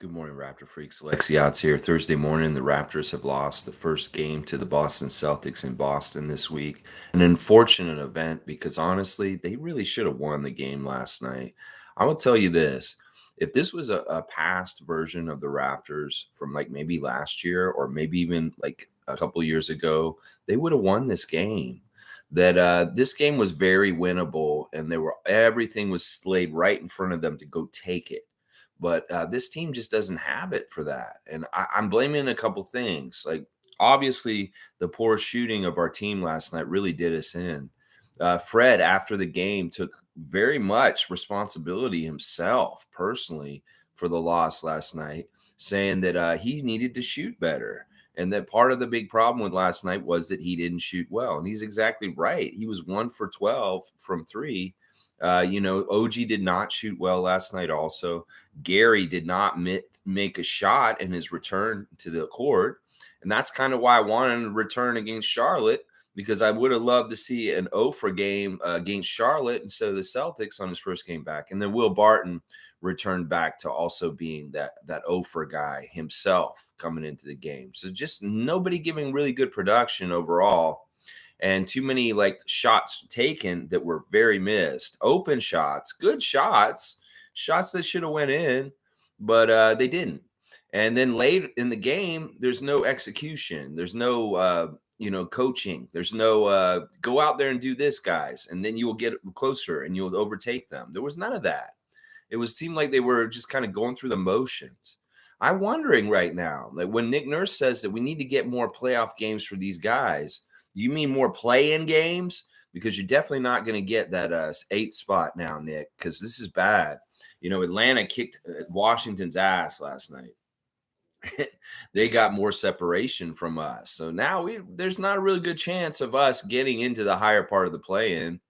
Good morning, Raptor freaks. Alexi Outs here. Thursday morning, the Raptors have lost the first game to the Boston Celtics in Boston this week. An unfortunate event because honestly, they really should have won the game last night. I will tell you this. If this was a past version of the Raptors from like maybe last year or maybe even like a couple years ago, they would have won this game. This game was very winnable and everything was laid right in front of them to go take it, but this team just doesn't have it for that. And I'm blaming a couple things. Like, obviously, the poor shooting of our team last night really did us in. Fred, after the game, took very much responsibility himself personally for the loss last night, saying that he needed to shoot better. And that part of the big problem with last night was that he didn't shoot well. And he's exactly right. He was 1 for 12 from three. OG did not shoot well last night also. Gary did not make a shot in his return to the court. And that's kind of why I wanted him to return against Charlotte, because I would have loved to see an 0 for game against Charlotte instead of the Celtics on his first game back. And then Will Barton returned back to also being that 0 for guy himself coming into the game. So just nobody giving really good production overall, and too many like shots taken that were very missed. Open shots, good shots, shots that should have went in, but they didn't. And then late in the game, there's no execution. There's no coaching. There's no go out there and do this, guys, and then you will get closer and you'll overtake them. There was none of that. Seemed like they were just kind of going through the motions. I'm wondering right now, like when Nick Nurse says that we need to get more playoff games for these guys, do you mean more play-in games? Because you're definitely not going to get that eighth spot now, Nick, because this is bad. Atlanta kicked Washington's ass last night. They got more separation from us. So now there's not a really good chance of us getting into the higher part of the play-in.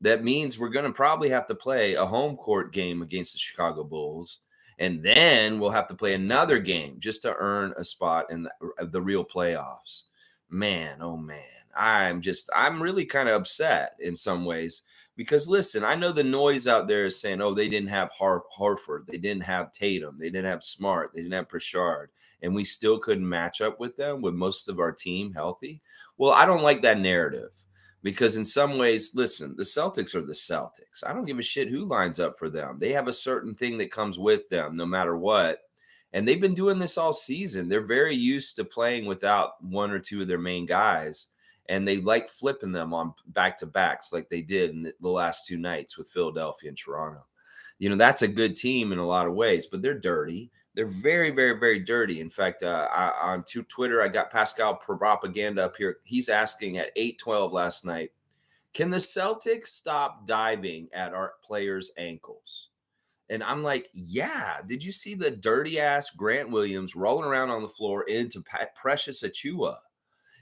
That means we're going to probably have to play a home court game against the Chicago Bulls. And then we'll have to play another game just to earn a spot in the real playoffs. Man, oh man, I'm really kind of upset in some ways because listen, I know the noise out there is saying, oh, they didn't have Harford, they didn't have Tatum, they didn't have Smart, they didn't have Pritchard, and we still couldn't match up with them with most of our team healthy. Well, I don't like that narrative because in some ways, listen, the Celtics are the Celtics. I don't give a shit who lines up for them. They have a certain thing that comes with them no matter what. And they've been doing this all season. They're very used to playing without one or two of their main guys. And they like flipping them on back-to-backs like they did in the last two nights with Philadelphia and Toronto. That's a good team in a lot of ways, but they're dirty. They're very, very, very dirty. In fact, on Twitter, I got Pascal Propaganda up here. He's asking at 8:12 last night, can the Celtics stop diving at our players' ankles? And I'm like, yeah. Did you see the dirty ass Grant Williams rolling around on the floor into Precious Achua?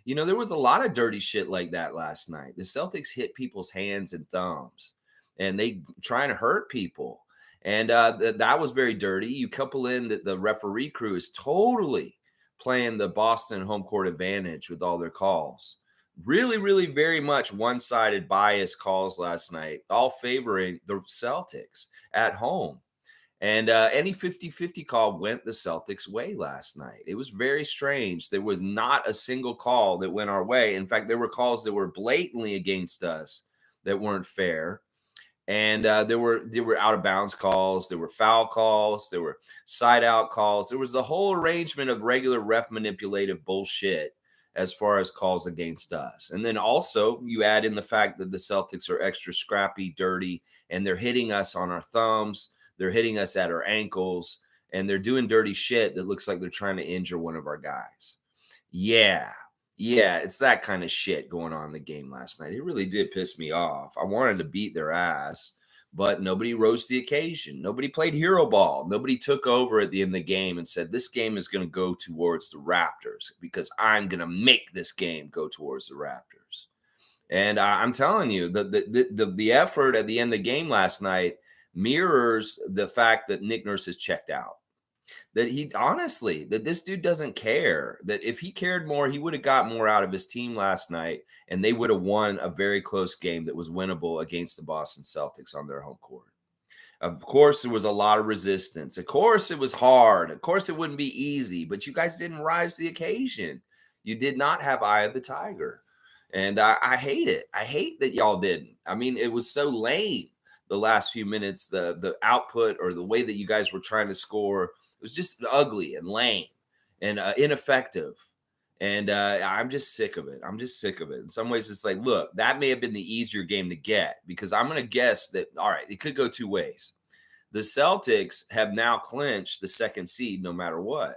There was a lot of dirty shit like that last night. The Celtics hit people's hands and thumbs, and they trying to hurt people. And that was very dirty. You couple in that the referee crew is totally playing the Boston home court advantage with all their calls. Really, really very much one-sided bias calls last night, all favoring the Celtics at home. And any 50-50 call went the Celtics' way last night. It was very strange. There was not a single call that went our way. In fact, there were calls that were blatantly against us that weren't fair. And there were out of bounds calls, there were foul calls, there were side out calls. There was the whole arrangement of regular ref manipulative bullshit as far as calls against us. And then also you add in the fact that the Celtics are extra scrappy, dirty, and they're hitting us on our thumbs. They're hitting us at our ankles, and they're doing dirty shit that looks like they're trying to injure one of our guys. Yeah, it's that kind of shit going on in the game last night. It really did piss me off. I wanted to beat their ass, but nobody rose to the occasion. Nobody played hero ball. Nobody took over at the end of the game and said, this game is going to go towards the Raptors because I'm going to make this game go towards the Raptors. And I'm telling you, the effort at the end of the game last night mirrors the fact that Nick Nurse has checked out. That this dude doesn't care. That if he cared more, he would have got more out of his team last night, and they would have won a very close game that was winnable against the Boston Celtics on their home court. Of course, there was a lot of resistance. Of course, it was hard. Of course, it wouldn't be easy, but you guys didn't rise to the occasion. You did not have eye of the tiger. And I hate it. I hate that y'all didn't. I mean, it was so lame the last few minutes. The output or the way that you guys were trying to score was just ugly and lame and ineffective. And I'm just sick of it. I'm just sick of it. In some ways, it's like, look, that may have been the easier game to get because I'm going to guess that, all right, it could go two ways. The Celtics have now clinched the second seed no matter what.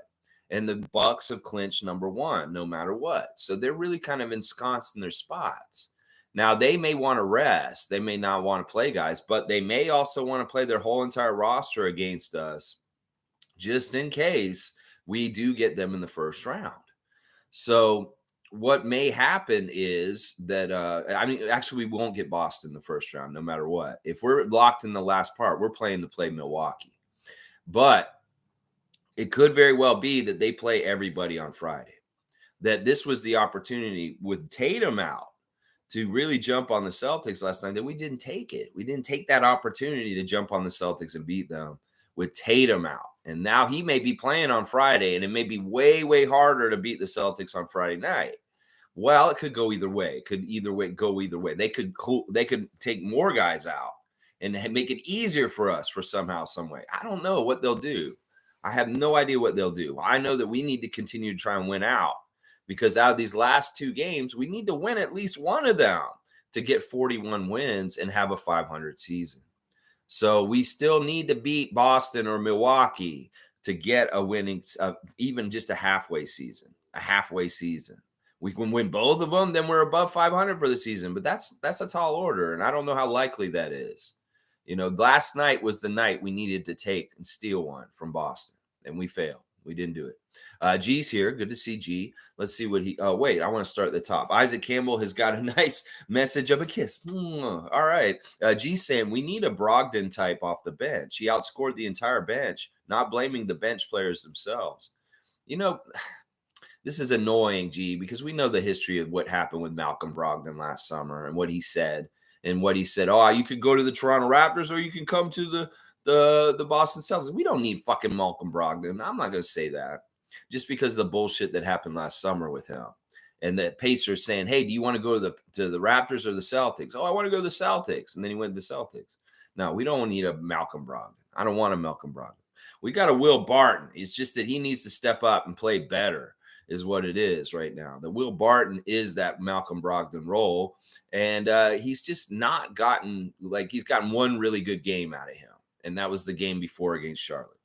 And the Bucks have clinched number one no matter what. So they're really kind of ensconced in their spots. Now they may want to rest. They may not want to play guys, but they may also want to play their whole entire roster against us just in case we do get them in the first round. So what may happen is that I mean, actually, we won't get Boston the first round, no matter what. If we're locked in the last part, we're playing to play Milwaukee. But it could very well be that they play everybody on Friday. That this was the opportunity with Tatum out to really jump on the Celtics last night. That we didn't take it. We didn't take that opportunity to jump on the Celtics and beat them with Tatum out. And now he may be playing on Friday, and it may be way, way harder to beat the Celtics on Friday night. Well, it could go either way. It could go either way. They could take more guys out and make it easier for us for somehow, some way. I don't know what they'll do. I have no idea what they'll do. I know that we need to continue to try and win out because out of these last two games, we need to win at least one of them to get 41 wins and have a 500 season. So we still need to beat Boston or Milwaukee to get a winning, even just a halfway season. A halfway season. We can win both of them, then we're above 500 for the season. But that's a tall order, and I don't know how likely that is. You know, last night was the night we needed to take and steal one from Boston, and we failed. We didn't do it. G's here. Good to see G. Let's see what he. Oh, wait. I want to start at the top. Isaac Campbell has got a nice message of a kiss. All right. G's saying we need a Brogdon type off the bench. He outscored the entire bench, not blaming the bench players themselves. You know, this is annoying, G, because we know the history of what happened with Malcolm Brogdon last summer and what he said. Oh, you could go to the Toronto Raptors or you can come to the Boston Celtics. We don't need fucking Malcolm Brogdon. I'm not going to say that just because of the bullshit that happened last summer with him. And the Pacers saying, hey, do you want to go to the Raptors or the Celtics? Oh, I want to go to the Celtics. And then he went to the Celtics. No, we don't need a Malcolm Brogdon. I don't want a Malcolm Brogdon. We got a Will Barton. It's just that he needs to step up and play better is what it is right now. The Will Barton is that Malcolm Brogdon role. And he's just not gotten, he's gotten one really good game out of him. And that was the game before against Charlotte.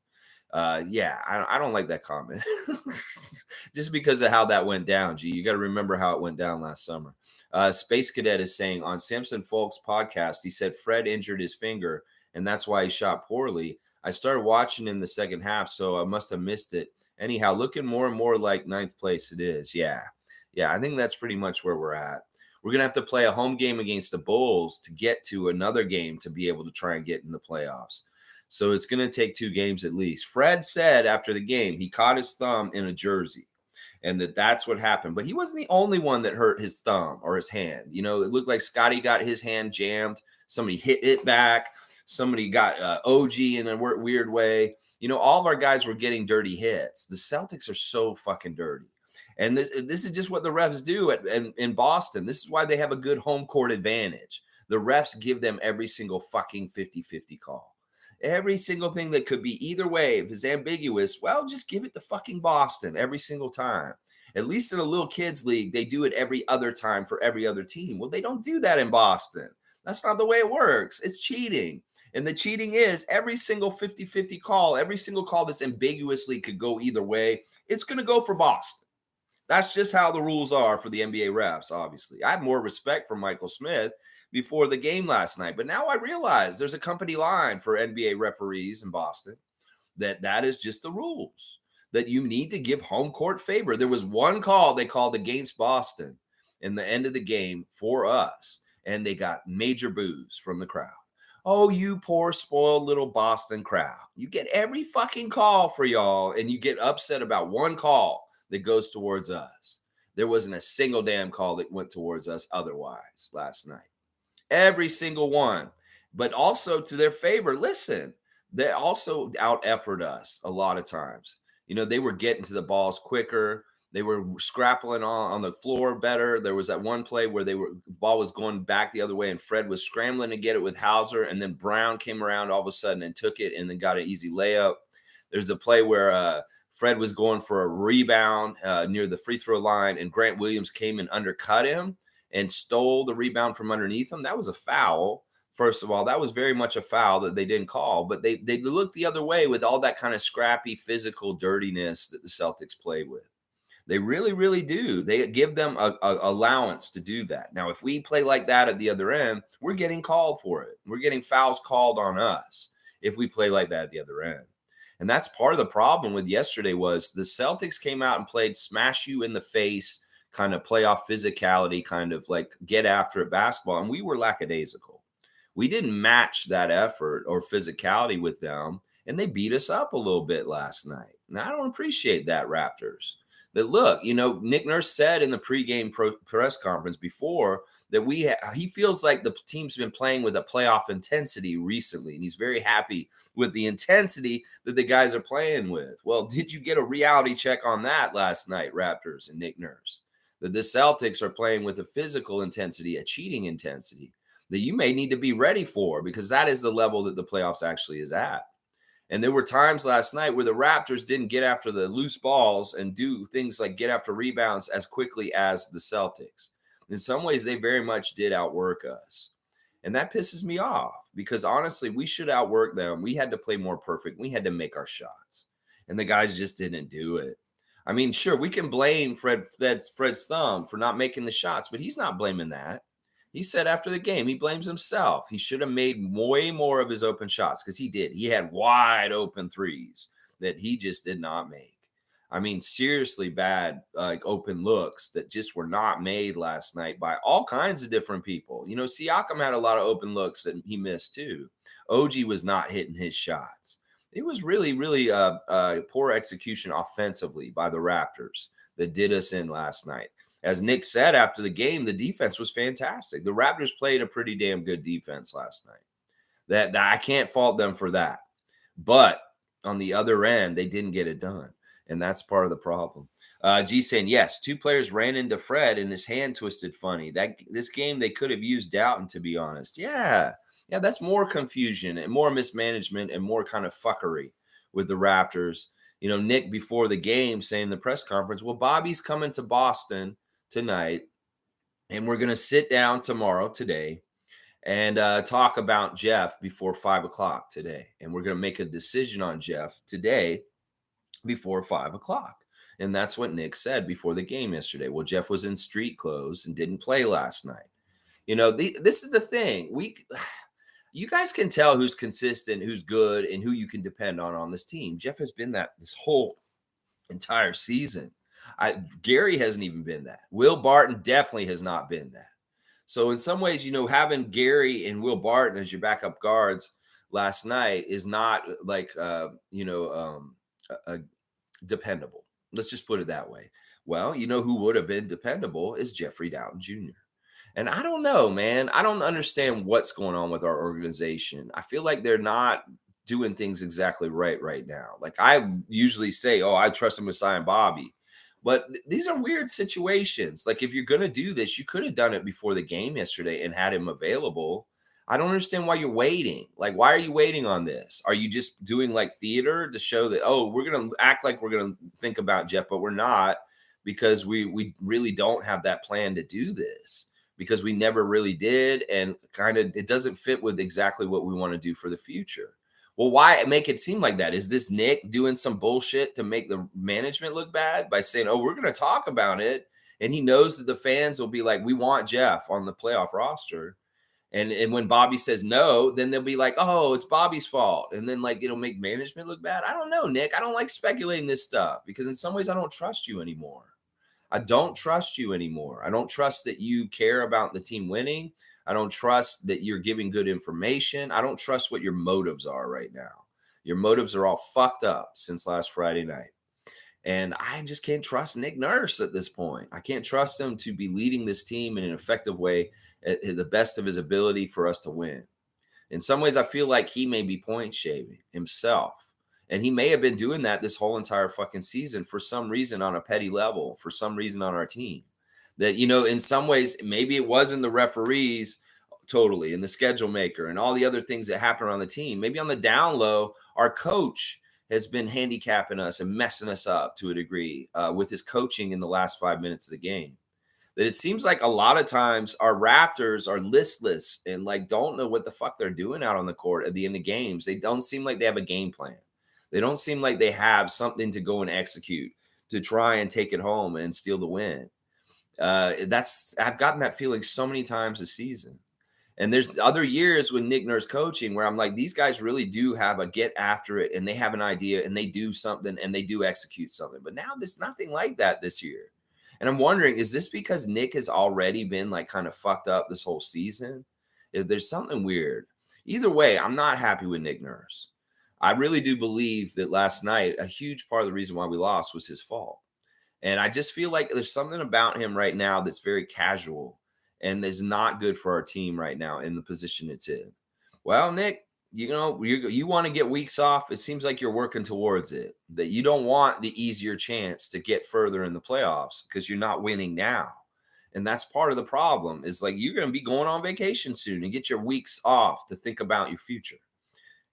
I don't like that comment just because of how that went down. G, you got to remember how it went down last summer. Space Cadet is saying on Samson Folk's podcast, he said Fred injured his finger and that's why he shot poorly. I started watching in the second half, so I must have missed it. Anyhow, looking more and more like ninth place it is. Yeah, I think that's pretty much where we're at. We're going to have to play a home game against the Bulls to get to another game to be able to try and get in the playoffs. So it's going to take two games at least. Fred said after the game, he caught his thumb in a jersey and that's what happened. But he wasn't the only one that hurt his thumb or his hand. You know, it looked like Scotty got his hand jammed. Somebody hit it back. Somebody got OG in a weird way. You know, all of our guys were getting dirty hits. The Celtics are so fucking dirty. And this is just what the refs do in Boston. This is why they have a good home court advantage. The refs give them every single fucking 50-50 call. Every single thing that could be either way, if it's ambiguous, well, just give it to fucking Boston every single time. At least in a little kids league, they do it every other time for every other team. Well, they don't do that in Boston. That's not the way it works. It's cheating. And the cheating is every single 50-50 call, every single call that's ambiguously could go either way, it's going to go for Boston. That's just how the rules are for the NBA refs, obviously. I have more respect for Michael Smith before the game last night. But now I realize there's a company line for NBA referees in Boston that is just the rules, that you need to give home court favor. There was one call they called against Boston in the end of the game for us, and they got major boos from the crowd. Oh, you poor, spoiled little Boston crowd. You get every fucking call for y'all, and you get upset about one call that goes towards us. There wasn't a single damn call that went towards us otherwise last night. Every single one. But also to their favor, listen, they also out effort us a lot of times. They were getting to the balls quicker. They were scrapping on the floor better. There was that one play where the ball was going back the other way, and Fred was scrambling to get it with Hauser, and then Brown came around all of a sudden and took it, and then got an easy layup. There's a play where Fred was going for a rebound near the free throw line, and Grant Williams came and undercut him and stole the rebound from underneath him. That was a foul. First of all, that was very much a foul that they didn't call, but they looked the other way with all that kind of scrappy physical dirtiness that the Celtics play with. They really, really do. They give them a allowance to do that. Now, if we play like that at the other end, we're getting called for it. We're getting fouls called on us if we play like that at the other end. And that's part of the problem with yesterday was the Celtics came out and played smash you in the face, kind of playoff physicality, kind of like get after it basketball, and we were lackadaisical. We didn't match that effort or physicality with them, and they beat us up a little bit last night. And I don't appreciate that, Raptors. That look, Nick Nurse said in the pregame press conference before that he feels like the team's been playing with a playoff intensity recently, and he's very happy with the intensity that the guys are playing with. Well, did you get a reality check on that last night, Raptors and Nick Nurse? That the Celtics are playing with a physical intensity, a cheating intensity that you may need to be ready for, because that is the level that the playoffs actually is at. And there were times last night where the Raptors didn't get after the loose balls and do things like get after rebounds as quickly as the Celtics. In some ways, they very much did outwork us. And that pisses me off because honestly, we should outwork them. We had to play more perfect. We had to make our shots. And the guys just didn't do it. I mean, sure, we can blame Fred's thumb for not making the shots, but he's not blaming that. He said after the game, he blames himself. He should have made way more of his open shots because he did. He had wide open threes that he just did not make. I mean, seriously bad open looks that just were not made last night by all kinds of different people. Siakam had a lot of open looks that he missed too. OG was not hitting his shots. It was really, really poor execution offensively by the Raptors that did us in last night. As Nick said after the game, the defense was fantastic. The Raptors played a pretty damn good defense last night. That I can't fault them for that. But on the other end, they didn't get it done. And that's part of the problem. G saying, yes, two players ran into Fred and his hand twisted funny. This game, they could have used Doughton, to be honest. Yeah, that's more confusion and more mismanagement and more kind of fuckery with the Raptors. Nick before the game saying in the press conference, well, Bobby's coming to Boston tonight, and we're going to sit down today, and talk about Jeff before 5 o'clock today. And we're going to make a decision on Jeff today before 5 o'clock. And that's what Nick said before the game yesterday. Well, Jeff was in street clothes and didn't play last night. This is the thing. You guys can tell who's consistent, who's good, and who you can depend on this team. Jeff has been that this whole entire season. Gary hasn't even been that. Will Barton definitely has not been that. So in some ways, having Gary and Will Barton as your backup guards last night is not like dependable. Let's just put it that way. Well, who would have been dependable is Jeffrey Doughton Jr. And I don't know, man. I don't understand what's going on with our organization. I feel like they're not doing things exactly right now. Like I usually say, oh, I trust him with Cy and Bobby. But these are weird situations. Like if you're going to do this, you could have done it before the game yesterday and had him available. I don't understand why you're waiting. Like, why are you waiting on this? Are you just doing like theater to show that, oh, we're going to act like we're going to think about Jeff, but we're not, because we really don't have that plan to do this, because we never really did. And kind of, it doesn't fit with exactly what we want to do for the future. Well, why make it seem like that? Is this Nick doing some bullshit to make the management look bad by saying, oh, we're going to talk about it? And he knows that the fans will be like, we want Jeff on the playoff roster. And when Bobby says no, then they'll be like, oh, it's Bobby's fault. And then like, it'll make management look bad. I don't know, Nick. I don't like speculating this stuff because in some ways I don't trust you anymore. I don't trust you anymore. I don't trust that you care about the team winning. I don't trust that you're giving good information. I don't trust what your motives are right now. Your motives are all fucked up since last Friday night. And I just can't trust Nick Nurse at this point. I can't trust him to be leading this team in an effective way at the best of his ability for us to win. In some ways, I feel like he may be point shaving himself. And he may have been doing that this whole entire fucking season for some reason on a petty level, for some reason on our team. That, in some ways, maybe it wasn't the referees totally and the schedule maker and all the other things that happen on the team. Maybe on the down low, our coach has been handicapping us and messing us up to a degree with his coaching in the last 5 minutes of the game. That it seems like a lot of times our Raptors are listless and like don't know what the fuck they're doing out on the court at the end of games. They don't seem like they have a game plan. They don't seem like they have something to go and execute to try and take it home and steal the win. That's I've gotten that feeling so many times this season. And there's other years with Nick Nurse coaching where I'm like, these guys really do have a get after it and they have an idea and they do something and they do execute something. But now there's nothing like that this year. And I'm wondering, is this because Nick has already been like kind of fucked up this whole season? There's something weird. Either way, I'm not happy with Nick Nurse. I really do believe that last night, a huge part of the reason why we lost was his fault. And I just feel like there's something about him right now that's very casual and is not good for our team right now in the position it's in. Well, Nick, you want to get weeks off. It seems like you're working towards it, that you don't want the easier chance to get further in the playoffs because you're not winning now. And that's part of the problem is like you're going to be going on vacation soon and get your weeks off to think about your future.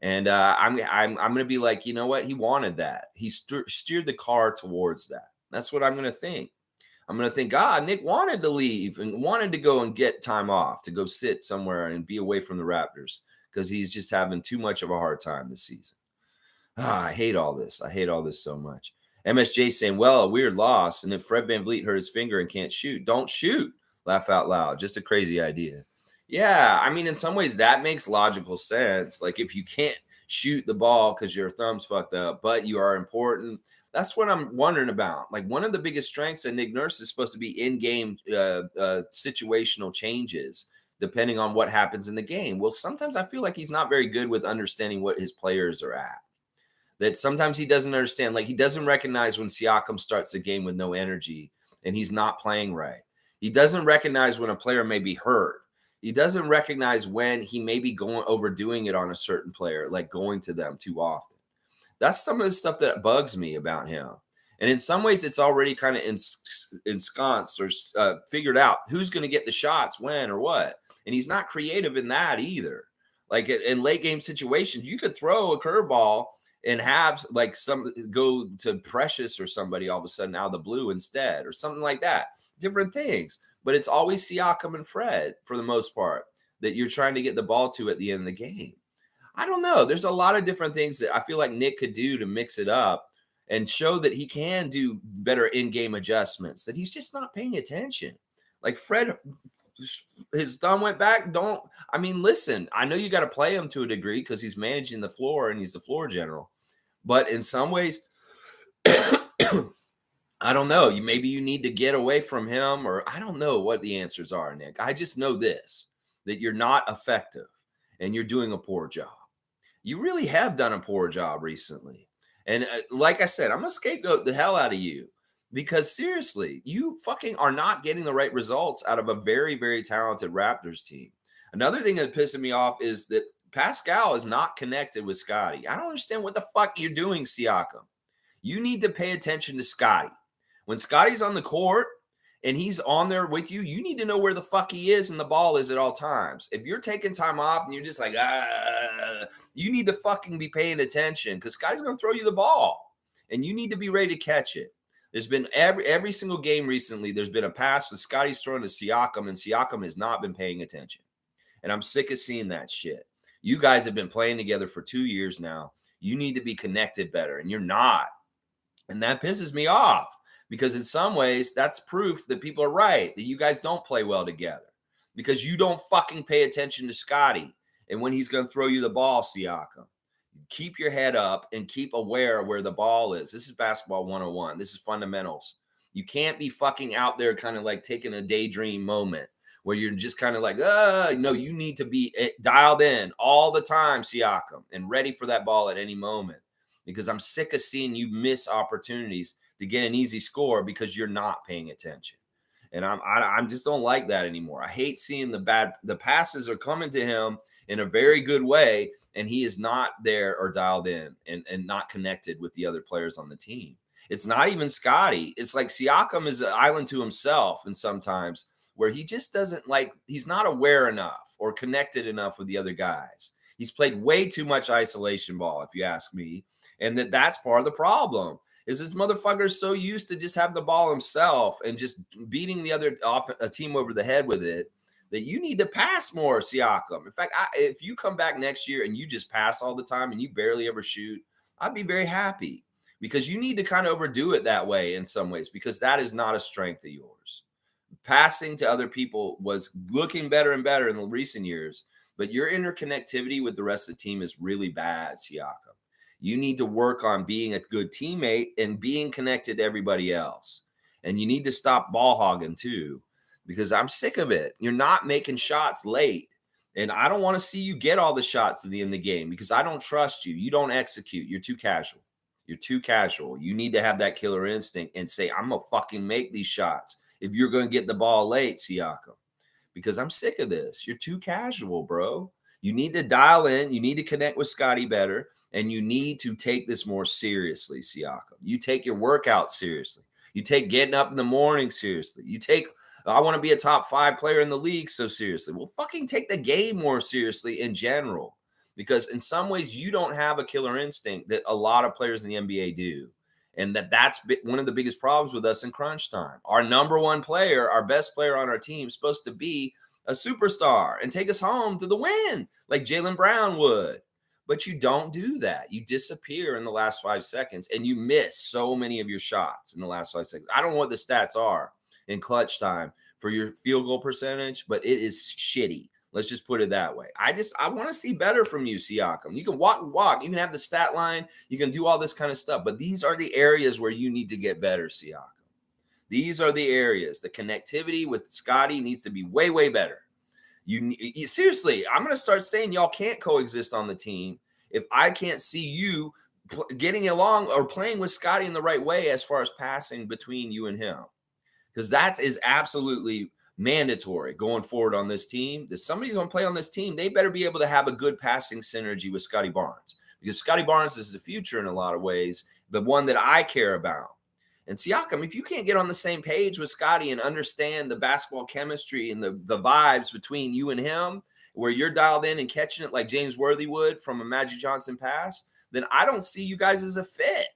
And I'm going to be like, you know what? He wanted that. He steered the car towards that. That's what I'm going to think. I'm going to think, Nick wanted to leave and wanted to go and get time off to go sit somewhere and be away from the Raptors because he's just having too much of a hard time this season. I hate all this. I hate all this so much. MSJ saying, well, a weird loss. And if Fred VanVleet hurt his finger and can't shoot, don't shoot. Laugh out loud. Just a crazy idea. Yeah, I mean, in some ways that makes logical sense. Like if you can't shoot the ball because your thumb's fucked up, but you are important. That's what I'm wondering about. Like one of the biggest strengths of Nick Nurse is supposed to be in-game situational changes depending on what happens in the game. Well, sometimes I feel like he's not very good with understanding what his players are at. That sometimes he doesn't understand. Like he doesn't recognize when Siakam starts the game with no energy and he's not playing right. He doesn't recognize when a player may be hurt. He doesn't recognize when he may be overdoing it on a certain player, like going to them too often. That's some of the stuff that bugs me about him. And in some ways, it's already kind of ensconced or figured out who's going to get the shots, when, or what. And he's not creative in that either. Like in late game situations, you could throw a curveball and have like some go to Precious or somebody all of a sudden out of the blue instead, or something like that. Different things. But it's always Siakam and Fred for the most part that you're trying to get the ball to at the end of the game. I don't know. There's a lot of different things that I feel like Nick could do to mix it up and show that he can do better in-game adjustments, that he's just not paying attention. Like Fred, his thumb went back. Listen, I know you got to play him to a degree because he's managing the floor and he's the floor general. But in some ways, I don't know. Maybe you need to get away from him, or I don't know what the answers are, Nick. I just know this, that you're not effective and you're doing a poor job. You really have done a poor job recently. And like I said, I'm going to scapegoat the hell out of you because seriously, you fucking are not getting the right results out of a very, very talented Raptors team. Another thing that pissing me off is that Pascal is not connected with Scotty. I don't understand what the fuck you're doing, Siakam. You need to pay attention to Scotty. When Scotty's on the court and he's on there with you, you need to know where the fuck he is and the ball is at all times. If you're taking time off and you're just like, you need to fucking be paying attention because Scotty's going to throw you the ball and you need to be ready to catch it. There's been every single game recently, there's been a pass that Scotty's thrown to Siakam and Siakam has not been paying attention. And I'm sick of seeing that shit. You guys have been playing together for 2 years now. You need to be connected better and you're not. And that pisses me off. Because in some ways, that's proof that people are right, that you guys don't play well together. Because you don't fucking pay attention to Scotty and when he's going to throw you the ball, Siakam. Keep your head up and keep aware of where the ball is. This is basketball 101. This is fundamentals. You can't be fucking out there kind of like taking a daydream moment where you're just kind of like, no, you need to be dialed in all the time, Siakam, and ready for that ball at any moment. Because I'm sick of seeing you miss opportunities to get an easy score because you're not paying attention. And I just don't like that anymore. I hate seeing the passes are coming to him in a very good way, and he is not there or dialed in and not connected with the other players on the team. It's not even Scotty. It's like Siakam is an island to himself, and sometimes where he just doesn't like, he's not aware enough or connected enough with the other guys. He's played way too much isolation ball, if you ask me. And that's part of the problem. Is this motherfucker so used to just have the ball himself and just beating the other off a team over the head with it that you need to pass more, Siakam. In fact, if you come back next year and you just pass all the time and you barely ever shoot, I'd be very happy, because you need to kind of overdo it that way in some ways, because that is not a strength of yours. Passing to other people was looking better and better in the recent years, but your interconnectivity with the rest of the team is really bad, Siakam. You need to work on being a good teammate and being connected to everybody else. And you need to stop ball hogging too, because I'm sick of it. You're not making shots late. And I don't want to see you get all the shots in the game, because I don't trust you. You don't execute. You're too casual. You're too casual. You need to have that killer instinct and say, I'm going to fucking make these shots if you're going to get the ball late, Siakam, because I'm sick of this. You're too casual, bro. You need to dial in. You need to connect with Scotty better, and you need to take this more seriously, Siakam. You take your workout seriously. You take getting up in the morning seriously. You take, I want to be a top 5 player in the league so seriously. Well, fucking take the game more seriously in general, because in some ways you don't have a killer instinct that a lot of players in the NBA do. And that's one of the biggest problems with us in crunch time. Our number one player, our best player on our team, is supposed to be a superstar and take us home to the win like Jaylen Brown would. But you don't do that. You disappear in the last 5 seconds, and you miss so many of your shots in the last 5 seconds. I don't know what the stats are in clutch time for your field goal percentage, but it is shitty. Let's just put it that way. I want to see better from you, Siakam. You can walk. You can have the stat line. You can do all this kind of stuff. But these are the areas where you need to get better, Siakam. These are the areas. The connectivity with Scotty needs to be way, way better. You seriously, I'm going to start saying y'all can't coexist on the team if I can't see you getting along or playing with Scotty in the right way as far as passing between you and him. Because that is absolutely mandatory going forward on this team. If somebody's going to play on this team, they better be able to have a good passing synergy with Scotty Barnes, because Scotty Barnes is the future in a lot of ways, the one that I care about. And Siakam, if you can't get on the same page with Scotty and understand the basketball chemistry and the vibes between you and him, where you're dialed in and catching it like James Worthy would from a Magic Johnson pass, then I don't see you guys as a fit.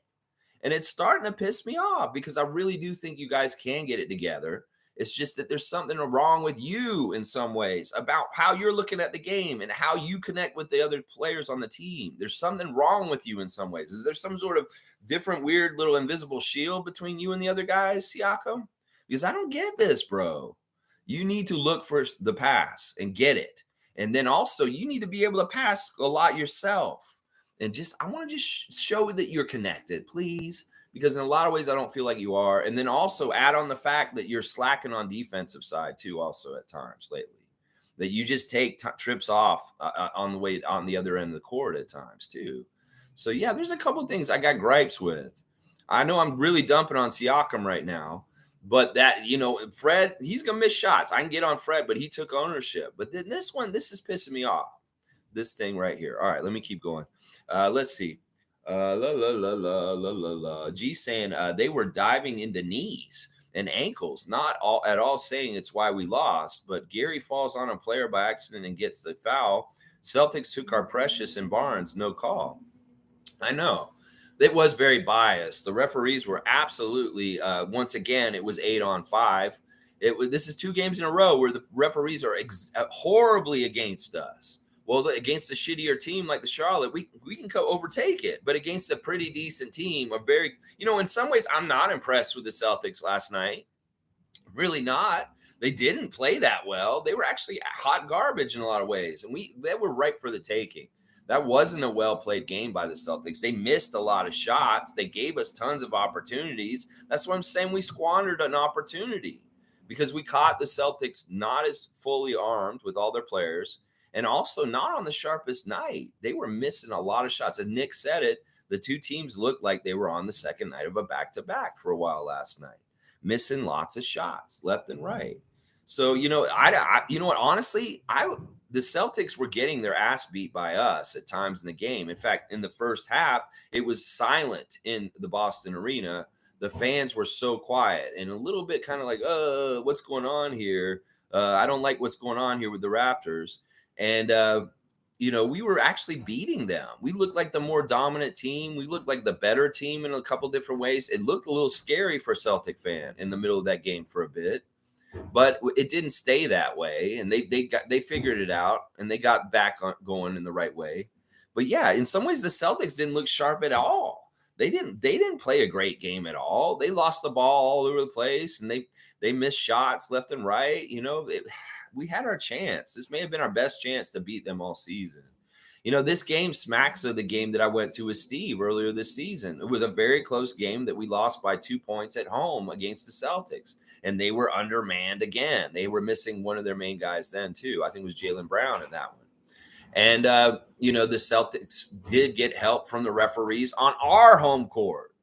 And it's starting to piss me off, because I really do think you guys can get it together. It's just that there's something wrong with you in some ways about how you're looking at the game and how you connect with the other players on the team. There's something wrong with you in some ways. Is there some sort of different, weird little invisible shield between you and the other guys, Siakam? Because I don't get this, bro. You need to look for the pass and get it. And then also you need to be able to pass a lot yourself. And just, I want to just show that you're connected, please, because in a lot of ways I don't feel like you are. And then also add on the fact that you're slacking on defensive side too, also at times lately, that you just take trips off on the way on the other end of the court at times too. So yeah, there's a couple of things I got gripes with. I know I'm really dumping on Siakam right now, but that, Fred, he's gonna miss shots. I can get on Fred, but he took ownership. But then this is pissing me off. This thing right here. All right, let me keep going. Let's see. La la la la la la la. G saying they were diving into knees and ankles, not all at all saying it's why we lost. But Gary falls on a player by accident and gets the foul. Celtics took our Precious and Barnes, no call. I know. It was very biased. The referees were absolutely, once again, it was 8-on-5. This is 2 games in a row where the referees are horribly against us. Well, against a shittier team like the Charlotte, we can overtake it. But against a pretty decent team, in some ways, I'm not impressed with the Celtics last night. Really not. They didn't play that well. They were actually hot garbage in a lot of ways. And they were ripe for the taking. That wasn't a well-played game by the Celtics. They missed a lot of shots. They gave us tons of opportunities. That's what I'm saying. We squandered an opportunity because we caught the Celtics not as fully armed with all their players, and also not on the sharpest night. They were missing a lot of shots. And Nick said it, the 2 teams looked like they were on the second night of a back-to-back for a while last night, missing lots of shots left and right. So, you know what? Honestly, the Celtics were getting their ass beat by us at times in the game. In fact, in the first half, it was silent in the Boston arena. The fans were so quiet and a little bit kind of like, what's going on here? I don't like what's going on here with the Raptors. And, we were actually beating them. We looked like the more dominant team. We looked like the better team in a couple different ways. It looked a little scary for a Celtic fan in the middle of that game for a bit, but it didn't stay that way, and they figured it out and they got back going in the right way. But yeah, in some ways the Celtics didn't look sharp at all. They didn't play a great game at all. They lost the ball all over the place, and they missed shots left and right. We had our chance. This may have been our best chance to beat them all season. This game smacks of the game that I went to with Steve earlier this season. It was a very close game that we lost by 2 points at home against the Celtics, and they were undermanned again. They were missing one of their main guys then, too. I think it was Jaylen Brown in that one. And, the Celtics did get help from the referees on our home court.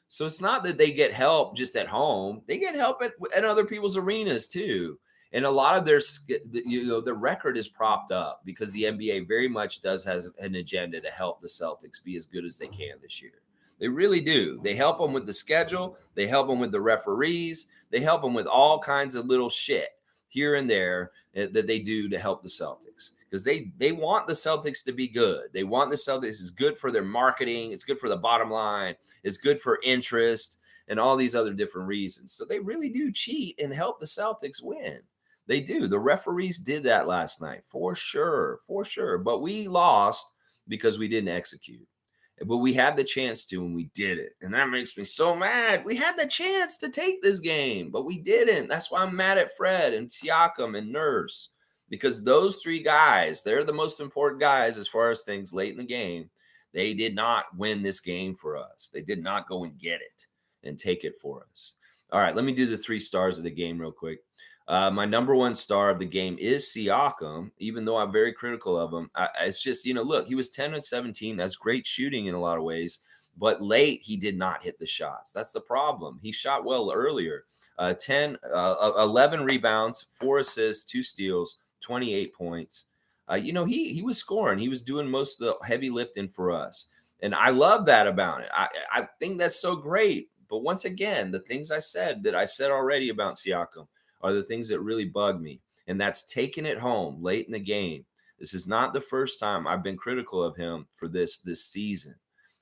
So it's not that they get help just at home; they get help at other people's arenas too. And a lot of the record is propped up because the NBA very much does has an agenda to help the Celtics be as good as they can this year. They really do. They help them with the schedule. They help them with the referees. They help them with all kinds of little shit here and there that they do to help the Celtics because they want the Celtics to be good. They want the Celtics. It's good for their marketing. It's good for the bottom line. It's good for interest and all these other different reasons. So they really do cheat and help the Celtics win. They do. The referees did that last night for sure, for sure. But we lost because we didn't execute. But we had the chance to, and we did it. And that makes me so mad. We had the chance to take this game, but we didn't. That's why I'm mad at Fred and Siakam and Nurse, because those three guys, they're the most important guys as far as things late in the game. They did not win this game for us. They did not go and get it and take it for us. All right, let me do the 3 stars of the game real quick. My number one star of the game is Siakam, even though I'm very critical of him. It's just, look, he was 10 and 17. That's great shooting in a lot of ways. But late, he did not hit the shots. That's the problem. He shot well earlier. 11 rebounds, 4 assists, 2 steals, 28 points. He was scoring. He was doing most of the heavy lifting for us. And I love that about it. I think that's so great. But once again, the things I said already about Siakam are the things that really bug me. And that's taking it home late in the game. This is not the first time I've been critical of him for this season.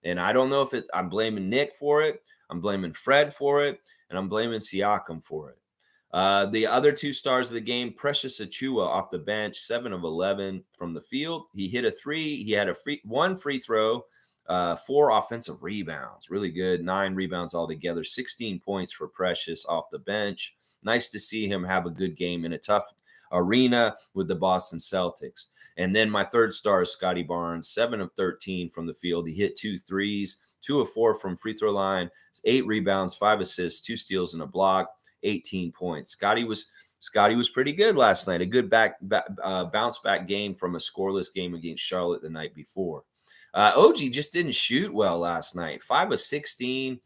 And I don't know if I'm blaming Nick for it, I'm blaming Fred for it, and I'm blaming Siakam for it. The other 2 stars of the game, Precious Achua off the bench, 7 of 11 from the field. He hit a 3. He had one free throw, 4 offensive rebounds. Really good. 9 rebounds altogether. 16 points for Precious off the bench. Nice to see him have a good game in a tough arena with the Boston Celtics. And then my 3rd star is Scotty Barnes, 7 of 13 from the field. He hit 2 threes, 2 of 4 from free throw line, 8 rebounds, 5 assists, 2 steals, and a block, 18 points. Scotty was pretty good last night. A good bounce back game from a scoreless game against Charlotte the night before. OG just didn't shoot well last night. 5 of 16,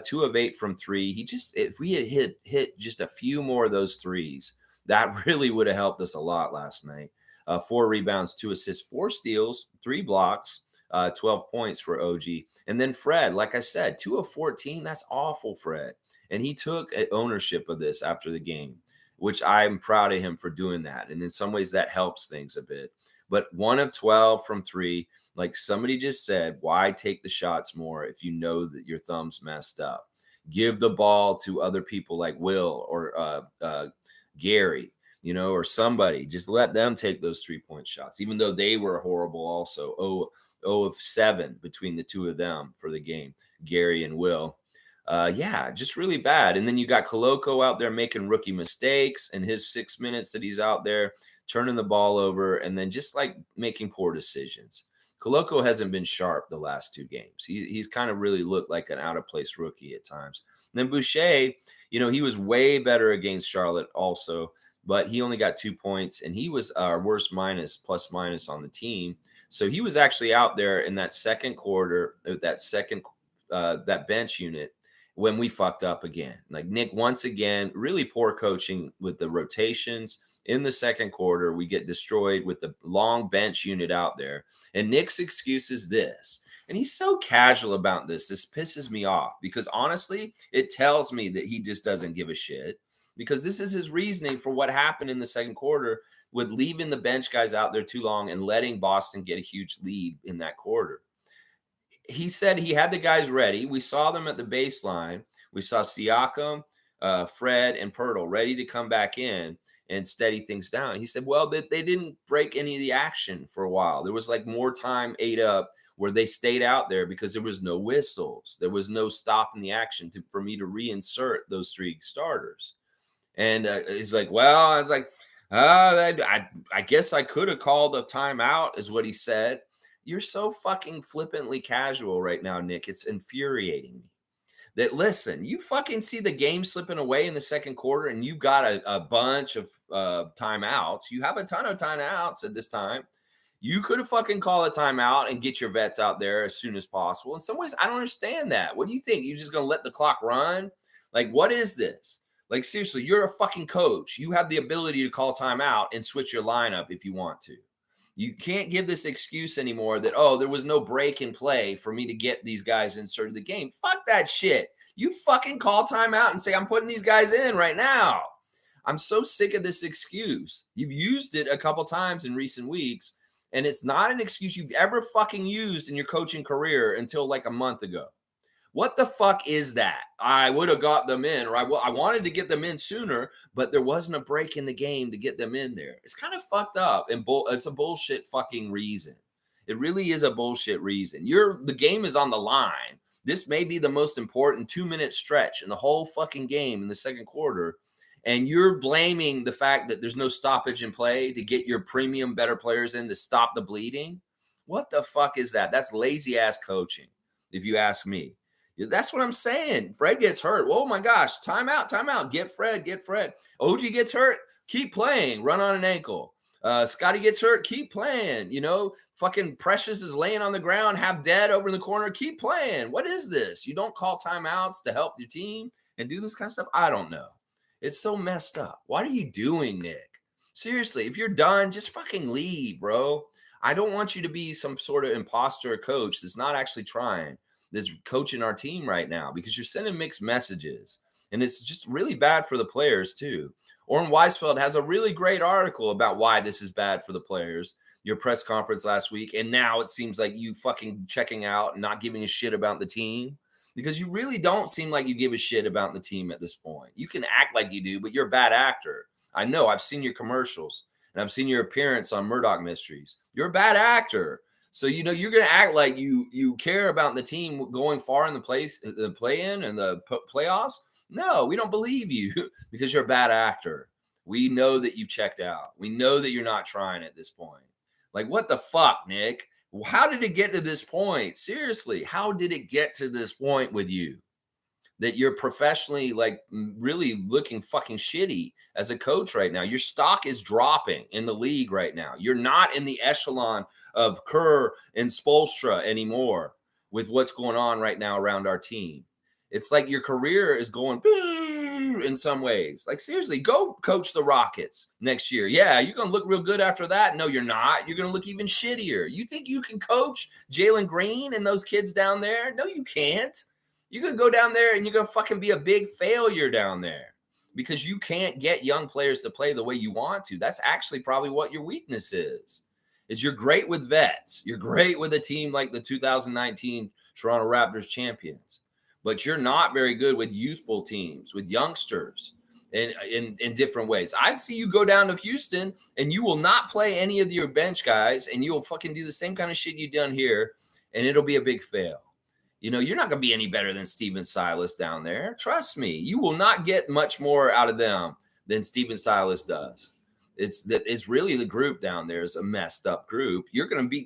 2 of 8 from 3. If we had hit just a few more of those threes, that really would have helped us a lot last night. 4 rebounds, 2 assists, 4 steals, 3 blocks, 12 points for OG. And then Fred, like I said, 2 of 14. That's awful, Fred. And he took ownership of this after the game, which I'm proud of him for doing that. And in some ways that helps things a bit. But 1 of 12 from 3, like somebody just said, why take the shots more if you know that your thumb's messed up? Give the ball to other people like Will or Gary, or somebody. Just let them take those 3-point shots, even though they were horrible also. 0 of 7 between the two of them for the game, Gary and Will. Just really bad. And then you got Koloko out there making rookie mistakes in his 6 minutes that he's out there, turning the ball over, and then just like making poor decisions. Koloko hasn't been sharp the last 2 games. He's kind of really looked like an out-of-place rookie at times. And then Boucher, he was way better against Charlotte also, but he only got 2 points, and he was our worst plus minus on the team. So he was actually out there in that second quarter, that bench unit, when we fucked up again. Like Nick, once again, really poor coaching with the rotations in the second quarter. We get destroyed with the long bench unit out there. And Nick's excuse is this. And he's so casual about this. This pisses me off because honestly, it tells me that he just doesn't give a shit because this is his reasoning for what happened in the second quarter with leaving the bench guys out there too long and letting Boston get a huge lead in that quarter. He said he had the guys ready. We saw them at the baseline. We saw Siakam, Fred, and Pirtle ready to come back in and steady things down. He said, well, they didn't break any of the action for a while. There was like more time ate up where they stayed out there because there was no whistles. There was no stopping the action for me to reinsert those three starters. And he's like, well, I was like, I guess I could have called a timeout, is what he said. You're so fucking flippantly casual right now, Nick. It's infuriating me. That listen, you fucking see the game slipping away in the second quarter, and you've got a bunch of timeouts. You have a ton of timeouts at this time. You could have fucking called a timeout and get your vets out there as soon as possible. In some ways, I don't understand that. What do you think? You're just gonna let the clock run? Like, what is this? Like, seriously, you're a fucking coach. You have the ability to call timeout and switch your lineup if you want to. You can't give this excuse anymore that, oh, there was no break in play for me to get these guys inserted the game. Fuck that shit. You fucking call timeout and say, I'm putting these guys in right now. I'm so sick of this excuse. You've used it a couple times in recent weeks, and it's not an excuse you've ever fucking used in your coaching career until like a month ago. What the fuck is that? I would have got them in, or I wanted to get them in sooner, but there wasn't a break in the game to get them in there. It's kind of fucked up, and it's a bullshit fucking reason. It really is a bullshit reason. The game is on the line. This may be the most important 2-minute stretch in the whole fucking game in the second quarter, and you're blaming the fact that there's no stoppage in play to get your premium better players in to stop the bleeding. What the fuck is that? That's lazy ass coaching, if you ask me. That's what I'm saying. Fred gets hurt. Oh my gosh. Timeout, timeout. Get Fred, get Fred. OG gets hurt. Keep playing. Run on an ankle. Scotty gets hurt. Keep playing. Fucking Precious is laying on the ground, half dead over in the corner. Keep playing. What is this? You don't call timeouts to help your team and do this kind of stuff? I don't know. It's so messed up. What are you doing, Nick? Seriously, if you're done, just fucking leave, bro. I don't want you to be some sort of imposter coach that's not actually trying, that's coaching our team right now, because you're sending mixed messages, and it's just really bad for the players too. Orrin Weisfeld has a really great article about why this is bad for the players. Your press conference last week, and now it seems like you fucking checking out and not giving a shit about the team, because you really don't seem like you give a shit about the team at this point. You can act like you do, but you're a bad actor. I know. I've seen your commercials, and I've seen your appearance on Murdoch Mysteries. You're a bad actor. So you're going to act like you care about the team going far in the play-in and the playoffs. No, we don't believe you because you're a bad actor. We know that you checked out. We know that you're not trying at this point. Like, what the fuck, Nick? How did it get to this point? Seriously, how did it get to this point with you? That you're professionally, like, really looking fucking shitty as a coach right now. Your stock is dropping in the league right now. You're not in the echelon of Kerr and Spoelstra anymore with what's going on right now around our team. It's like your career is going in some ways. Like, seriously, go coach the Rockets next year. Yeah, you're going to look real good after that. No, you're not. You're going to look even shittier. You think you can coach Jalen Green and those kids down there? No, you can't. You're going to go down there and you're going to fucking be a big failure down there because you can't get young players to play the way you want to. That's actually probably what your weakness is you're great with vets. You're great with a team like the 2019 Toronto Raptors champions, but you're not very good with youthful teams, with youngsters in different ways. I see you go down to Houston and you will not play any of your bench guys, and you'll fucking do the same kind of shit you've done here, and it'll be a big fail. You're not going to be any better than Steven Silas down there. Trust me. You will not get much more out of them than Steven Silas does. It's really the group down there is a messed up group.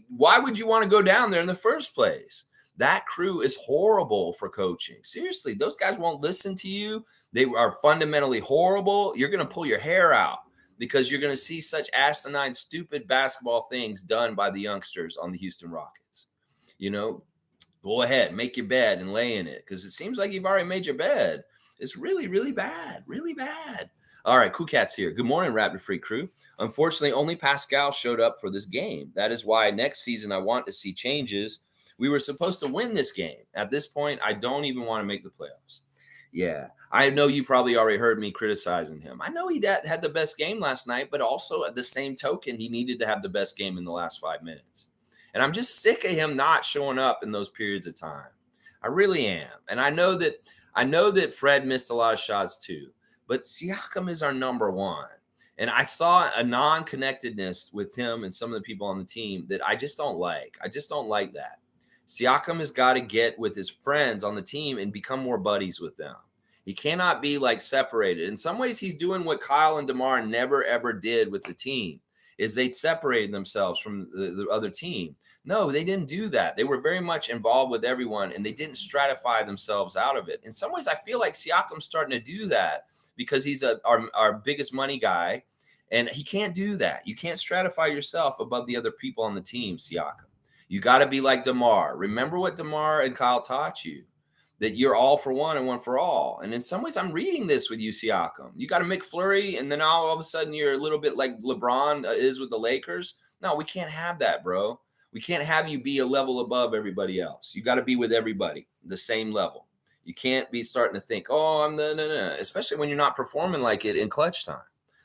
Why would you want to go down there in the first place? That crew is horrible for coaching. Seriously, those guys won't listen to you. They are fundamentally horrible. You're going to pull your hair out because you're going to see such asinine, stupid basketball things done by the youngsters on the Houston Rockets. Go ahead, make your bed and lay in it because it seems like you've already made your bed. It's really, really bad. Really bad. All right, Cool Cat's here. Good morning, Raptor Free crew. Unfortunately, only Pascal showed up for this game. That is why next season I want to see changes. We were supposed to win this game. At this point, I don't even want to make the playoffs. Yeah, I know you probably already heard me criticizing him. I know he had the best game last night, but also at the same token, he needed to have the best game in the last 5 minutes. And I'm just sick of him not showing up in those periods of time. I really am. And I know that Fred missed a lot of shots too. But Siakam is our number one. And I saw a non-connectedness with him and some of the people on the team that I just don't like. I just don't like that. Siakam has got to get with his friends on the team and become more buddies with them. He cannot be like separated. In some ways, he's doing what Kyle and DeMar never ever did with the team, is they separated themselves from the other team. No, they didn't do that. They were very much involved with everyone, and they didn't stratify themselves out of it. In some ways, I feel like Siakam's starting to do that because he's our biggest money guy, and he can't do that. You can't stratify yourself above the other people on the team, Siakam. You got to be like DeMar. Remember what DeMar and Kyle taught you, that you're all for one and one for all. And in some ways, I'm reading this with you, Siakam. You got to McFlurry, and then all of a sudden you're a little bit like LeBron is with the Lakers. No, we can't have that, bro. We can't have you be a level above everybody else. You got to be with everybody, the same level. You can't be starting to think, oh, I'm the, no, especially when you're not performing like it in clutch time.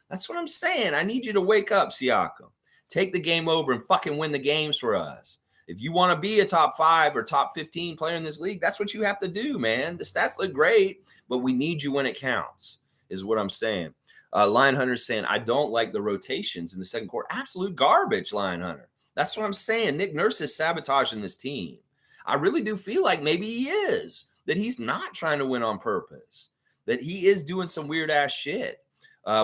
That's what I'm saying. I need you to wake up, Siakam. Take the game over and fucking win the games for us. If you want to be a top 5 or top 15 player in this league, that's what you have to do, man. The stats look great, but we need you when it counts, is what I'm saying. Lion Hunter's saying, I don't like the rotations in the second quarter. Absolute garbage, Lion Hunter. That's what I'm saying. Nick Nurse is sabotaging this team. I really do feel like maybe he is, that he's not trying to win on purpose, that he is doing some weird ass shit.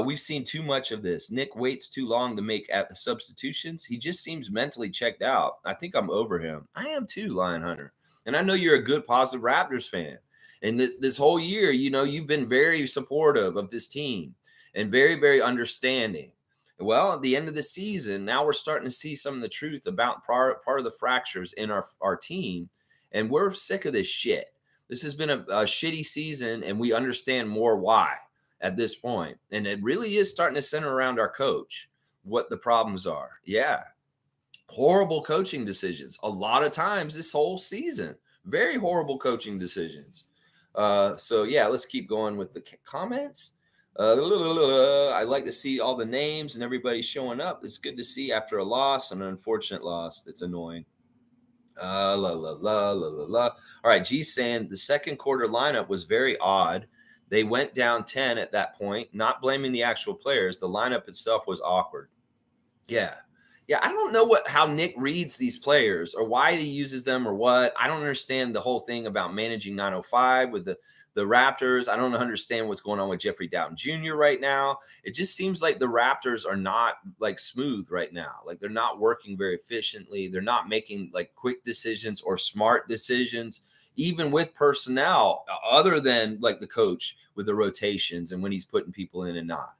We've seen too much of this. Nick waits too long to make substitutions. He just seems mentally checked out. I think I'm over him. I am too, Lion Hunter. And I know you're a good, positive Raptors fan. And this whole year, you've been very supportive of this team and very, very understanding. Well, at the end of the season, now we're starting to see some of the truth about part of the fractures in our team. And we're sick of this shit. This has been a shitty season, and we understand more why at this point. And it really is starting to center around our coach, what the problems are. Yeah. Horrible coaching decisions. A lot of times this whole season, very horrible coaching decisions. So yeah, let's keep going with the comments. I like to see all the names and everybody showing up. It's good to see after a loss, an unfortunate loss. It's annoying. La la la la la la. All right, G's saying the second quarter lineup was very odd. They went down 10 at that point, not blaming the actual players. The lineup itself was awkward. Yeah. Yeah, I don't know how Nick reads these players or why he uses them or what. I don't understand the whole thing about managing 905 with the Raptors. I don't understand what's going on with Jeffrey Dowtin Jr. right now. It just seems like the Raptors are not like smooth right now. Like they're not working very efficiently. They're not making like quick decisions or smart decisions, even with personnel other than like the coach with the rotations and when he's putting people in and not.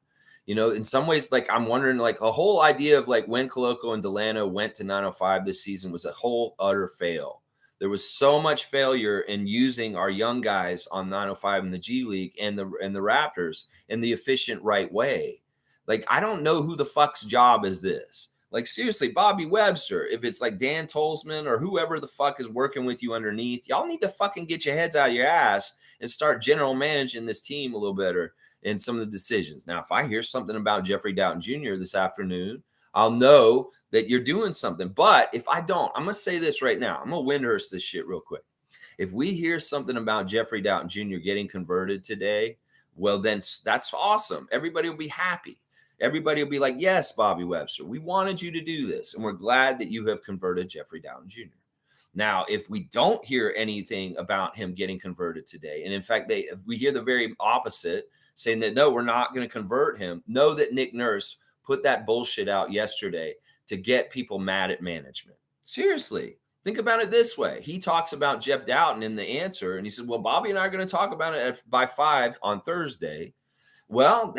In some ways, like I'm wondering, like a whole idea of like when Coloco and Delano went to 905 this season was a whole utter fail. There was so much failure in using our young guys on 905 in the G League and the Raptors in the efficient right way. Like I don't know who the fuck's job is this. Like seriously, Bobby Webster, if it's like Dan Tolzman or whoever the fuck is working with you underneath, y'all need to fucking get your heads out of your ass and start general managing this team a little better in some of the decisions. Now, if I hear something about Jeffrey Dowtin Jr. this afternoon, I'll know that you're doing something. But if I don't, I'm going to say this right now. I'm going to Windhurst this shit real quick. If we hear something about Jeffrey Dowtin Jr. getting converted today, well, then that's awesome. Everybody will be happy. Everybody will be like, yes, Bobby Webster, we wanted you to do this. And we're glad that you have converted Jeffrey Dowtin Jr. Now, if we don't hear anything about him getting converted today, and in fact, if we hear the very opposite, saying that, no, we're not going to convert him, know that Nick Nurse put that bullshit out yesterday to get people mad at management. Seriously, think about it this way. He talks about Jeff Dowtin in the answer, and he said, well, Bobby and I are going to talk about it by 5 on Thursday. Well,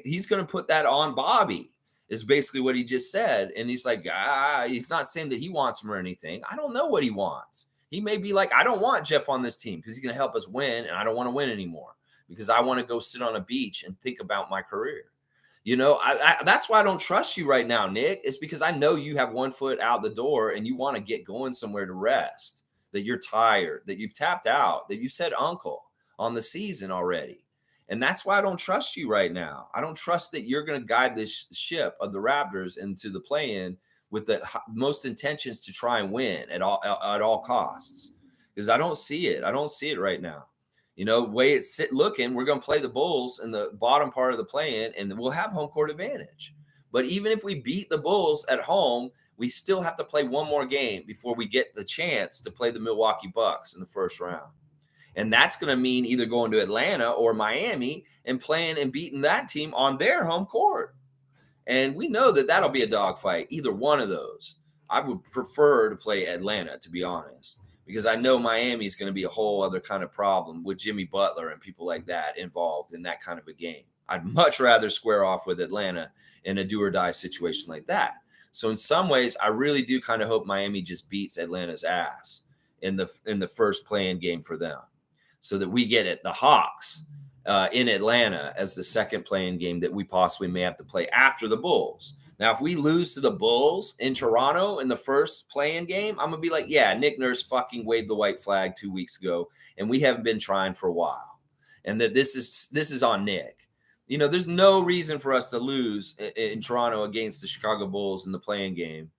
he's going to put that on Bobby, is basically what he just said. And he's like, he's not saying that he wants him or anything. I don't know what he wants. He may be like, I don't want Jeff on this team because he's going to help us win, and I don't want to win anymore because I want to go sit on a beach and think about my career. That's why I don't trust you right now, Nick. It's because I know you have one foot out the door and you want to get going somewhere to rest, that you're tired, that you've tapped out, that you've said uncle on the season already. And that's why I don't trust you right now. I don't trust that you're going to guide this ship of the Raptors into the play-in with the most intentions to try and win at all costs. Because I don't see it. I don't see it right now. Way it's looking, we're going to play the Bulls in the bottom part of the play-in, and we'll have home court advantage. But even if we beat the Bulls at home, we still have to play one more game before we get the chance to play the Milwaukee Bucks in the first round. And that's going to mean either going to Atlanta or Miami and playing and beating that team on their home court. And we know that that'll be a dogfight, either one of those. I would prefer to play Atlanta, to be honest, because I know Miami is going to be a whole other kind of problem with Jimmy Butler and people like that involved in that kind of a game. I'd much rather square off with Atlanta in a do or die situation like that. So in some ways, I really do kind of hope Miami just beats Atlanta's ass in the first play-in game for them, so that we get it the Hawks in Atlanta as the second play-in game that we possibly may have to play after the Bulls. Now, if we lose to the Bulls in Toronto in the first play-in game, I'm going to be like, yeah, Nick Nurse fucking waved the white flag 2 weeks ago, and we haven't been trying for a while. And that this is on Nick. There's no reason for us to lose in Toronto against the Chicago Bulls in the play-in game,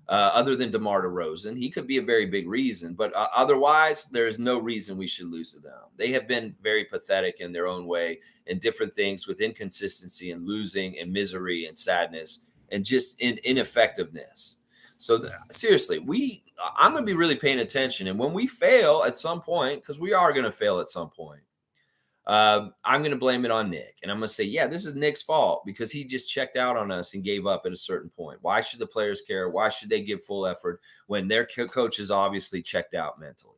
other than DeMar DeRozan. He could be a very big reason, but otherwise, there's no reason we should lose to them. They have been very pathetic in their own way in different things, with inconsistency and losing and misery and sadness and just ineffectiveness. So seriously, I'm going to be really paying attention. And when we fail at some point, because we are going to fail at some point, I'm going to blame it on Nick. And I'm going to say, yeah, this is Nick's fault because he just checked out on us and gave up at a certain point. Why should the players care? Why should they give full effort when their coach is obviously checked out mentally?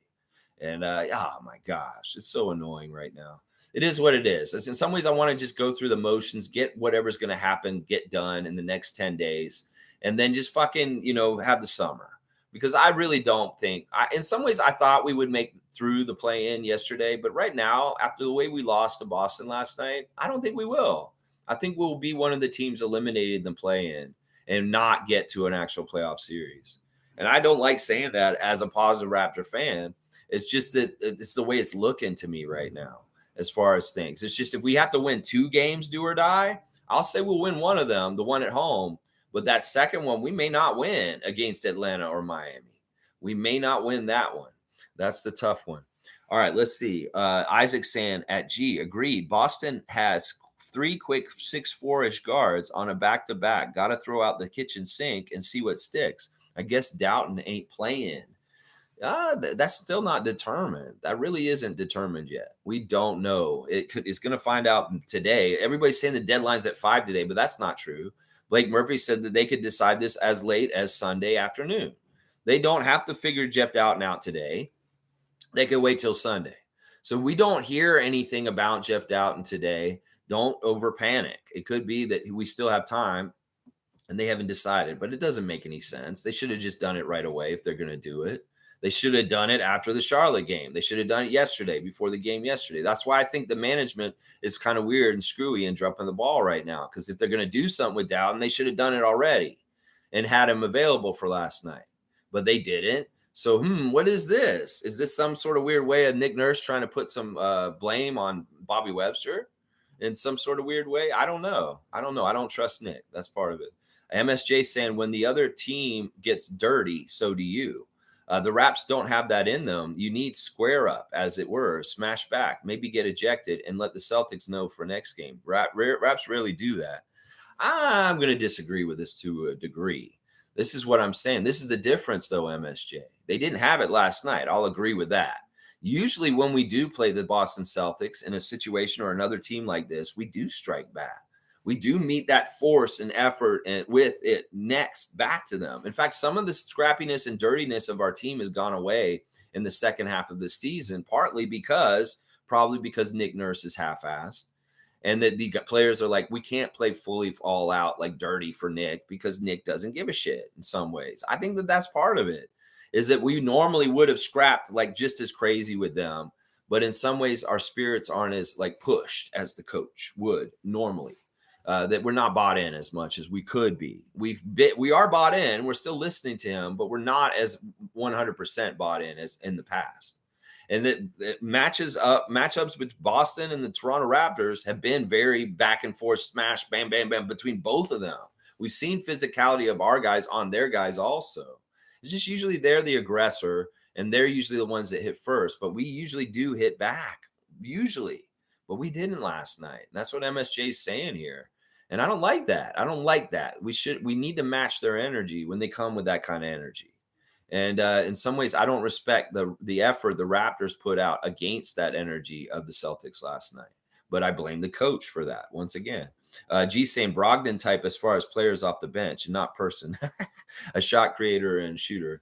And, oh my gosh, it's so annoying right now. It is what it is. In some ways, I want to just go through the motions, get whatever's going to happen, get done in the next 10 days, and then just fucking, have the summer. Because I really don't think, in some ways, I thought we would make through the play-in yesterday. But right now, after the way we lost to Boston last night, I don't think we will. I think we'll be one of the teams eliminated in the play-in and not get to an actual playoff series. And I don't like saying that as a positive Raptor fan. It's just that it's the way it's looking to me right now as far as things. It's just if we have to win 2 games, do or die, I'll say we'll win one of them, the one at home. But that second one, we may not win against Atlanta or Miami. We may not win that one. That's the tough one. All right, let's see. Isaac Sand at G agreed. Boston has 3 quick 6'4" guards on a back-to-back. Got to throw out the kitchen sink and see what sticks. I guess Doughton ain't playing. That's still not determined. That really isn't determined yet. We don't know. It's going to find out today. Everybody's saying the deadline's at 5 today, but that's not true. Blake Murphy said that they could decide this as late as Sunday afternoon. They don't have to figure Jeff Doughton out today. They could wait till Sunday. So we don't hear anything about Jeff Doughton today. Don't over panic. It could be that we still have time and they haven't decided, but it doesn't make any sense. They should have just done it right away if they're going to do it. They should have done it after the Charlotte game. They should have done it yesterday, before the game yesterday. That's why I think the management is kind of weird and screwy and dropping the ball right now. Because if they're going to do something with Doughton, they should have done it already and had him available for last night. But they didn't. So, what is this? Is this some sort of weird way of Nick Nurse trying to put some blame on Bobby Webster in some sort of weird way? I don't know. I don't trust Nick. That's part of it. MSJ saying, when the other team gets dirty, so do you. The Raps don't have that in them. You need square up, as it were, smash back, maybe get ejected, and let the Celtics know for next game. Raps rarely do that. I'm going to disagree with this to a degree. This is what I'm saying. This is the difference, though, MSJ. They didn't have it last night. I'll agree with that. Usually when we do play the Boston Celtics in a situation or another team like this, we do strike back. We do meet that force and effort and with it next back to them. In fact, some of the scrappiness and dirtiness of our team has gone away in the second half of the season, probably because Nick Nurse is half-assed and that the players are like, we can't play fully all out like dirty for Nick because Nick doesn't give a shit in some ways. I think that that's part of it. is that we normally would have scrapped like just as crazy with them, but in some ways our spirits aren't as like pushed as the coach would normally. That we're not bought in as much as we could be. We are bought in. We're still listening to him, but we're not as 100% bought in as in the past. And that matchups with Boston and the Toronto Raptors have been very back and forth, smash, bam, bam, bam between both of them. We've seen physicality of our guys on their guys also. It's just usually they're the aggressor and they're usually the ones that hit first, but we usually do hit back, usually. But we didn't last night. And that's what MSJ is saying here. And I don't like that. I don't like that. We need to match their energy when they come with that kind of energy. And in some ways, I don't respect the effort the Raptors put out against that energy of the Celtics last night. But I blame the coach for that once again. G saying Brogdon type as far as players off the bench, not person, a shot creator and shooter.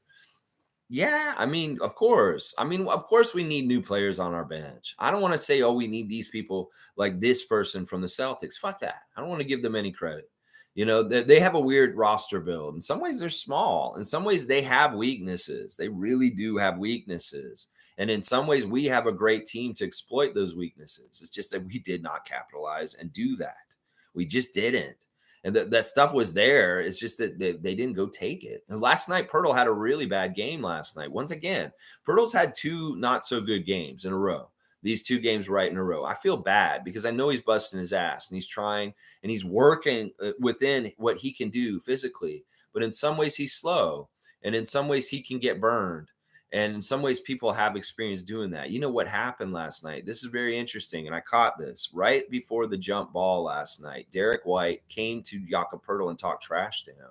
Yeah, I mean, of course. I mean, of course, we need new players on our bench. I don't want to say, oh, we need these people like this person from the Celtics. Fuck that. I don't want to give them any credit. They have a weird roster build. In some ways, they're small. In some ways, they have weaknesses. They really do have weaknesses. And in some ways, we have a great team to exploit those weaknesses. It's just that we did not capitalize and do that. We just didn't. And that stuff was there. It's just that they didn't go take it. And last night, Pirtle had a really bad game last night. Once again, Pirtle's had two not so good games in a row. These two games right in a row. I feel bad because I know he's busting his ass and he's trying and he's working within what he can do physically. But in some ways, he's slow. And in some ways, he can get burned. And in some ways, people have experience doing that. You know what happened last night? This is very interesting. And I caught this right before the jump ball last night. Derek White came to Jakob Poeltl and talked trash to him.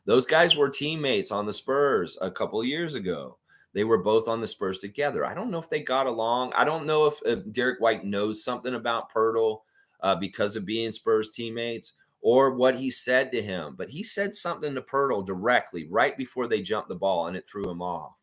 Those guys were teammates on the Spurs a couple of years ago. They were both on the Spurs together. I don't know if they got along. I don't know if Derek White knows something about Poeltl because of being Spurs teammates or what he said to him. But he said something to Poeltl directly right before they jumped the ball, and it threw him off.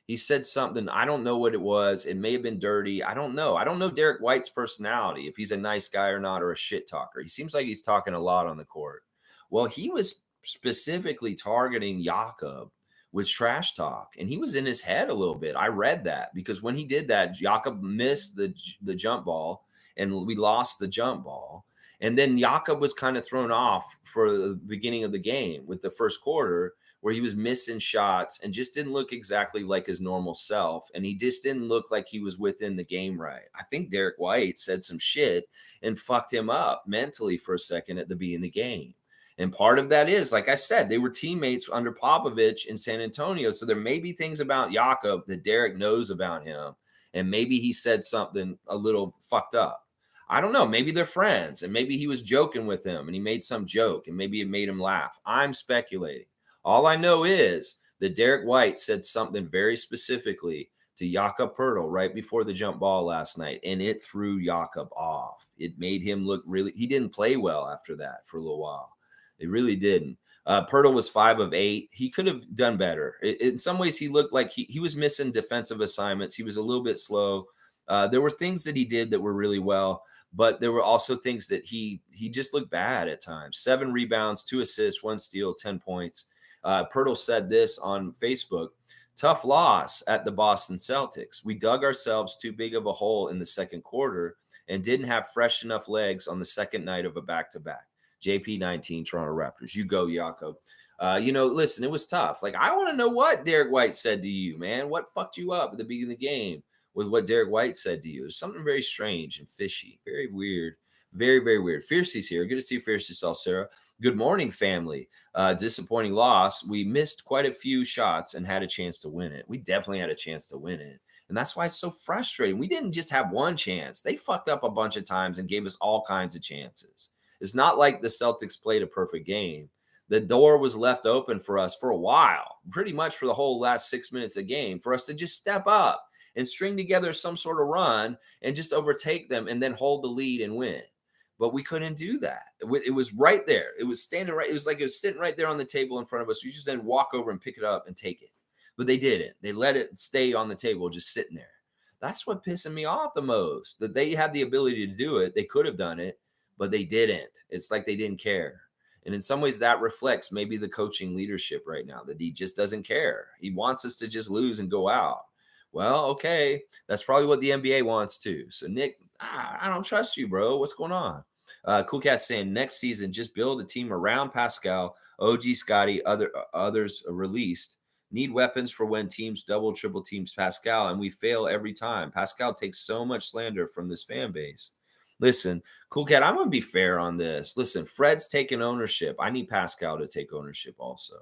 He said something. I don't know what it was. It may have been dirty. I don't know. I don't know Derek White's personality, if he's a nice guy or not, or a shit talker. He seems like he's talking a lot on the court. Well, he was specifically targeting Jakob with trash talk, and he was in his head a little bit. I read that because when he did that, Jakob missed the jump ball, and we lost the jump ball. And then Jakob was kind of thrown off for the beginning of the game with the first quarter, where he was missing shots and just didn't look exactly like his normal self. And he just didn't look like he was within the game right. I think Derek White said some shit and fucked him up mentally for a second at the beginning of the game. And part of that is, like I said, they were teammates under Popovich in San Antonio. So there may be things about Jakob that Derek knows about him. And maybe he said something a little fucked up. I don't know. Maybe they're friends and maybe he was joking with him and he made some joke and maybe it made him laugh. I'm speculating. All I know is that Derek White said something very specifically to Jakob Poeltl right before the jump ball last night, and it threw Jakob off. It made him look he didn't play well after that for a little while. It really didn't. Poeltl was 5 of 8. He could have done better. In some ways, he looked like he was missing defensive assignments. He was a little bit slow. There were things that he did that were really well, but there were also things that he just looked bad at times. 7 rebounds, 2 assists, 1 steal, 10 points. Poeltl said this on Facebook: tough loss at the Boston Celtics. We dug ourselves too big of a hole in the second quarter and didn't have fresh enough legs on the second night of a back-to-back. JP19, Toronto Raptors. You go, Jakob. Listen, it was tough. Like, I want to know what Derek White said to you, man. What fucked you up at the beginning of the game with what Derek White said to you? There's something very strange and fishy, very weird. Very, very weird. Fiercey's here. Good to see Fiercey, Sarah. Good morning, family. Disappointing loss. We missed quite a few shots and had a chance to win it. We definitely had a chance to win it. And that's why it's so frustrating. We didn't just have one chance. They fucked up a bunch of times and gave us all kinds of chances. It's not like the Celtics played a perfect game. The door was left open for us for a while, pretty much for the whole last 6 minutes of the game, for us to just step up and string together some sort of run and just overtake them and then hold the lead and win. But we couldn't do that. It was right there. It was standing right. It was like it was sitting right there on the table in front of us. We just then walk over and pick it up and take it. But they didn't. They let it stay on the table, just sitting there. That's what pissing me off the most. That they had the ability to do it. They could have done it, but they didn't. It's like they didn't care. And in some ways, that reflects maybe the coaching leadership right now, that he just doesn't care. He wants us to just lose and go out. Well, okay, that's probably what the NBA wants too. So, Nick, I don't trust you, bro. What's going on? Cool Cat saying next season, just build a team around Pascal, OG, Scotty, others released. Need weapons for when teams double, triple teams Pascal, and we fail every time. Pascal takes so much slander from this fan base. Listen, Cool Cat, I'm going to be fair on this. Listen, Fred's taking ownership. I need Pascal to take ownership also.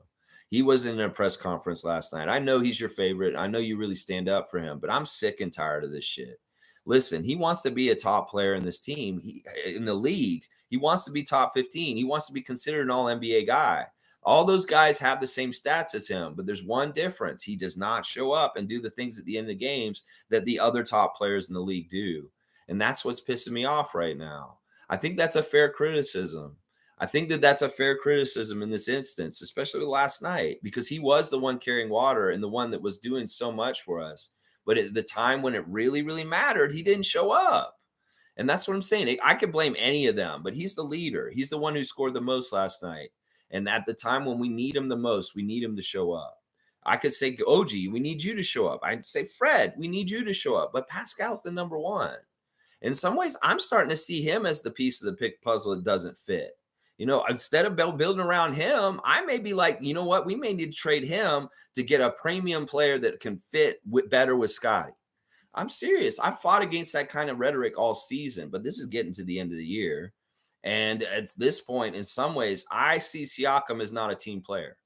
He was in a press conference last night. I know he's your favorite. I know you really stand up for him, but I'm sick and tired of this shit. Listen, he wants to be a top player in this team, in the league. He wants to be top 15. He wants to be considered an all NBA guy. All those guys have the same stats as him, but there's one difference. He does not show up and do the things at the end of the games that the other top players in the league do. And that's what's pissing me off right now. I think that's a fair criticism. I think that that's a fair criticism in this instance, especially last night, because he was the one carrying water and the one that was doing so much for us. But at the time when it really, really mattered, he didn't show up. And that's what I'm saying. I could blame any of them, but he's the leader. He's the one who scored the most last night. And at the time when we need him the most, we need him to show up. I could say, OG, we need you to show up. I'd say, Fred, we need you to show up. But Pascal's the number one. In some ways, I'm starting to see him as the piece of the pick puzzle that doesn't fit. Instead of building around him, I may be like, you know what? We may need to trade him to get a premium player that can fit better with Scotty. I'm serious. I fought against that kind of rhetoric all season, but this is getting to the end of the year. And at this point, in some ways, I see Siakam as not a team player.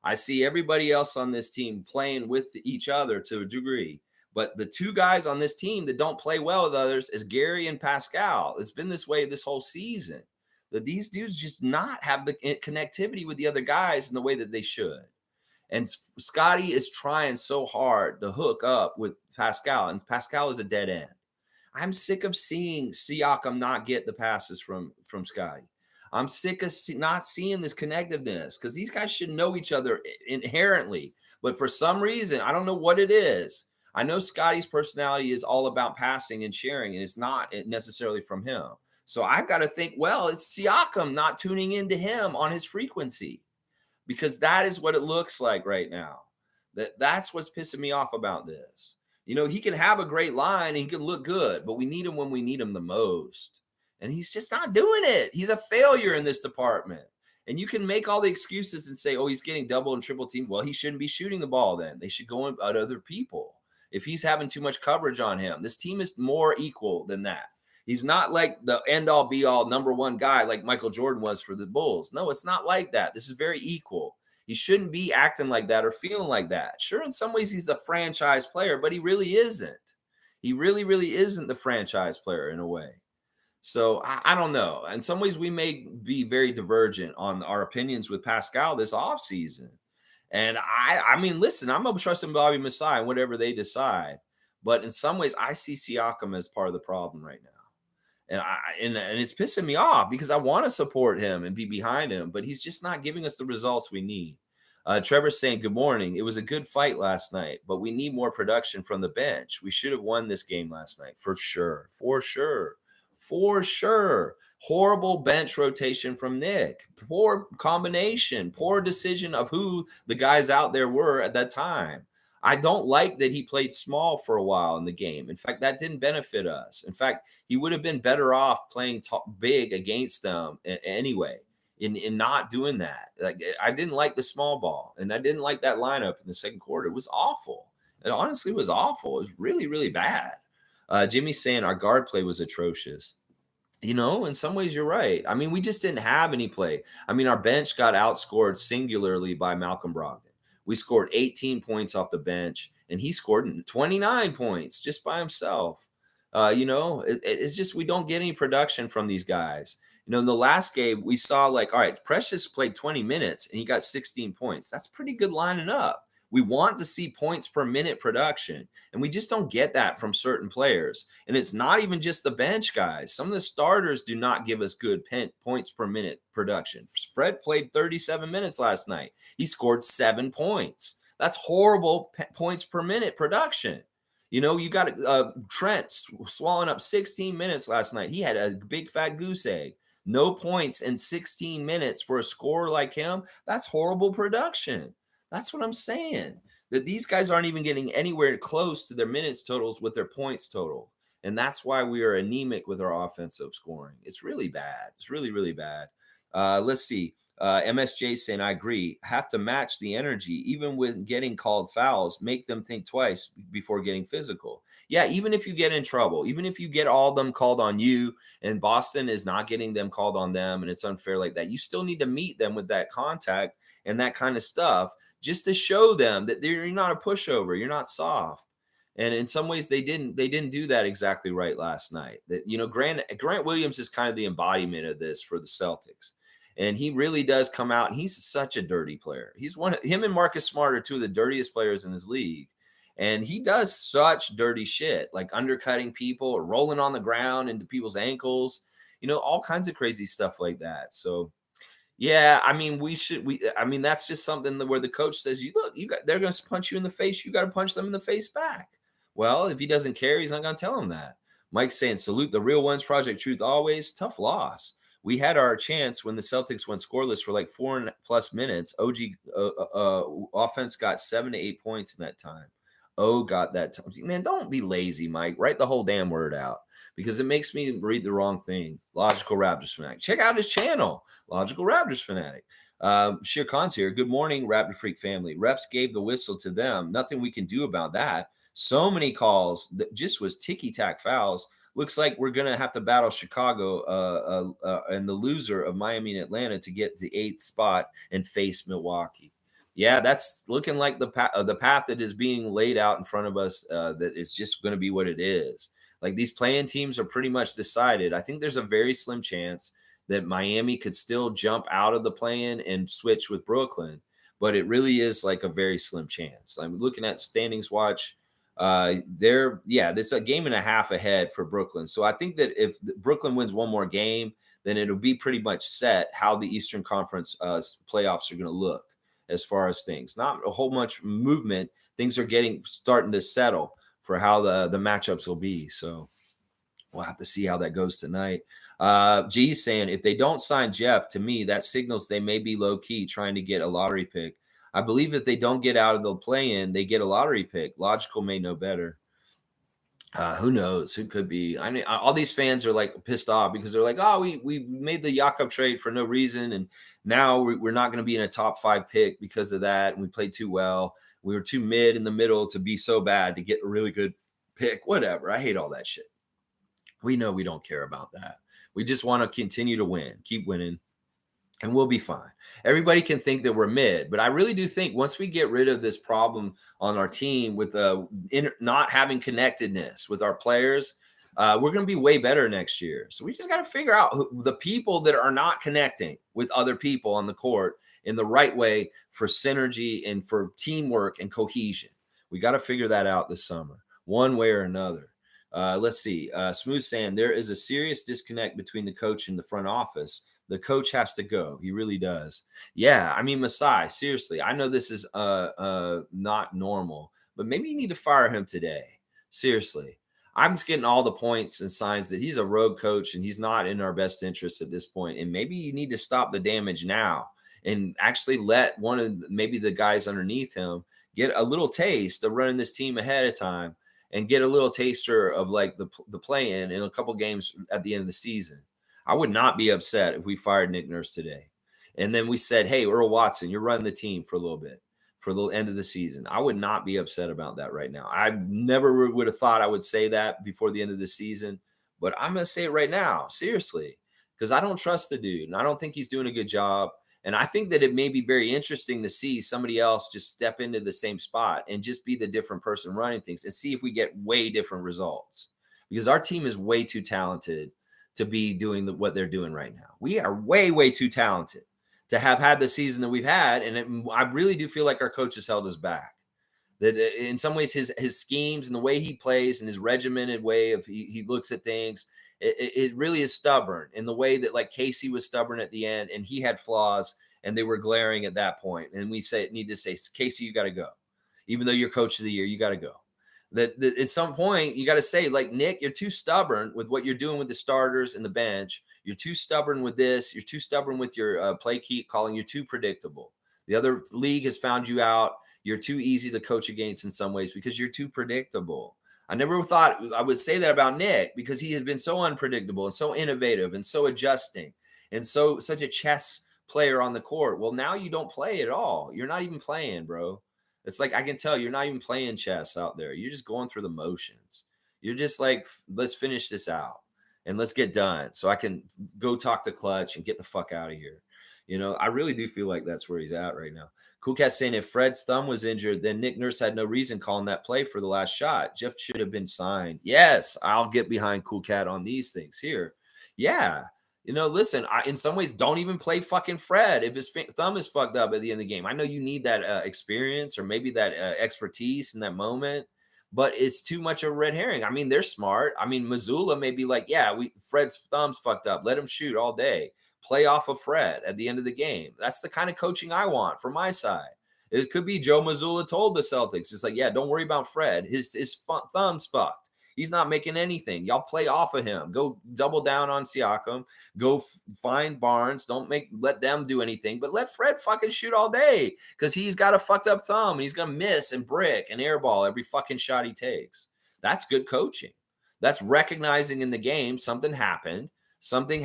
I see everybody else on this team playing with each other to a degree. But the two guys on this team that don't play well with others is Gary and Pascal. It's been this way this whole season. That these dudes just not have the connectivity with the other guys in the way that they should. And Scotty is trying so hard to hook up with Pascal, and Pascal is a dead end. I'm sick of seeing Siakam not get the passes from Scotty. I'm sick of not seeing this connectiveness because these guys should know each other inherently. But for some reason, I don't know what it is. I know Scotty's personality is all about passing and sharing, and it's not necessarily from him. So I've got to think, well, it's Siakam not tuning into him on his frequency, because that is what it looks like right now. That's what's pissing me off about this. He can have a great line and he can look good, but we need him when we need him the most. And he's just not doing it. He's a failure in this department. And you can make all the excuses and say, oh, he's getting double and triple teamed. Well, he shouldn't be shooting the ball then. They should go at other people. If he's having too much coverage on him, this team is more equal than that. He's not like the end-all, be-all number one guy like Michael Jordan was for the Bulls. No, it's not like that. This is very equal. He shouldn't be acting like that or feeling like that. Sure, in some ways he's the franchise player, but he really isn't. He really, really isn't the franchise player in a way. So I don't know. In some ways we may be very divergent on our opinions with Pascal this offseason. And I mean, listen, I'm going to trust in Bobby Masai and whatever they decide. But in some ways, I see Siakam as part of the problem right now. And it's pissing me off because I want to support him and be behind him, but he's just not giving us the results we need. Trevor's saying, good morning. It was a good fight last night, but we need more production from the bench. We should have won this game last night, for sure. For sure. For sure. Horrible bench rotation from Nick. Poor combination. Poor decision of who the guys out there were at that time. I don't like that he played small for a while in the game. In fact, that didn't benefit us. In fact, he would have been better off playing big against them anyway, in not doing that. Like, I didn't like the small ball, and I didn't like that lineup in the second quarter. It was awful. It honestly was awful. It was really, really bad. Jimmy's saying our guard play was atrocious. In some ways you're right. I mean, we just didn't have any play. I mean, our bench got outscored singularly by Malcolm Brogdon. We scored 18 points off the bench, and he scored 29 points just by himself. It's just we don't get any production from these guys. In the last game, we saw all right, Precious played 20 minutes, and he got 16 points. That's pretty good lining up. We want to see points per minute production, and we just don't get that from certain players. And it's not even just the bench guys. Some of the starters do not give us good points per minute production. Fred played 37 minutes last night. He scored 7 points. That's horrible points per minute production. You got Trent swallowing up 16 minutes last night. He had a big fat goose egg. No points in 16 minutes for a scorer like him. That's horrible production. That's what I'm saying. That these guys aren't even getting anywhere close to their minutes totals with their points total. And that's why we are anemic with our offensive scoring. It's really bad. It's really, really bad. Let's see. MSJ saying, I agree. Have to match the energy, even with getting called fouls, make them think twice before getting physical. Yeah, even if you get in trouble, even if you get all of them called on you, and Boston is not getting them called on them, and it's unfair like that, you still need to meet them with that contact and that kind of stuff just to show them that you're not a pushover, you're not soft. And in some ways, they didn't do that exactly right last night. That Grant Williams is kind of the embodiment of this for the Celtics, and he really does come out. And he's such a dirty player. He's him and Marcus Smart are two of the dirtiest players in his league, and he does such dirty shit, like undercutting people or rolling on the ground into people's ankles, all kinds of crazy stuff like that. So yeah, I mean, I mean, that's just something where the coach says, "You look, they're going to punch you in the face. You got to punch them in the face back." Well, if he doesn't care, he's not going to tell him that. Mike's saying, "Salute the real ones, Project Truth always." Tough loss. We had our chance when the Celtics went scoreless for like 4+ minutes. OG offense got 7 to 8 points in that time. O got that time. Man, don't be lazy, Mike. Write the whole damn word out because it makes me read the wrong thing. Logical Raptors fanatic. Check out his channel. Logical Raptors fanatic. Shir Khan's here. Good morning, Raptor Freak family. Refs gave the whistle to them. Nothing we can do about that. So many calls that just was ticky-tack fouls. Looks like we're going to have to battle Chicago and the loser of Miami and Atlanta to get the 8th spot and face Milwaukee. Yeah, that's looking like the path that is being laid out in front of us, that is just going to be what it is. Like these playing teams are pretty much decided. I think there's a very slim chance that Miami could still jump out of the play-in and switch with Brooklyn, but it really is like a very slim chance. I'm looking at standings watch. There's a game and a half ahead for Brooklyn. So I think that if Brooklyn wins one more game, then it'll be pretty much set how the Eastern Conference playoffs are going to look as far as things. Not a whole much movement. Things are starting to settle for how the matchups will be. So we'll have to see how that goes tonight. G's saying if they don't sign Jeff, to me, that signals they may be low key trying to get a lottery pick. I believe if they don't get out of the play-in, they get a lottery pick. Logical may know better. Who knows? Who could be? I mean, all these fans are like pissed off because they're like, "Oh, we made the Jakob trade for no reason, and now we're not going to be in a top 5 pick because of that. And we played too well. We were too mid in the middle to be so bad to get a really good pick. Whatever. I hate all that shit. We know we don't care about that. We just want to continue to win, keep winning, and we'll be fine. Everybody can think that we're mid, but I really do think once we get rid of this problem on our team with not having connectedness with our players, we're going to be way better next year. So we just got to figure out the people that are not connecting with other people on the court in the right way for synergy and for teamwork and cohesion. We got to figure that out this summer, one way or another. Let's see. Smooth saying there is a serious disconnect between the coach and the front office. The coach has to go. He really does. Yeah, I mean, Masai, seriously, I know this is not normal, but maybe you need to fire him today. Seriously. I'm just getting all the points and signs that he's a rogue coach and he's not in our best interest at this point. And maybe you need to stop the damage now and actually let maybe the guys underneath him get a little taste of running this team ahead of time and get a little taster of like the play-in a couple games at the end of the season. I would not be upset if we fired Nick Nurse today. And then we said, hey, Earl Watson, you're running the team for a little bit for the end of the season. I would not be upset about that right now. I never would have thought I would say that before the end of the season, but I'm going to say it right now, seriously, because I don't trust the dude and I don't think he's doing a good job. And I think that it may be very interesting to see somebody else just step into the same spot and just be the different person running things and see if we get way different results because our team is way too talented to be doing what they're doing right now. We are way, way too talented to have had the season that we've had. And I really do feel like our coach has held us back. That in some ways his schemes and the way he plays and his regimented way of he looks at things, it really is stubborn in the way that like Casey was stubborn at the end and he had flaws and they were glaring at that point. And we need to say, Casey, you got to go. Even though you're coach of the year, you got to go. That at some point you got to say, like, Nick, you're too stubborn with what you're doing with the starters and the bench. You're too stubborn with this. You're too stubborn with your play keep calling. You're too predictable. The other league has found you out. You're too easy to coach against in some ways because you're too predictable. I never thought I would say that about Nick because he has been so unpredictable and so innovative and so adjusting and so such a chess player on the court. Well, now you don't play at all. You're not even playing, bro. It's like I can tell you're not even playing chess out there. You're just going through the motions. You're just like, let's finish this out and let's get done so I can go talk to Clutch and get the fuck out of here. I really do feel like that's where he's at right now. Cool Cat saying if Fred's thumb was injured, then Nick Nurse had no reason calling that play for the last shot. Jeff should have been signed. Yes, I'll get behind Cool Cat on these things here. Yeah. Listen, I in some ways don't even play fucking Fred if his thumb is fucked up at the end of the game. I know you need that experience or maybe that expertise in that moment, but it's too much of a red herring. I mean, they're smart. I mean, Missoula may be like, yeah, Fred's thumb's fucked up. Let him shoot all day. Play off of Fred at the end of the game. That's the kind of coaching I want from my side. It could be Joe Missoula told the Celtics, it's like, yeah, don't worry about Fred. His thumb's fucked. He's not making anything. Y'all play off of him. Go double down on Siakam. Go find Barnes. Don't let them do anything, but let Fred fucking shoot all day because he's got a fucked up thumb and he's gonna miss and brick and airball every fucking shot he takes. That's good coaching. That's recognizing in the game something happened. Something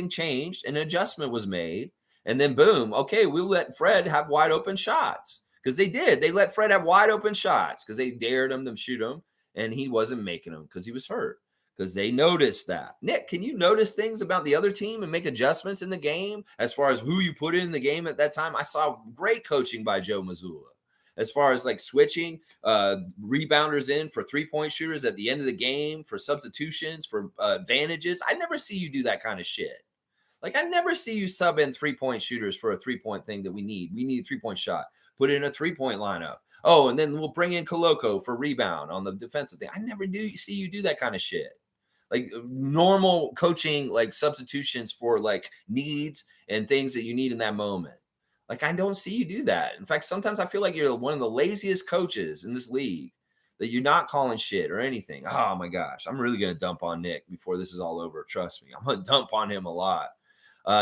changed, an adjustment was made, and then boom, okay, we'll let Fred have wide open shots because they did. They let Fred have wide open shots because they dared him to shoot him, and he wasn't making them because he was hurt. Because they noticed that. Nick, can you notice things about the other team and make adjustments in the game as far as who you put in the game at that time? I saw great coaching by Joe Missoula as far as like switching rebounders in for 3-point shooters at the end of the game, for substitutions, for advantages. I never see you do that kind of shit. Like, I never see you sub in 3-point shooters for a 3-point thing that we need. We need a 3-point shot. Put in a 3-point lineup. Oh, and then we'll bring in Koloko for rebound on the defensive thing. I never do see you do that kind of shit. Like normal coaching, like substitutions for like needs and things that you need in that moment. Like, I don't see you do that. In fact, sometimes I feel like you're one of the laziest coaches in this league, that you're not calling shit or anything. Oh my gosh. I'm really going to dump on Nick before this is all over. Trust me. I'm going to dump on him a lot.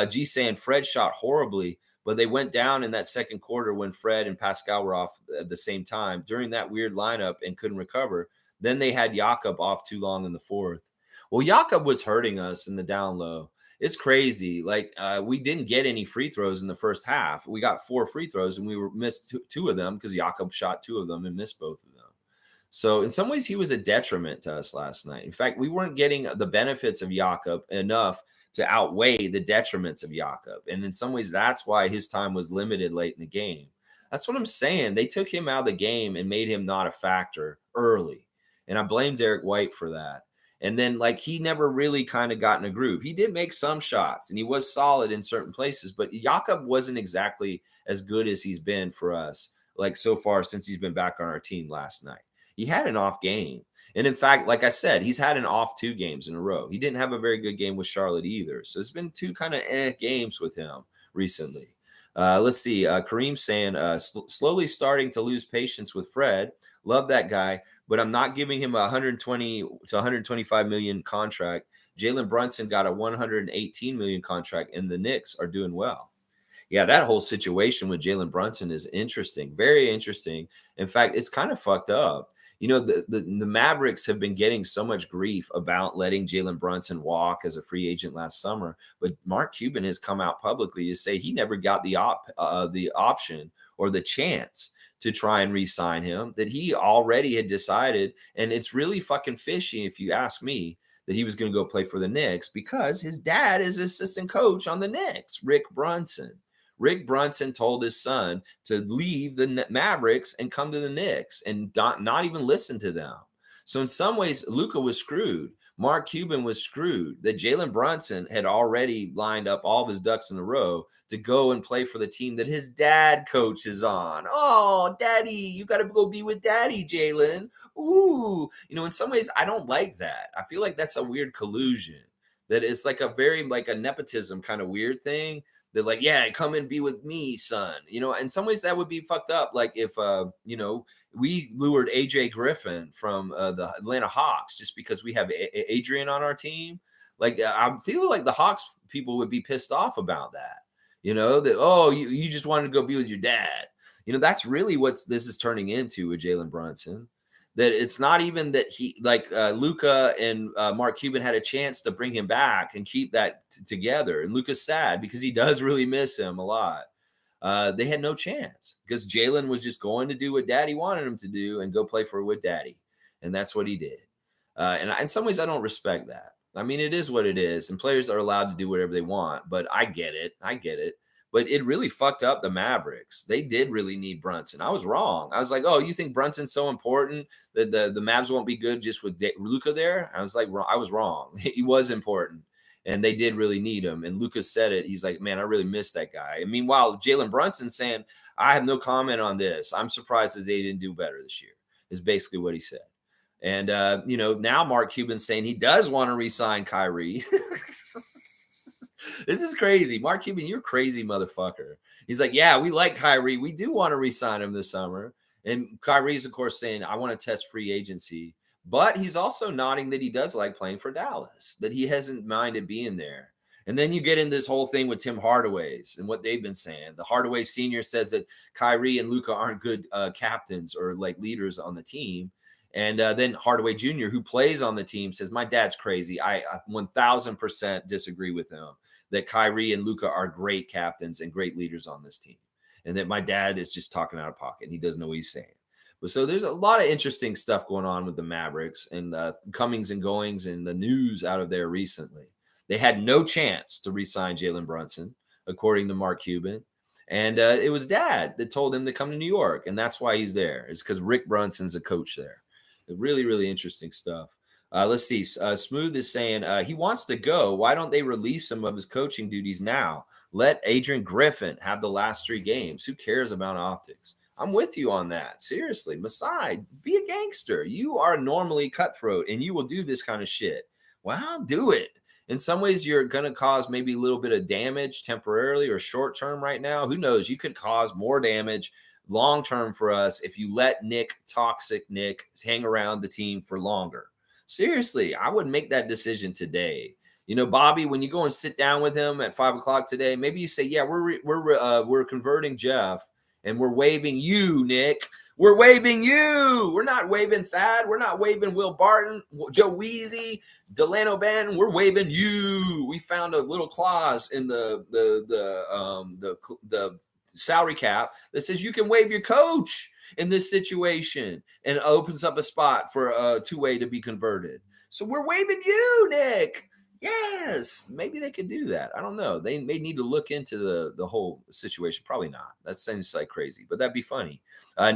G saying Fred shot horribly, but they went down in that second quarter when Fred and Pascal were off at the same time during that weird lineup and couldn't recover. Then they had Jakob off too long in the fourth. Well, Jakob was hurting us in the down low. It's crazy. Like we didn't get any free throws in the first half. We got 4 free throws and we missed two of them because Jakob shot 2 of them and missed both of them. So in some ways, he was a detriment to us last night. In fact, we weren't getting the benefits of Jakob enough to outweigh the detriments of Jakob. And in some ways, that's why his time was limited late in the game. That's what I'm saying. They took him out of the game and made him not a factor early. And I blame Derek White for that. And then, like, he never really kind of got in a groove. He did make some shots and he was solid in certain places, but Jakob wasn't exactly as good as he's been for us, like so far since he's been back on our team last night. He had an off game. And in fact, like I said, he's had an off 2 games in a row. He didn't have a very good game with Charlotte either. So it's been 2 kind of games with him recently. Let's see. Kareem saying, slowly starting to lose patience with Fred. Love that guy, but I'm not giving him a 120 to 125 million contract. Jalen Brunson got a 118 million contract, and the Knicks are doing well. Yeah, that whole situation with Jalen Brunson is interesting, very interesting. In fact, it's kind of fucked up. The Mavericks have been getting so much grief about letting Jalen Brunson walk as a free agent last summer, but Mark Cuban has come out publicly to say he never got the option or the chance to try and re-sign him, that he already had decided, and it's really fucking fishy if you ask me, that he was going to go play for the Knicks because his dad is assistant coach on the Knicks, Rick Brunson. Rick Brunson told his son to leave the Mavericks and come to the Knicks and not even listen to them. So in some ways, Luka was screwed. Mark Cuban was screwed. That Jalen Brunson had already lined up all of his ducks in a row to go and play for the team that his dad coaches on. Oh, daddy, you got to go be with daddy, Jalen. Ooh. In some ways, I don't like that. I feel like that's a weird collusion. That it's like a very like a nepotism kind of weird thing They're like, yeah, come and be with me, son. In some ways that would be fucked up. Like if we lured AJ Griffin from the Atlanta Hawks just because we have Adrian on our team. Like I feel like the Hawks people would be pissed off about that. That, oh, you just wanted to go be with your dad. That's really what this is turning into with Jalen Brunson. That it's not even that he like Luca and Mark Cuban had a chance to bring him back and keep that together. And Luca's sad because he does really miss him a lot. They had no chance because Jalen was just going to do what Daddy wanted him to do and go play for with Daddy, and that's what he did. And in some ways, I don't respect that. I mean, it is what it is, and players are allowed to do whatever they want. But I get it. I get it. But it really fucked up the Mavericks. They did really need Brunson. I was wrong. I was like, oh, you think Brunson's so important that the Mavs won't be good just with Luca there? I was like, I was wrong. He was important, and they did really need him. And Lucas said it. He's like, man, I really miss that guy. And meanwhile, Jalen Brunson saying, I have no comment on this. I'm surprised that they didn't do better this year, is basically what he said. And, now Mark Cuban's saying he does want to re-sign Kyrie. This is crazy. Mark Cuban, you're crazy motherfucker. He's like, yeah, we like Kyrie. We do want to re-sign him this summer. And Kyrie's, of course, saying, I want to test free agency. But he's also nodding that he does like playing for Dallas, that he hasn't minded being there. And then you get in this whole thing with Tim Hardaway's and what they've been saying. The Hardaway Sr. says that Kyrie and Luka aren't good captains or like leaders on the team. And then Hardaway Jr., who plays on the team, says, my dad's crazy. I 1000% disagree with him that Kyrie and Luka are great captains and great leaders on this team. And that my dad is just talking out of pocket. And he doesn't know what he's saying. But so there's a lot of interesting stuff going on with the Mavericks and comings and goings and the news out of there recently. They had no chance to re-sign Jalen Brunson, according to Mark Cuban. And it was dad that told him to come to New York. And that's why he's there. It's because Rick Brunson's a coach there. Really, really interesting stuff. Let's see. Smooth is saying he wants to go. Why don't they release some of his coaching duties now? Let Adrian Griffin have the last 3 games. Who cares about optics? I'm with you on that. Seriously, Masai, be a gangster. You are normally cutthroat and you will do this kind of shit. Well, do it. In some ways, you're going to cause maybe a little bit of damage temporarily or short term right now. Who knows? You could cause more damage long term for us if you let toxic Nick, hang around the team for longer. Seriously, I would make that decision today. Bobby, when you go and sit down with him at 5:00 today, maybe you say, "Yeah, we're converting Jeff, and we're waiving you, Nick. We're waiving you. We're not waiving Thad. We're not waiving Will Barton, Joe Weezy, Delano Banton. We're waiving you. We found a little clause in the salary cap that says you can waive your coach in this situation and opens up a spot for a two-way to be converted. So we're waiving you, Nick. Yes, maybe they could do that. I don't know. They may need to look into the whole situation. Probably not. That sounds like crazy, but that'd be funny.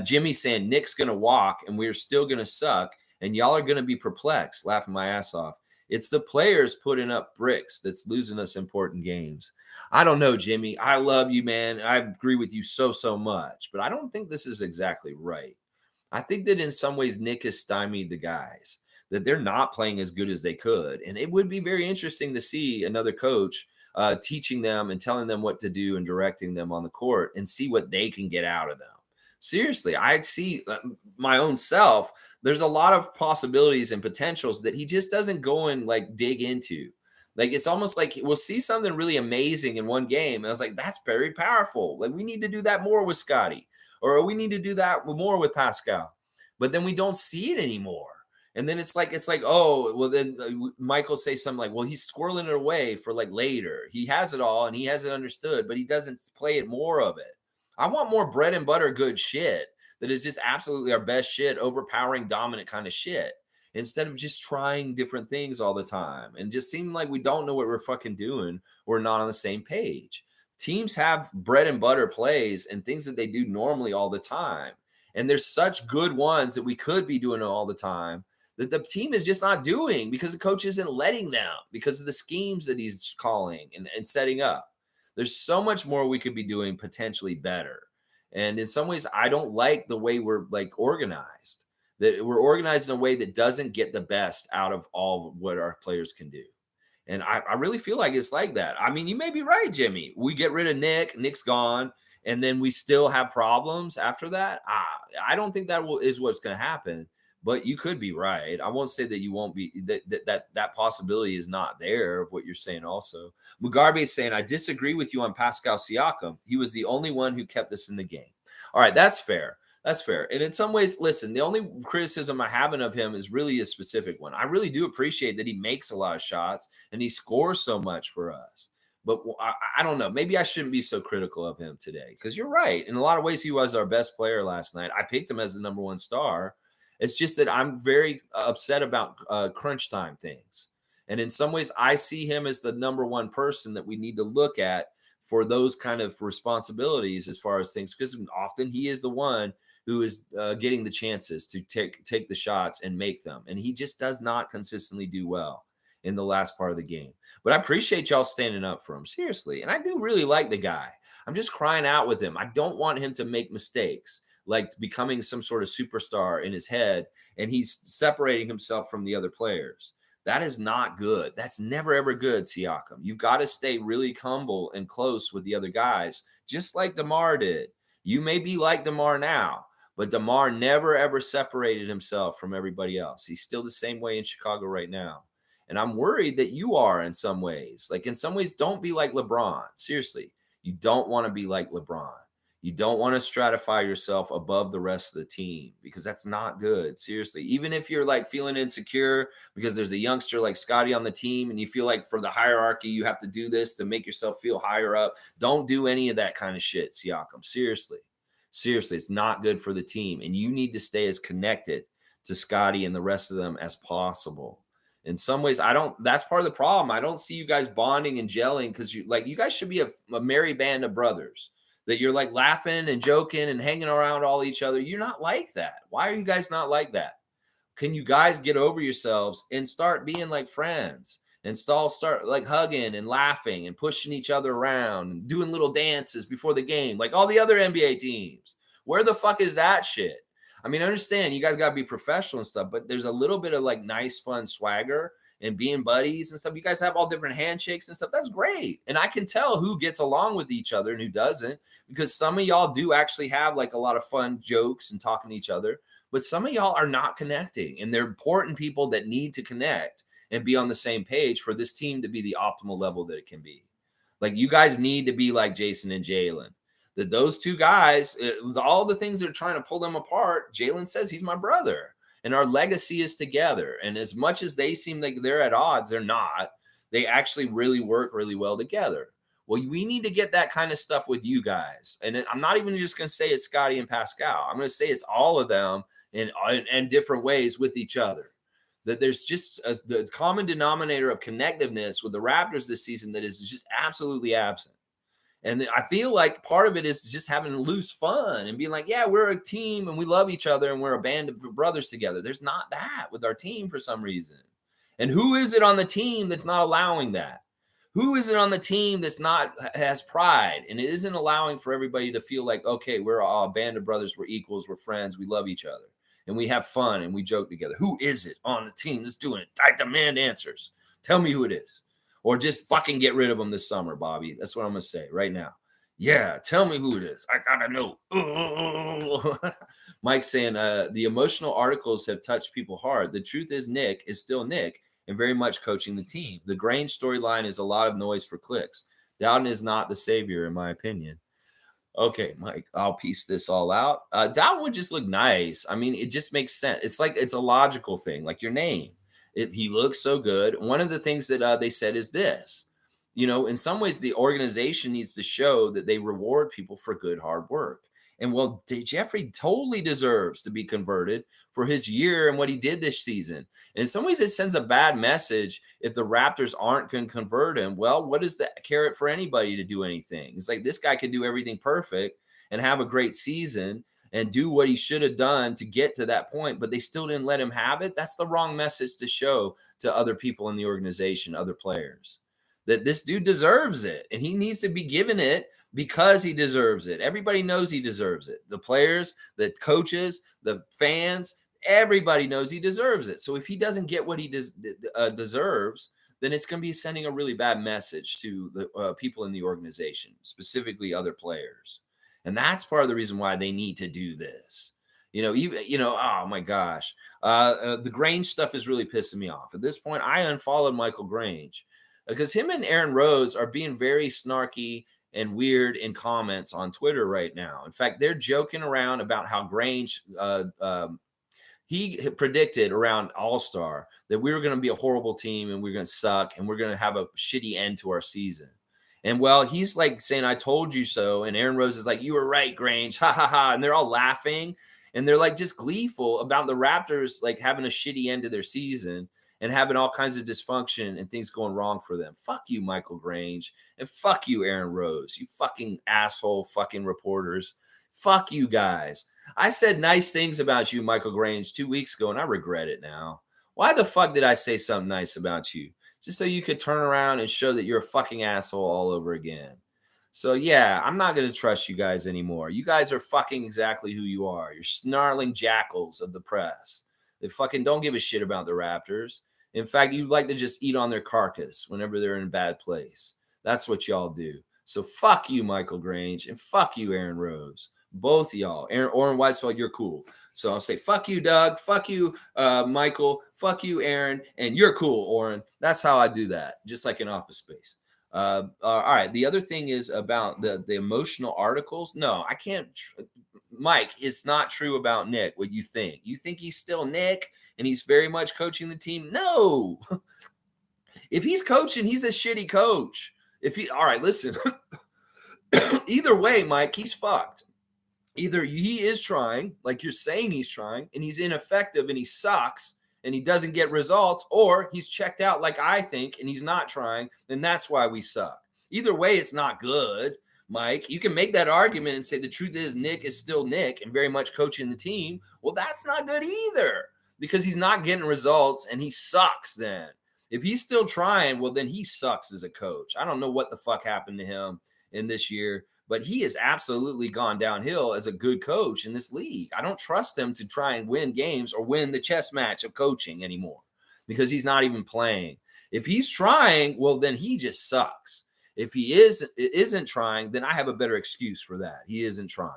Jimmy's saying Nick's going to walk and we're still going to suck and y'all are going to be perplexed, laughing my ass off. It's the players putting up bricks that's losing us important games. I don't know, Jimmy. I love you, man. I agree with you so much, but I don't think this is exactly right. I think that in some ways Nick has stymied the guys, that they're not playing as good as they could. And it would be very interesting to see another coach teaching them and telling them what to do and directing them on the court and see what they can get out of them. Seriously, I see my own self. There's a lot of possibilities and potentials that he just doesn't go and like dig into. Like it's almost like we'll see something really amazing in one game. And I was like, that's very powerful. Like we need to do that more with Scotty, or we need to do that more with Pascal. But then we don't see it anymore. And then it's like, oh, well, then Michael say something like, well, he's squirreling it away for like later. He has it all and he has it understood, but he doesn't play it more of it. I want more bread and butter good shit that is just absolutely our best shit, overpowering, dominant kind of shit, instead of just trying different things all the time and just seeming like we don't know what we're fucking doing. We're not on the same page. Teams have bread and butter plays and things that they do normally all the time. And there's such good ones that we could be doing all the time that the team is just not doing because the coach isn't letting them because of the schemes that he's calling and setting up. There's so much more we could be doing potentially better. And in some ways, I don't like the way we're like organized, that we're organized in a way that doesn't get the best out of all of what our players can do. And I really feel like it's like that. I mean, you may be right, Jimmy. We get rid of Nick, Nick's gone, and then we still have problems after that. I don't think is what's going to happen. But you could be right. I won't say that you won't be that possibility is not there of what you're saying. Also, Mugarbe is saying I disagree with you on Pascal Siakam. He was the only one who kept us in the game. All right, that's fair. That's fair. And in some ways, listen, the only criticism I have of him is really a specific one. I really do appreciate that he makes a lot of shots and he scores so much for us. But I don't know. Maybe I shouldn't be so critical of him today because you're right. In a lot of ways, he was our best player last night. I picked him as the number one star. It's just that I'm very upset about crunch time things. And in some ways, I see him as the number one person that we need to look at for those kind of responsibilities as far as things, because often he is the one who is getting the chances to take the shots and make them. And he just does not consistently do well in the last part of the game. But I appreciate y'all standing up for him, seriously. And I do really like the guy. I'm just crying out with him. I don't want him to make mistakes, like becoming some sort of superstar in his head, and he's separating himself from the other players. That is not good. That's never, ever good, Siakam. You've got to stay really humble and close with the other guys, just like DeMar did. You may be like DeMar now, but DeMar never, ever separated himself from everybody else. He's still the same way in Chicago right now. And I'm worried that you are in some ways. Like in some ways, don't be like LeBron. Seriously, you don't want to be like LeBron. You don't want to stratify yourself above the rest of the team because that's not good. Seriously, even if you're like feeling insecure because there's a youngster like Scotty on the team and you feel like for the hierarchy, you have to do this to make yourself feel higher up. Don't do any of that kind of shit, Siakam. Seriously. Seriously, it's not good for the team. And you need to stay as connected to Scotty and the rest of them as possible. In some ways, that's part of the problem. I don't see you guys bonding and gelling because you guys should be a merry band of brothers that you're like laughing and joking and hanging around all each other. You're not like that. Why are you guys not like that? Can you guys get over yourselves and start being like friends and start like hugging and laughing and pushing each other around and doing little dances before the game, like all the other NBA teams? Where the fuck is that shit? I mean, I understand you guys got to be professional and stuff, but there's a little bit of like nice, fun swagger and being buddies and stuff. You guys have all different handshakes and stuff. That's great. And I can tell who gets along with each other and who doesn't, because some of y'all do actually have like a lot of fun jokes and talking to each other, but some of y'all are not connecting. And they're important people that need to connect and be on the same page for this team to be the optimal level that it can be. Like you guys need to be like Jason and Jalen. That those two guys, with all the things that are trying to pull them apart, Jalen says he's my brother. And our legacy is together. And as much as they seem like they're at odds, they're not. They actually really work really well together. Well, we need to get that kind of stuff with you guys. And I'm not even just going to say it's Scotty and Pascal. I'm going to say it's all of them in different ways with each other. That there's just the common denominator of connectiveness with the Raptors this season that is just absolutely absent. And I feel like part of it is just having loose fun and being like, yeah, we're a team and we love each other and we're a band of brothers together. There's not that with our team for some reason. And who is it on the team that's not allowing that? Who is it on the team that's not has pride and it isn't allowing for everybody to feel like, okay, we're all a band of brothers, we're equals, we're friends, we love each other, and we have fun and we joke together? Who is it on the team that's doing it? I demand answers. Tell me who it is. Or just fucking get rid of them this summer, Bobby. That's what I'm going to say right now. Yeah, tell me who it is. I got to know. Mike's saying the emotional articles have touched people hard. The truth is Nick is still Nick and very much coaching the team. The Grange storyline is a lot of noise for clicks. Dowden is not the savior, in my opinion. Okay, Mike, I'll piece this all out. Dowden would just look nice. I mean, it just makes sense. It's like it's a logical thing, like your name. He looks so good. One of the things that they said is this, in some ways, the organization needs to show that they reward people for good, hard work. And well, Jeffrey totally deserves to be converted for his year and what he did this season. In some ways, it sends a bad message if the Raptors aren't going to convert him. Well, what is the carrot for anybody to do anything? It's like this guy could do everything perfect and have a great season and do what he should have done to get to that point, but they still didn't let him have it. That's the wrong message to show to other people in the organization, other players, that this dude deserves it and he needs to be given it because he deserves it. Everybody knows he deserves it. The players, the coaches, the fans, everybody knows he deserves it. So if he doesn't get what he deserves, then it's going to be sending a really bad message to the people in the organization, specifically other players. And that's part of the reason why they need to do this. Even oh my gosh, the Grange stuff is really pissing me off. At this point, I unfollowed Michael Grange because him and Aaron Rose are being very snarky and weird in comments on Twitter right now. In fact, they're joking around about how Grange he predicted around All Star that we were going to be a horrible team and we are going to suck and we're going to have a shitty end to our season. And well, he's like saying, "I told you so." And Aaron Rose is like, "You were right, Grange." Ha ha ha. And they're all laughing and they're like just gleeful about the Raptors like having a shitty end to their season and having all kinds of dysfunction and things going wrong for them. Fuck you, Michael Grange. And fuck you, Aaron Rose. You fucking asshole fucking reporters. Fuck you guys. I said nice things about you, Michael Grange, 2 weeks ago, and I regret it now. Why the fuck did I say something nice about you? Just so you could turn around and show that you're a fucking asshole all over again. So yeah, I'm not going to trust you guys anymore. You guys are fucking exactly who you are. You're snarling jackals of the press. They fucking don't give a shit about the Raptors. In fact, you like to just eat on their carcass whenever they're in a bad place. That's what y'all do. So fuck you, Michael Grange, and fuck you, Aaron Rose. Both of y'all. Oren Weisfeld, you're cool. So I'll say, fuck you, Doug. Fuck you, Michael. Fuck you, Aaron. And you're cool, Oren. That's how I do that, just like in Office Space. All right. The other thing is about the emotional articles. No, I can't. Mike, it's not true about Nick, what you think. You think he's still Nick and he's very much coaching the team? No. If he's coaching, he's a shitty coach. All right, listen. Either way, Mike, he's fucked. Either he is trying, like you're saying he's trying, and he's ineffective and he sucks and he doesn't get results, or he's checked out like I think and he's not trying, then that's why we suck. Either way, it's not good, Mike. You can make that argument and say the truth is Nick is still Nick and very much coaching the team. Well, that's not good either because he's not getting results and he sucks then. If he's still trying, well, then he sucks as a coach. I don't know what the fuck happened to him in this year, but he has absolutely gone downhill as a good coach in this league. I don't trust him to try and win games or win the chess match of coaching anymore because he's not even playing. If he's trying, well, then he just sucks. If he isn't trying, then I have a better excuse for that. He isn't trying.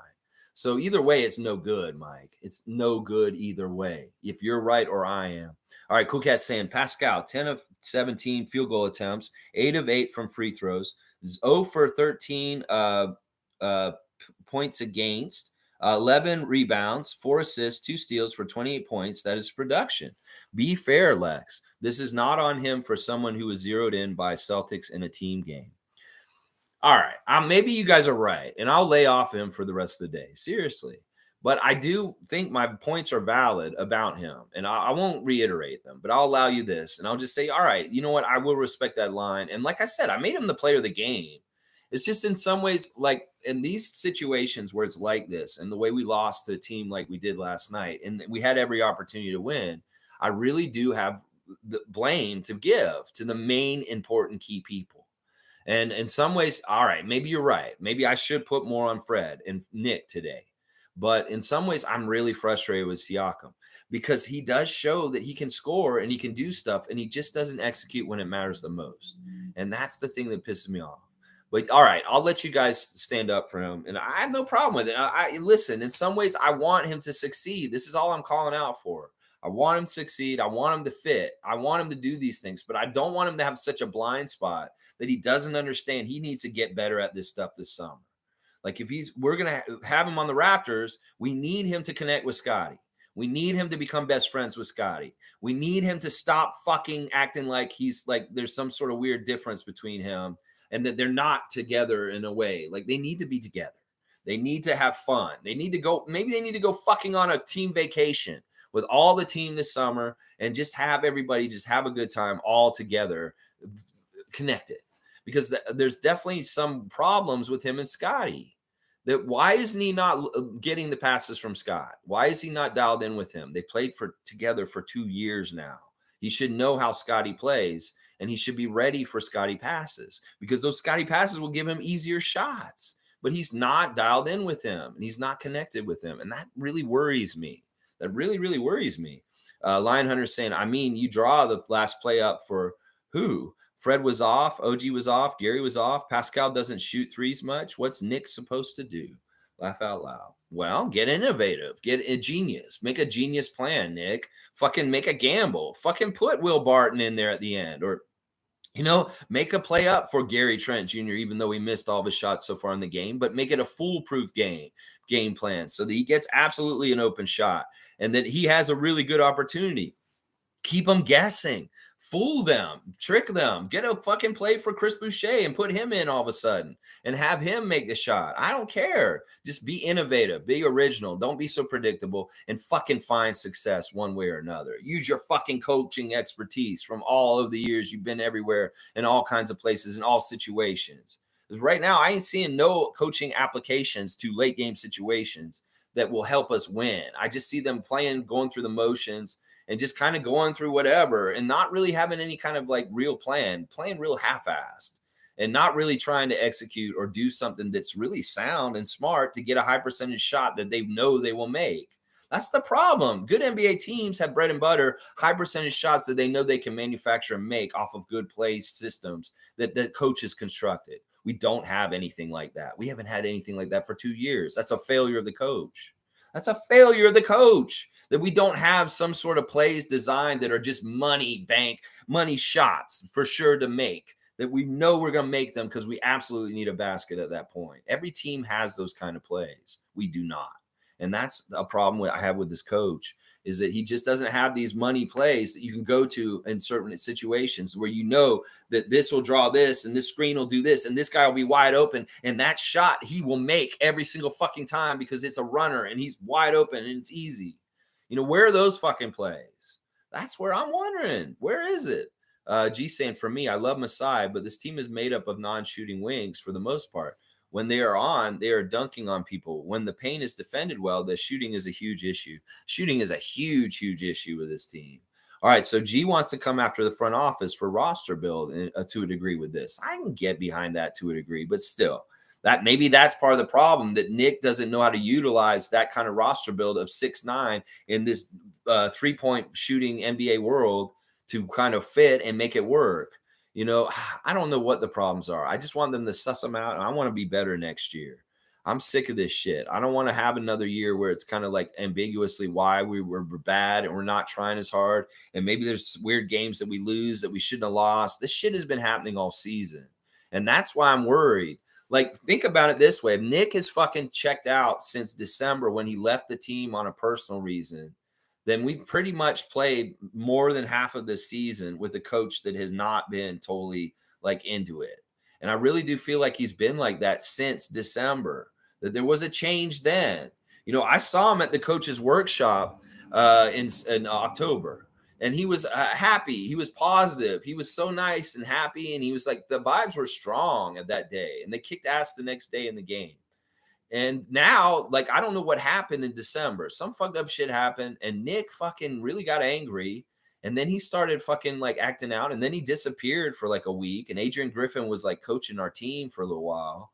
So either way, it's no good, Mike. It's no good either way, if you're right or I am. All right, Cool Cat's saying Pascal, 10 of 17 field goal attempts, 8 of 8 from free throws, 0 for 13 points against, 11 rebounds, 4 assists, 2 steals for 28 points. That is production. Be fair, Lex. This is not on him for someone who was zeroed in by Celtics in a team game. All right, maybe you guys are right, and I'll lay off him for the rest of the day. Seriously. But I do think my points are valid about him, and I won't reiterate them, but I'll allow you this, and I'll just say, all right, you know what? I will respect that line. And like I said, I made him the player of the game. It's just in some ways, like in these situations where it's like this, and the way we lost to a team like we did last night, and we had every opportunity to win, I really do have the blame to give to the main important key people. And in some ways, all right, maybe you're right. Maybe I should put more on Fred and Nick today. But in some ways, I'm really frustrated with Siakam because he does show that he can score and he can do stuff, and he just doesn't execute when it matters the most. And that's the thing that pisses me off. But all right, I'll let you guys stand up for him, and I have no problem with it. I listen. In some ways, I want him to succeed. This is all I'm calling out for. I want him to succeed. I want him to fit. I want him to do these things, but I don't want him to have such a blind spot that he doesn't understand he needs to get better at this stuff this summer. Like if we're going to have him on the Raptors, we need him to connect with Scotty. We need him to become best friends with Scotty. We need him to stop fucking acting like he's like there's some sort of weird difference between him and that they're not together in a way. Like they need to be together. They need to have fun. Maybe they need to go fucking on a team vacation with all the team this summer and just have everybody just have a good time all together, connected. Because there's definitely some problems with him and Scotty. That why isn't he not getting the passes from Scott? Why is he not dialed in with him? They played together for 2 years now. He should know how Scotty plays, and he should be ready for Scotty passes because those Scotty passes will give him easier shots. But he's not dialed in with him, and he's not connected with him, and that really worries me. That really, really worries me. Lion Hunter saying, I mean, you draw the last play up for Who? Fred was off, OG was off, Gary was off, Pascal doesn't shoot threes much. What's Nick supposed to do? Laugh out loud. Well, get innovative, get a genius, make a genius plan, Nick. Fucking make a gamble. Fucking put Will Barton in there at the end, or make a play up for Gary Trent Jr., even though he missed all of his shots so far in the game, but make it a foolproof game plan so that he gets absolutely an open shot and that he has a really good opportunity. Keep them guessing, fool them, trick them, get a fucking play for Chris Boucher and put him in all of a sudden and have him make the shot. I don't care. Just be innovative, be original. Don't be so predictable and fucking find success one way or another. Use your fucking coaching expertise from all of the years you've been everywhere in all kinds of places in all situations. Because right now, I ain't seeing no coaching applications to late game situations that will help us win. I just see them playing, going through the motions and just kind of going through whatever and not really having any kind of like real plan, playing real half-assed and not really trying to execute or do something that's really sound and smart to get a high percentage shot that they know they will make. That's the problem. Good NBA teams have bread and butter, high percentage shots that they know they can manufacture and make off of good play systems that coaches constructed. We don't have anything like that. We haven't had anything like that for 2 years. That's a failure of the coach. That's a failure of the coach that we don't have some sort of plays designed that are just money shots for sure to make, that we know we're going to make them because we absolutely need a basket at that point. Every team has those kind of plays. We do not. And that's a problem I have with this coach, is that he just doesn't have these money plays that you can go to in certain situations where you know that this will draw this and this screen will do this and this guy will be wide open and that shot he will make every single fucking time because it's a runner and he's wide open and it's easy. Where are those fucking plays? That's where I'm wondering. Where is it? G saying, for me, I love Masai, but this team is made up of non-shooting wings for the most part. When they are on, they are dunking on people. When the paint is defended well, the shooting is a huge issue. Shooting is a huge, huge issue with this team. All right, so G wants to come after the front office for roster build to a degree with this. I can get behind that to a degree, but still, maybe that's part of the problem, that Nick doesn't know how to utilize that kind of roster build of 6'9" in this 3-point shooting NBA world to kind of fit and make it work. I don't know what the problems are. I just want them to suss them out, and I want to be better next year. I'm sick of this shit. I don't want to have another year where it's kind of like ambiguously why we were bad and we're not trying as hard. And maybe there's weird games that we lose that we shouldn't have lost. This shit has been happening all season. And that's why I'm worried. Like, think about it this way. If Nick has fucking checked out since December when he left the team on a personal reason, then we've pretty much played more than half of the season with a coach that has not been totally like into it. And I really do feel like he's been like that since December, that there was a change then. I saw him at the coach's workshop in October, and he was happy. He was positive. He was so nice and happy. And he was like, the vibes were strong at that day, and they kicked ass the next day in the game. And now, like, I don't know what happened in December. Some fucked up shit happened, and Nick fucking really got angry. And then he started fucking like acting out, and then he disappeared for like a week. And Adrian Griffin was like coaching our team for a little while.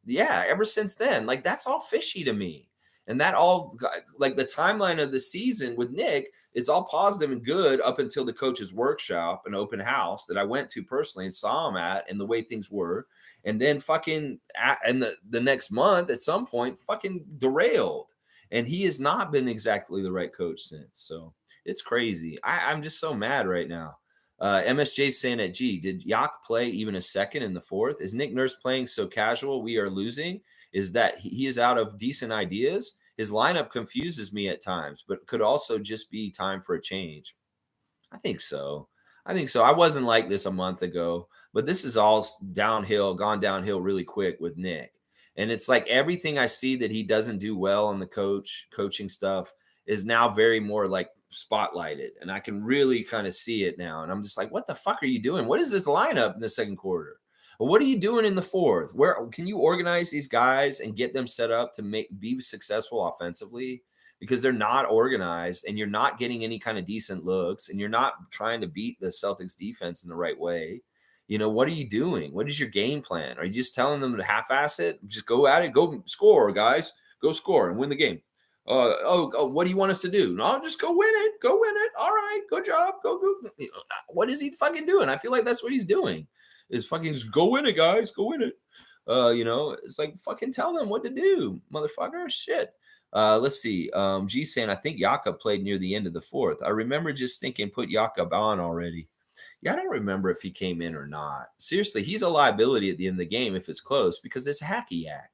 Yeah, ever since then, like, that's all fishy to me. And that all, like, the timeline of the season with Nick is all positive and good up until the coach's workshop, an open house that I went to personally and saw him at, and the way things were. And then fucking and the next month at some point fucking derailed. And he has not been exactly the right coach since. So it's crazy. I'm just so mad right now. MSJ saying at G, did Yak play even a second in the fourth? Is Nick Nurse playing so casual we are losing? Is that he is out of decent ideas? His lineup confuses me at times, but could also just be time for a change. I think so. I wasn't like this a month ago, but this is all gone downhill really quick with Nick. And it's like everything I see that he doesn't do well on the coaching stuff is now very more like spotlighted. And I can really kind of see it now. And I'm just like, what the fuck are you doing? What is this lineup in the second quarter? What are you doing in the fourth? Where can you organize these guys and get them set up to be successful offensively? Because they're not organized and you're not getting any kind of decent looks and you're not trying to beat the Celtics defense in the right way. What are you doing? What is your game plan? Are you just telling them to half-ass it? Just go at it, go score, guys. Go score and win the game. What do you want us to do? No, just go win it. Go win it. All right, good job. Go. What is he fucking doing? I feel like that's what he's doing. Is fucking just go win it, guys. Go win it. It's like fucking tell them what to do, motherfucker. Shit. Let's see. G saying I think Yaka played near the end of the fourth. I remember just thinking put Yaka on already. Yeah, I don't remember if he came in or not. Seriously, he's a liability at the end of the game if it's close because it's hacky yak.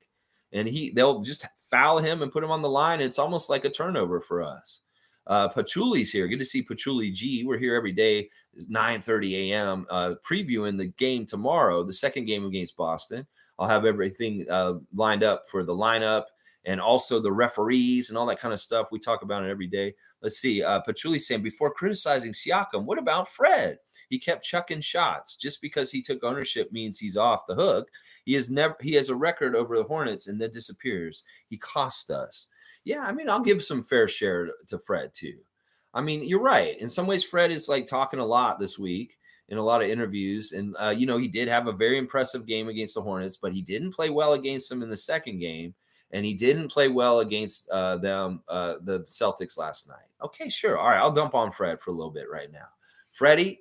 And they'll just foul him and put him on the line. And it's almost like a turnover for us. Pachuli's here. Good to see Pachuli G. We're here every day. It's 9:30 a.m. Previewing the game tomorrow, the second game against Boston. I'll have everything lined up for the lineup and also the referees and all that kind of stuff. We talk about it every day. Let's see. Pachuli saying, before criticizing Siakam, what about Fred? He kept chucking shots. Just because he took ownership means he's off the hook. He has a record over the Hornets and then disappears. He cost us. Yeah, I mean, I'll give some fair share to Fred too. I mean, you're right. In some ways, Fred is like talking a lot this week in a lot of interviews. And, he did have a very impressive game against the Hornets, but he didn't play well against them in the second game. And he didn't play well against the Celtics last night. Okay, sure. All right, I'll dump on Fred for a little bit right now. Freddie,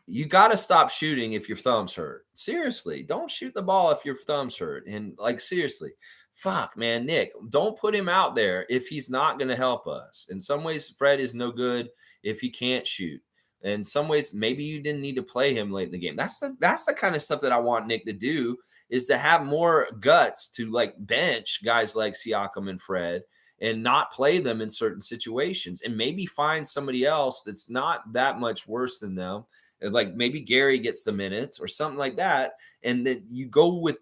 you got to stop shooting if your thumb's hurt. Seriously, don't shoot the ball if your thumb's hurt. And like, seriously, fuck, man, Nick, don't put him out there if he's not going to help us. In some ways, Fred is no good if he can't shoot. In some ways, maybe you didn't need to play him late in the game. That's the kind of stuff that I want Nick to do, is to have more guts to like bench guys like Siakam and Fred and not play them in certain situations, and maybe find somebody else that's not that much worse than them. Like maybe Gary gets the minutes or something like that. And then you go with,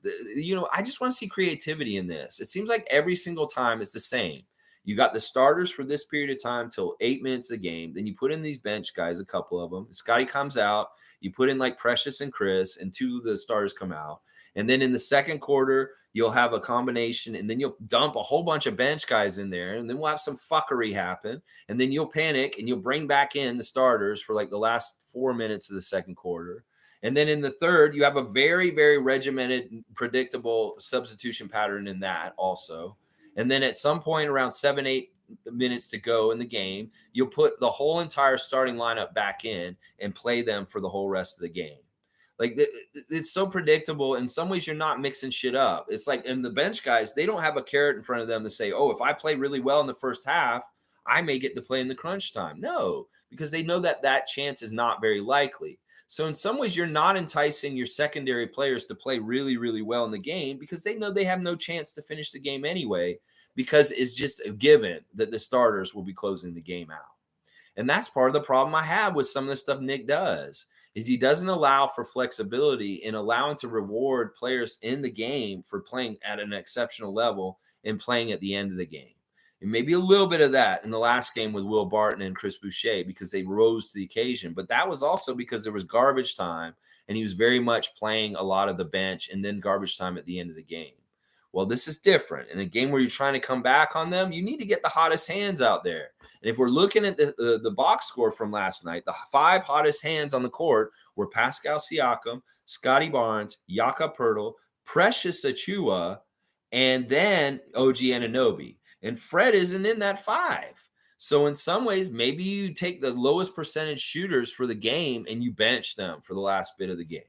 I just want to see creativity in this. It seems like every single time it's the same. You got the starters for this period of time till 8 minutes a game. Then you put in these bench guys, a couple of them. Scotty comes out. You put in like Precious and Chris, and two of the starters come out. And then in the second quarter, you'll have a combination, and then you'll dump a whole bunch of bench guys in there, and then we'll have some fuckery happen. And then you'll panic and you'll bring back in the starters for like the last 4 minutes of the second quarter. And then in the third, you have a very, very regimented, predictable substitution pattern in that also. And then at some point around 7-8 minutes to go in the game, you'll put the whole entire starting lineup back in and play them for the whole rest of the game. Like it's so predictable. In some ways, you're not mixing shit up. It's like, and the bench guys, they don't have a carrot in front of them to say, oh, if I play really well in the first half, I may get to play in the crunch time. No, because they know that chance is not very likely. So in some ways, you're not enticing your secondary players to play really, really well in the game because they know they have no chance to finish the game anyway, because it's just a given that the starters will be closing the game out. And that's part of the problem I have with some of the stuff Nick does, is he doesn't allow for flexibility in allowing to reward players in the game for playing at an exceptional level and playing at the end of the game. And maybe a little bit of that in the last game with Will Barton and Chris Boucher because they rose to the occasion. But that was also because there was garbage time and he was very much playing a lot of the bench and then garbage time at the end of the game. Well, this is different. In a game where you're trying to come back on them, you need to get the hottest hands out there. And if we're looking at the box score from last night, the 5 hottest hands on the court were Pascal Siakam, Scotty Barnes, Jakob Poeltl, Precious Achiuwa, and then OG Anunoby. And Fred isn't in that 5. So in some ways, maybe you take the lowest percentage shooters for the game and you bench them for the last bit of the game.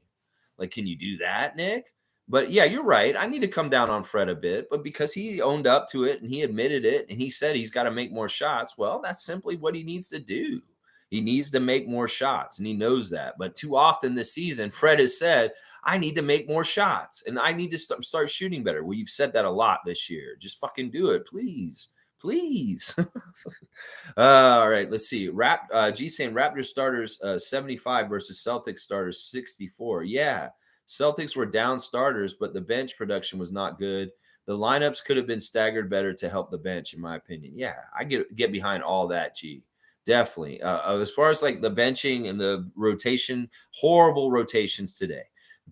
Like, can you do that, Nick? But yeah, you're right. I need to come down on Fred a bit, but because he owned up to it and he admitted it and he said he's got to make more shots, well, that's simply what he needs to do. He needs to make more shots, and he knows that. But too often this season, Fred has said, I need to make more shots and I need to start shooting better. Well, you've said that a lot this year. Just fucking do it, please. Please. All right, let's see. G saying Raptors starters 75 versus Celtics starters 64. Yeah. Celtics were down starters, but the bench production was not good. The lineups could have been staggered better to help the bench, in my opinion. Yeah, I get behind all that, G. Definitely. As far as like the benching and the rotation, horrible rotations today.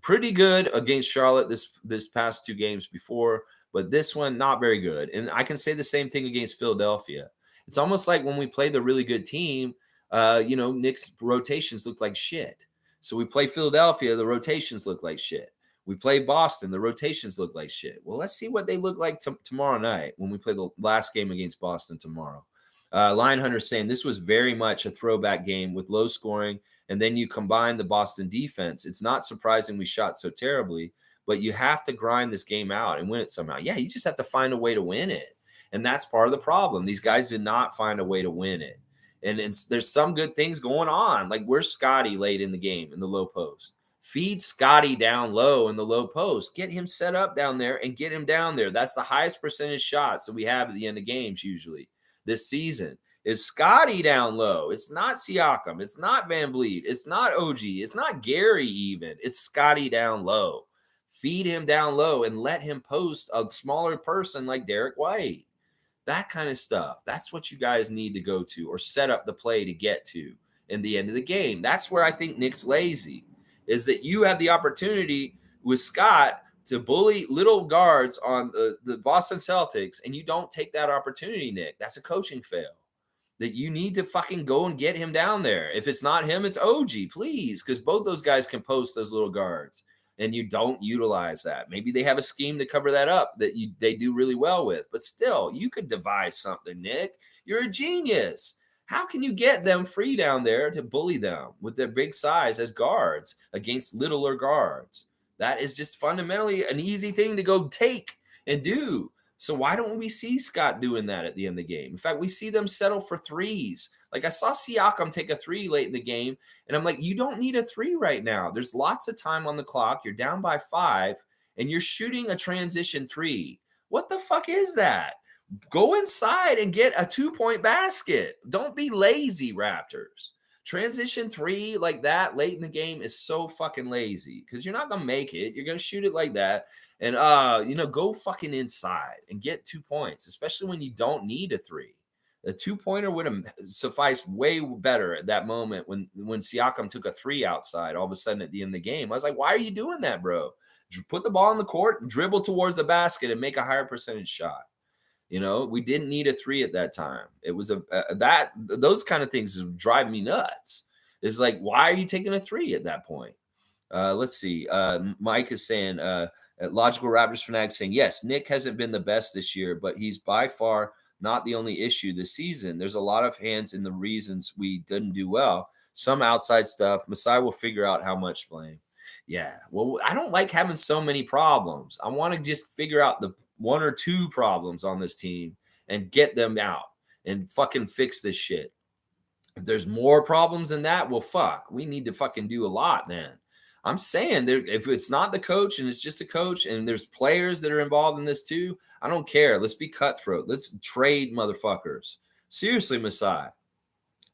Pretty good against Charlotte this past 2 games before, but this one not very good. And I can say the same thing against Philadelphia. It's almost like when we play the really good team, Nick's rotations look like shit. So we play Philadelphia, the rotations look like shit. We played Boston. The rotations look like shit. Well, let's see what they look like tomorrow night when we play the last game against Boston tomorrow. Lion Hunter saying this was very much a throwback game with low scoring, and then you combine the Boston defense. It's not surprising we shot so terribly, but you have to grind this game out and win it somehow. Yeah, you just have to find a way to win it. And that's part of the problem. These guys did not find a way to win it. And there's some good things going on. Like where's Scotty late in the game in the low post? Feed Scotty down low in the low post. Get him set up down there and get him down there. That's the highest percentage shots that we have at the end of games usually this season. Is Scotty down low? It's not Siakam. It's not Van Vliet. It's not OG. It's not Gary even. It's Scotty down low. Feed him down low and let him post a smaller person like Derek White. That kind of stuff. That's what you guys need to go to or set up the play to get to in the end of the game. That's where I think Nick's lazy, is that you have the opportunity with Scott to bully little guards on the Boston Celtics, and you don't take that opportunity, Nick. That's a coaching fail. That you need to fucking go and get him down there. If it's not him, it's OG, please, because both those guys can post those little guards, and you don't utilize that. Maybe they have a scheme to cover that up that they do really well with, but still, you could devise something, Nick. You're a genius. How can you get them free down there to bully them with their big size as guards against littler guards? That is just fundamentally an easy thing to go take and do. So why don't we see Scott doing that at the end of the game? In fact, we see them settle for threes. Like I saw Siakam take a three late in the game, and I'm like, you don't need a three right now. There's lots of time on the clock. You're down by 5, and you're shooting a transition three. What the fuck is that? Go inside and get a 2-point basket. Don't be lazy, Raptors. Transition three like that late in the game is so fucking lazy because you're not gonna make it. You're gonna shoot it like that, and go fucking inside and get 2 points, especially when you don't need a three. A 2-pointer would have sufficed way better at that moment when Siakam took a three outside. All of a sudden at the end of the game, I was like, "Why are you doing that, bro? Put the ball in the court, dribble towards the basket, and make a higher percentage shot." We didn't need a three at that time. It was those kind of things drive me nuts. It's like, why are you taking a three at that point? Let's see. Mike is saying, Logical Raptors Fanatic saying, yes, Nick hasn't been the best this year, but he's by far not the only issue this season. There's a lot of hands in the reasons we didn't do well. Some outside stuff. Masai will figure out how much blame. Yeah. Well, I don't like having so many problems. I want to just figure out the 1 or 2 problems on this team and get them out and fucking fix this shit. If there's more problems than that, well, fuck. We need to fucking do a lot then. I'm saying if it's not the coach and it's just a coach and there's players that are involved in this too, I don't care. Let's be cutthroat. Let's trade motherfuckers. Seriously, Masai.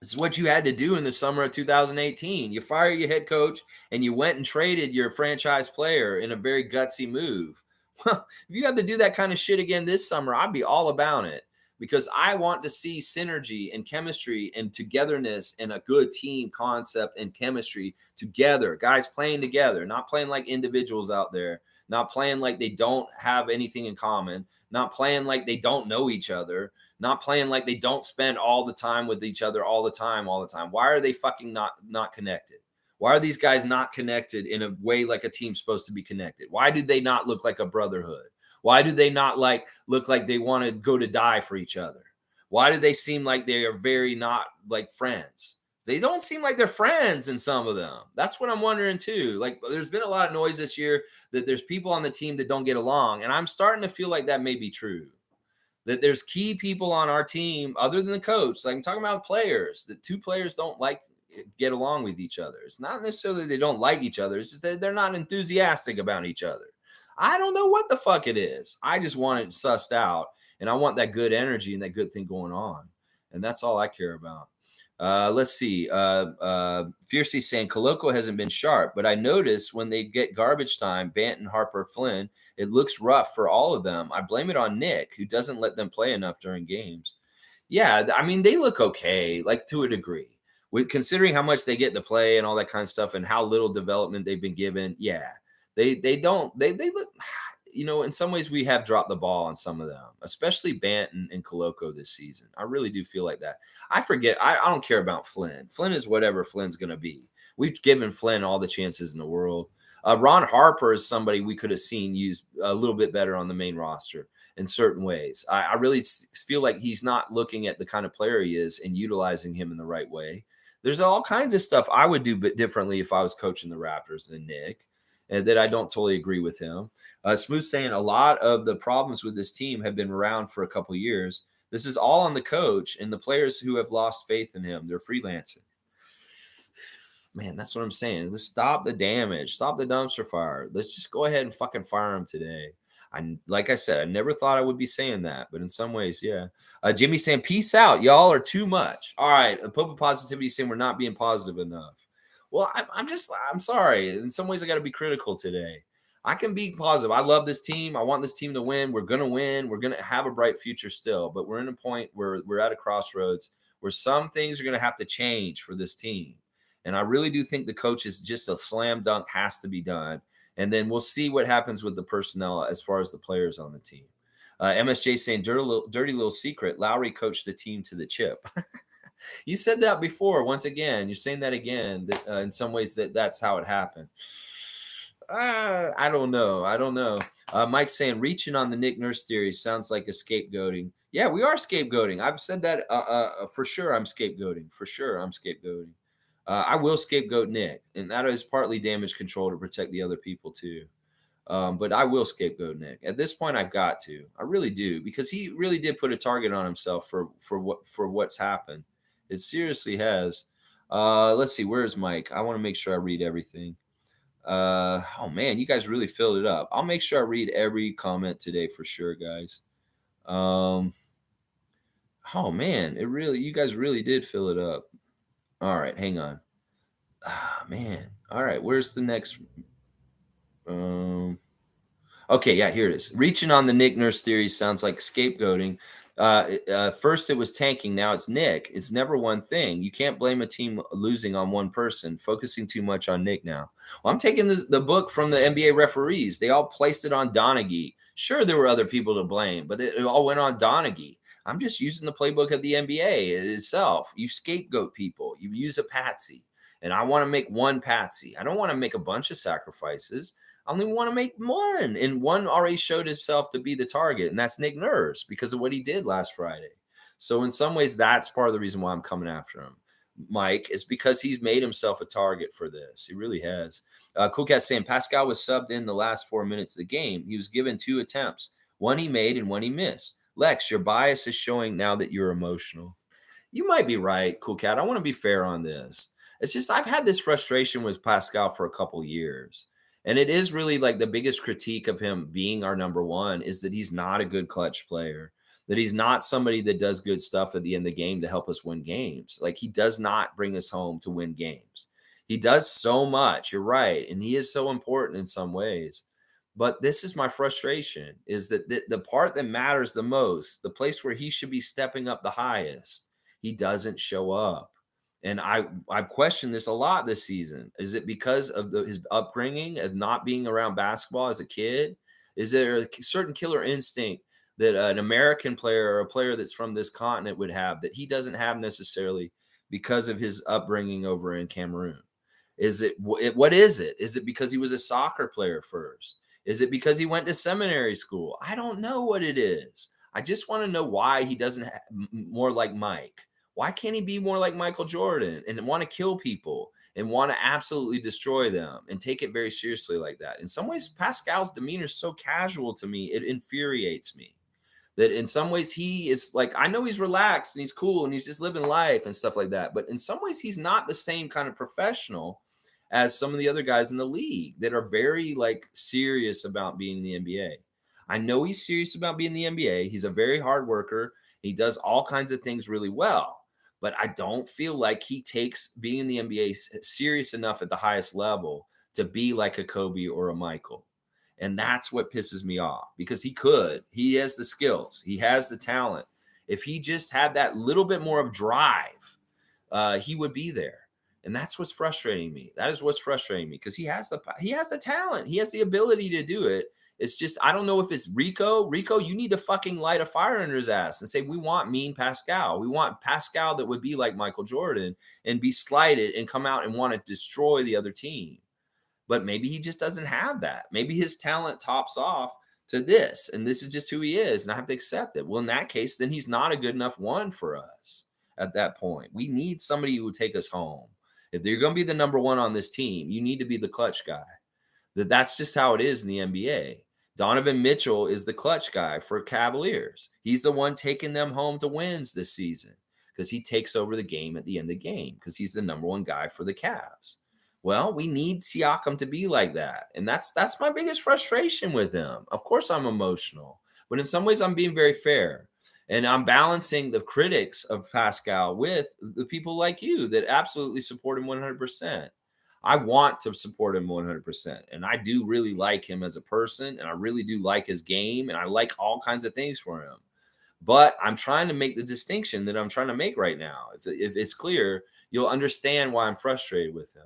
This is what you had to do in the summer of 2018. You fire your head coach and you went and traded your franchise player in a very gutsy move. Well, if you have to do that kind of shit again this summer, I'd be all about it because I want to see synergy and chemistry and togetherness and a good team concept and chemistry together. Guys playing together, not playing like individuals out there, not playing like they don't have anything in common, not playing like they don't know each other, not playing like they don't spend all the time with each other all the time. Why are they fucking not connected? Why are these guys not connected in a way like a team's supposed to be connected? Why do they not look like a brotherhood? Why do they not look like they want to go to die for each other? Why do they seem like they are very not like friends? They don't seem like they're friends in some of them. That's what I'm wondering too. Like there's been a lot of noise this year that there's people on the team that don't get along. And I'm starting to feel like that may be true. That there's key people on our team other than the coach. Like I'm talking about players, that 2 players don't get along with each other. It's not necessarily they don't like each other. It's just that they're not enthusiastic about each other. I don't know what the fuck it is. I just want it sussed out, and I want that good energy and that good thing going on, and that's all I care about. Let's see. Fiercely saying Koloko hasn't been sharp, but I notice when they get garbage time, Banton, Harper, Flynn, it looks rough for all of them. I blame it on Nick, who doesn't let them play enough during games. Yeah, I mean, they look okay, like to a degree. With considering how much they get to play and all that kind of stuff and how little development they've been given, yeah. They look in some ways we have dropped the ball on some of them, especially Banton and Koloko this season. I really do feel like that. I don't care about Flynn. Flynn is whatever Flynn's gonna be. We've given Flynn all the chances in the world. Ron Harper is somebody we could have seen used a little bit better on the main roster in certain ways. I really feel like he's not looking at the kind of player he is and utilizing him in the right way. There's all kinds of stuff I would do bit differently if I was coaching the Raptors than Nick, and that I don't totally agree with him. Smooth saying a lot of the problems with this team have been around for a couple years. This is all on the coach and the players who have lost faith in him. They're freelancing. Man, that's what I'm saying. Let's stop the damage. Stop the dumpster fire. Let's just go ahead and fucking fire him today. Like I said, I never thought I would be saying that, but in some ways, yeah. Jimmy saying, "Peace out, y'all are too much." All right, Pope of Positivity saying we're not being positive enough. Well, I'm sorry. In some ways, I got to be critical today. I can be positive. I love this team. I want this team to win. We're gonna win. We're gonna have a bright future still, but we're in a point where we're at a crossroads where some things are gonna have to change for this team. And I really do think the coach is just a slam dunk, has to be done. And then we'll see what happens with the personnel as far as the players on the team. MSJ saying, dirty little secret. Lowry coached the team to the chip. You said that before. Once again, you're saying that again. That in some ways that's how it happened. I don't know. I don't know. Mike saying, reaching on the Nick Nurse theory sounds like a scapegoating. Yeah, we are scapegoating. I've said that for sure. I'm scapegoating. For sure, I'm scapegoating. I will scapegoat Nick, and that is partly damage control to protect the other people too. But I will scapegoat Nick. At this point, I've got to. I really do, because he really did put a target on himself for what's happened. It seriously has. Let's see. Where's Mike? I want to make sure I read everything. Oh man, you guys really filled it up. I'll make sure I read every comment today for sure, guys. Oh man, you guys really did fill it up. All right, hang on. Ah, man. All right, where's the next? Um, okay, yeah, here it is. Reaching on the Nick Nurse theory sounds like scapegoating. First it was tanking, now it's Nick. It's never one thing. You can't blame a team losing on one person. Focusing too much on Nick now. Well, I'm taking the book from the NBA referees. They all placed it on Donaghy. Sure, there were other people to blame, but it all went on Donaghy. I'm just using the playbook of the NBA itself. You scapegoat people. You use a patsy. And I want to make one patsy. I don't want to make a bunch of sacrifices. I only want to make one. And one already showed himself to be the target, and that's Nick Nurse because of what he did last Friday. So in some ways, that's part of the reason why I'm coming after him. Mike, is because he's made himself a target for this. He really has. Cool Cat saying Pascal was subbed in the last 4 minutes of the game. He was given 2 attempts, one he made and one he missed. Lex, your bias is showing now that you're emotional. You might be right, Cool Cat. I want to be fair on this. It's just I've had this frustration with Pascal for a couple years. And it is really like the biggest critique of him being our number one is that he's not a good clutch player, that he's not somebody that does good stuff at the end of the game to help us win games. Like he does not bring us home to win games. He does so much. You're right. And he is so important in some ways. But this is my frustration is that the part that matters the most, the place where he should be stepping up the highest, he doesn't show up. And I've questioned this a lot this season. Is it because of his upbringing of not being around basketball as a kid? Is there a certain killer instinct that an American player or a player that's from this continent would have that he doesn't have necessarily because of his upbringing over in Cameroon? Is what is it? Is it because he was a soccer player first? Is it because he went to seminary school? I don't know what it is. I just want to know why he doesn't more like Mike. Why can't he be more like Michael Jordan and want to kill people and want to absolutely destroy them and take it very seriously like that? In some ways, Pascal's demeanor is so casual to me, it infuriates me. That in some ways he is like, I know he's relaxed and he's cool and he's just living life and stuff like that. But in some ways, he's not the same kind of professional as some of the other guys in the league that are very like serious about being in the NBA. I know he's serious about being in the NBA. He's a very hard worker. He does all kinds of things really well. But I don't feel like he takes being in the NBA serious enough at the highest level to be like a Kobe or a Michael. And that's what pisses me off because he has the skills, he has the talent. If he just had that little bit more of drive, he would be there. And that's what's frustrating me. That is what's frustrating me because he has the talent, he has the ability to do it. It's just I don't know if it's Rico. Rico, you need to fucking light a fire under his ass and say we want mean Pascal. We want Pascal that would be like Michael Jordan and be slighted and come out and want to destroy the other team. but maybe he just doesn't have that. Maybe his talent tops off to this, and this is just who he is, and I have to accept it. Well, in that case, then he's not a good enough one for us at that point. We need somebody who will take us home. If you're going to be the number one on this team, you need to be the clutch guy. That's just how it is in the NBA. Donovan Mitchell is the clutch guy for Cavaliers. He's the one taking them home to wins this season because he takes over the game at the end of the game because he's the number one guy for the Cavs. Well, we need Siakam to be like that. And that's my biggest frustration with him. Of course I'm emotional, but in some ways I'm being very fair. And I'm balancing the critics of Pascal with the people like you that absolutely support him 100%. I want to support him 100%. And I do really like him as a person. And I really do like his game. And I like all kinds of things for him. But I'm trying to make the distinction that I'm trying to make right now. If it's clear, you'll understand why I'm frustrated with him.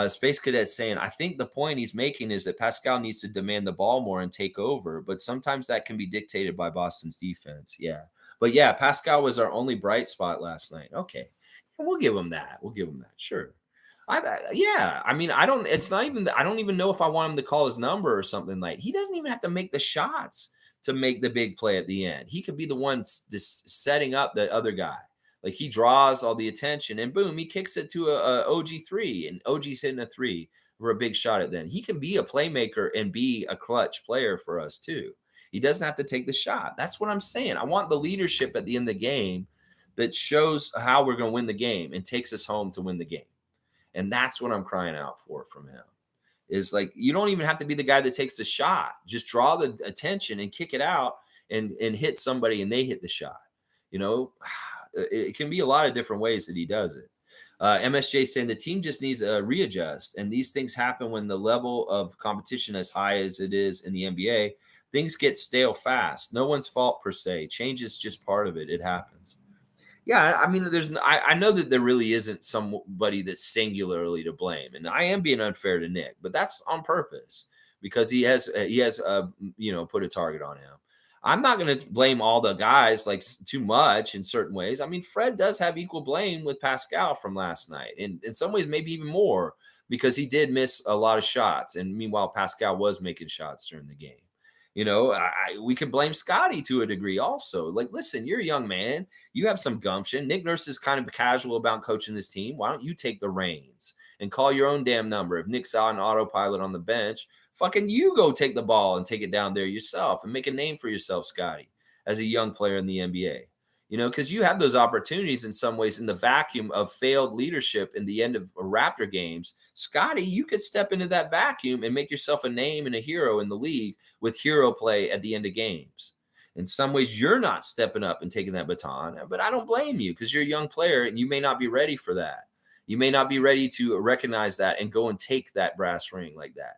Space Cadet saying, I think the point he's making is that Pascal needs to demand the ball more and take over, but sometimes that can be dictated by Boston's defense. Yeah. But yeah, Pascal was our only bright spot last night. Okay. We'll give him that. We'll give him that. Sure. Yeah. I mean, it's not even, I don't even know if I want him to call his number or something like, he doesn't even have to make the shots to make the big play at the end. He could be the one just setting up the other guy. Like he draws all the attention and boom, he kicks it to a OG3 and OG's hitting a three for a big shot at then. He can be a playmaker and be a clutch player for us too. He doesn't have to take the shot. That's what I'm saying. I want the leadership at the end of the game that shows how we're going to win the game and takes us home to win the game. And that's what I'm crying out for from him. Is like you don't even have to be the guy that takes the shot. Just draw the attention and kick it out and hit somebody and they hit the shot. You know, it can be a lot of different ways that he does it. MSJ saying the team just needs a readjust, and these things happen when the level of competition as high as it is in the NBA. Things get stale fast. No one's fault per se. Change is just part of it. It happens. Yeah, I mean, I know that there really isn't somebody that's singularly to blame, and I am being unfair to Nick, but that's on purpose because he has put a target on him. I'm not going to blame all the guys like too much in certain ways. I mean, Fred does have equal blame with Pascal from last night, and in some ways maybe even more because he did miss a lot of shots, and meanwhile Pascal was making shots during the game. We can blame Scotty to a degree also. Like, listen, you're a young man. You have some gumption. Nick Nurse is kind of casual about coaching this team. Why don't you take the reins and call your own damn number? If Nick's on autopilot on the bench, fucking you go take the ball and take it down there yourself and make a name for yourself, Scotty, as a young player in the NBA. Because you have those opportunities in some ways in the vacuum of failed leadership in the end of Raptor games. Scotty, you could step into that vacuum and make yourself a name and a hero in the league with hero play at the end of games. In some ways, you're not stepping up and taking that baton, but I don't blame you because you're a young player and you may not be ready for that. You may not be ready to recognize that and go and take that brass ring like that.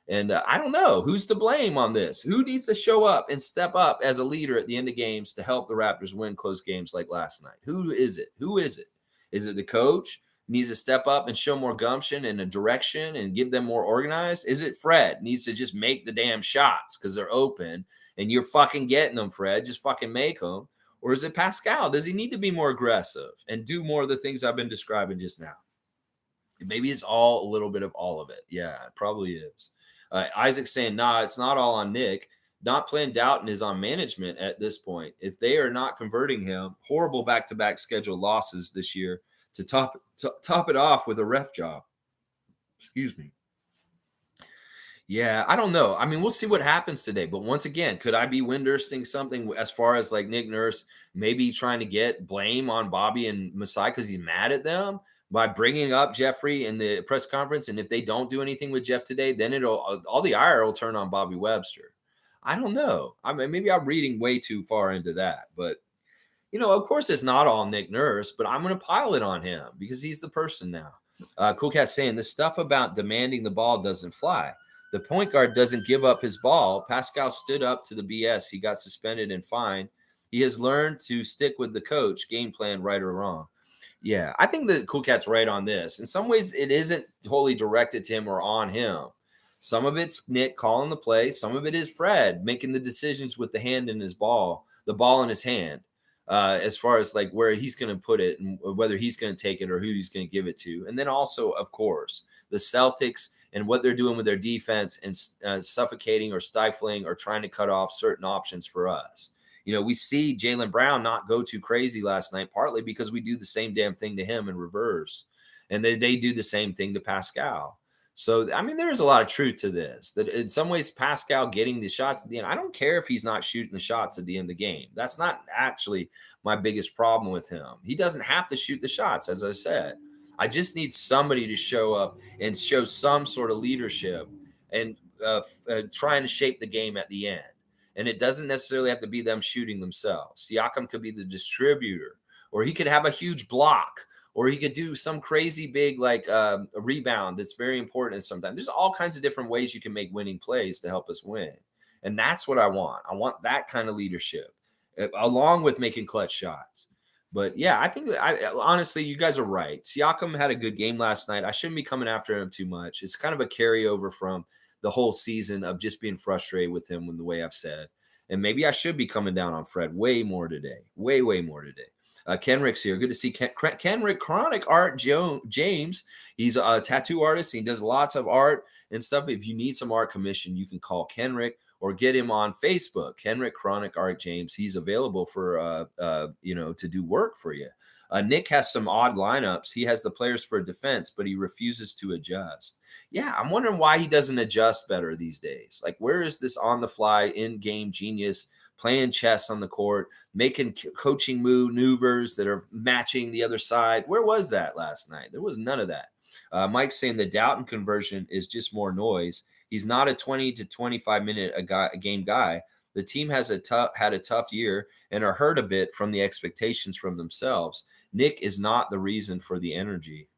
And I don't know who's to blame on this. Who needs to show up and step up as a leader at the end of games to help the Raptors win close games like last night? Who is it? Who is it? Is it the coach? Needs to step up and show more gumption and a direction and give them more organized? Is it Fred needs to just make the damn shots because they're open and you're fucking getting them, Fred? Just fucking make them. Or is it Pascal? Does he need to be more aggressive and do more of the things I've been describing just now? Maybe it's all a little bit of all of it. Yeah, it probably is. Isaac saying, nah, it's not all on Nick. Not playing Doughton is on management at this point. If they are not converting him, horrible back-to-back schedule losses this year to top it off with a ref job. Excuse me. Yeah, I don't know. I mean, we'll see what happens today. But once again, could I be Windhursting something as far as like Nick Nurse maybe trying to get blame on Bobby and Masai because he's mad at them by bringing up Jeffrey in the press conference? And if they don't do anything with Jeff today, then all the ire will turn on Bobby Webster. I don't know. I mean, maybe I'm reading way too far into that. But, of course, it's not all Nick Nurse, but I'm going to pile it on him because he's the person now. Cool Cat saying the stuff about demanding the ball doesn't fly. The point guard doesn't give up his ball. Pascal stood up to the BS. He got suspended and fined. He has learned to stick with the coach, game plan, right or wrong. Yeah, I think that Cool Cat's right on this. In some ways, it isn't totally directed to him or on him. Some of it's Nick calling the play. Some of it is Fred making the decisions with the hand in his ball, the ball in his hand, as far as like where he's going to put it and whether he's going to take it or who he's going to give it to. And then also, of course, the Celtics and what they're doing with their defense and suffocating or stifling or trying to cut off certain options for us. We see Jaylen Brown not go too crazy last night, partly because we do the same damn thing to him in reverse. And they do the same thing to Pascal. So, I mean, there is a lot of truth to this. That in some ways, Pascal getting the shots at the end, I don't care if he's not shooting the shots at the end of the game. That's not actually my biggest problem with him. He doesn't have to shoot the shots, as I said. I just need somebody to show up and show some sort of leadership and trying to shape the game at the end. And it doesn't necessarily have to be them shooting themselves. Siakam could be the distributor, or he could have a huge block, or he could do some crazy big like a rebound that's very important. Sometimes there's all kinds of different ways you can make winning plays to help us win, and that's what I want. I want that kind of leadership, along with making clutch shots. But yeah, I think honestly, you guys are right. Siakam had a good game last night. I shouldn't be coming after him too much. It's kind of a carryover from the whole season of just being frustrated with him in the way I've said. And maybe I should be coming down on Fred way more today. Way more today. Kenrick's here. Good to see Kenrick Chronic Art James. He's a tattoo artist. He does lots of art and stuff. If you need some art commission, you can call Kenrick or get him on Facebook, Kenrick Chronic Art James. He's available for to do work for you. Nick has some odd lineups. He has the players for defense, but he refuses to adjust. Yeah, I'm wondering why he doesn't adjust better these days. Like, where is this on the fly, in game genius, playing chess on the court, making coaching maneuvers that are matching the other side? Where was that last night? There was none of that. Mike's saying the Doughton conversion is just more noise. He's not a 20 to 25 minute a game guy. The team has had a tough year and are hurt a bit from the expectations from themselves. Nick is not the reason for the energy.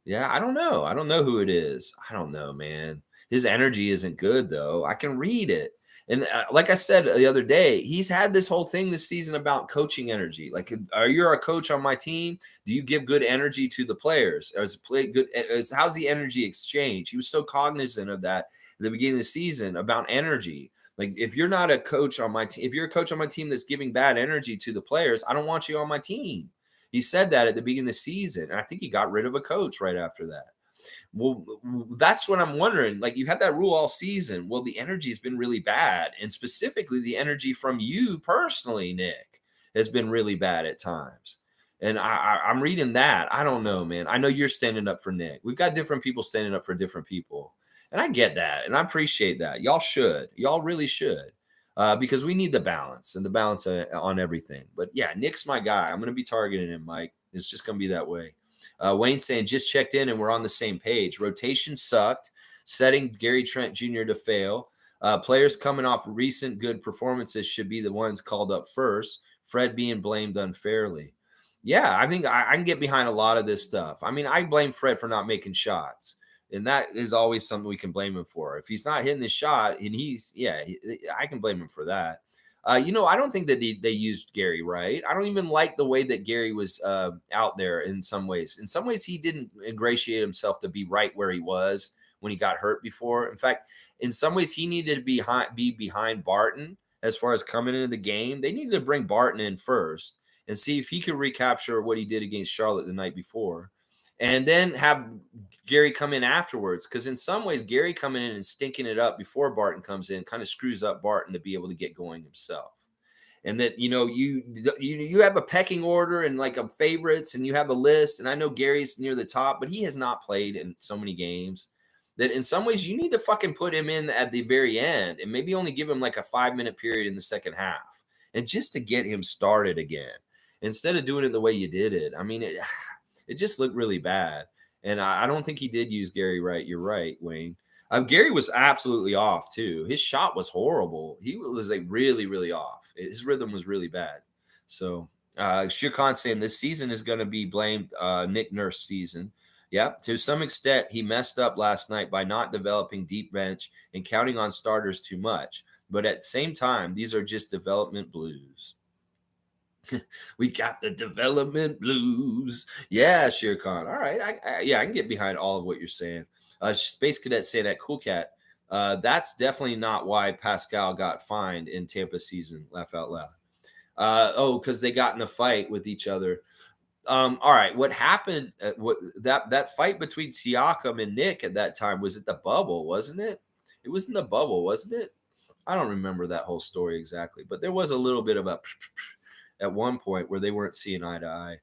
Yeah, I don't know. I don't know who it is. I don't know, man. His energy isn't good though. I can read it. And like I said the other day, he's had this whole thing this season about coaching energy. Like, are you a coach on my team? Do you give good energy to the players? Or is play good? How's the energy exchange? He was so cognizant of that at the beginning of the season about energy. Like, if you're not a coach on my team, if you're a coach on my team that's giving bad energy to the players, I don't want you on my team. He said that at the beginning of the season. And I think he got rid of a coach right after that. Well, that's what I'm wondering. Like, you had that rule all season. Well, the energy has been really bad. And specifically, the energy from you personally, Nick, has been really bad at times. And I'm reading that. I don't know, man. I know you're standing up for Nick. We've got different people standing up for different people. And I get that. And I appreciate that. Y'all should. Y'all really should. Because we need the balance and the balance on everything. But yeah, Nick's my guy. I'm going to be targeting him, Mike. It's just going to be that way. Wayne saying, just checked in and we're on the same page. Rotation sucked, setting Gary Trent Jr. to fail. Players coming off recent good performances should be the ones called up first. Fred being blamed unfairly. Yeah, I think I can get behind a lot of this stuff. I mean, I blame Fred for not making shots. And that is always something we can blame him for. If he's not hitting the shot, and I can blame him for that. I don't think that they used Gary right. I don't even like the way that Gary was out there in some ways. In some ways, he didn't ingratiate himself to be right where he was when he got hurt before. In fact, in some ways, he needed to be behind Barton as far as coming into the game. They needed to bring Barton in first and see if he could recapture what he did against Charlotte the night before, and then have Gary come in afterwards. Because in some ways, Gary coming in and stinking it up before Barton comes in kind of screws up Barton to be able to get going himself. And that you have a pecking order and like a favorites, and you have a list. And I know Gary's near the top, but he has not played in so many games that in some ways you need to fucking put him in at the very end and maybe only give him like a 5-minute period in the second half, and just to get him started again instead of doing it the way you did it. I mean, it just looked really bad. And I don't think he did use Gary right. You're right, Wayne. Gary was absolutely off too. His shot was horrible. He was like really, really off. His rhythm was really bad. So Shir Khan saying this season is going to be blamed Nick Nurse season. Yeah, to some extent, he messed up last night by not developing deep bench and counting on starters too much. But at the same time, these are just development blues. We got the development blues. Yeah, Shere Khan. All right. I can get behind all of what you're saying. Space Cadet saying that Cool Cat. That's definitely not why Pascal got fined in Tampa season. Laugh out loud. Because they got in a fight with each other. All right, what happened? What that fight between Siakam and Nick at that time was at the bubble, wasn't it? It was in the bubble, wasn't it? I don't remember that whole story exactly, but there was a little bit of a at one point where they weren't seeing eye to eye.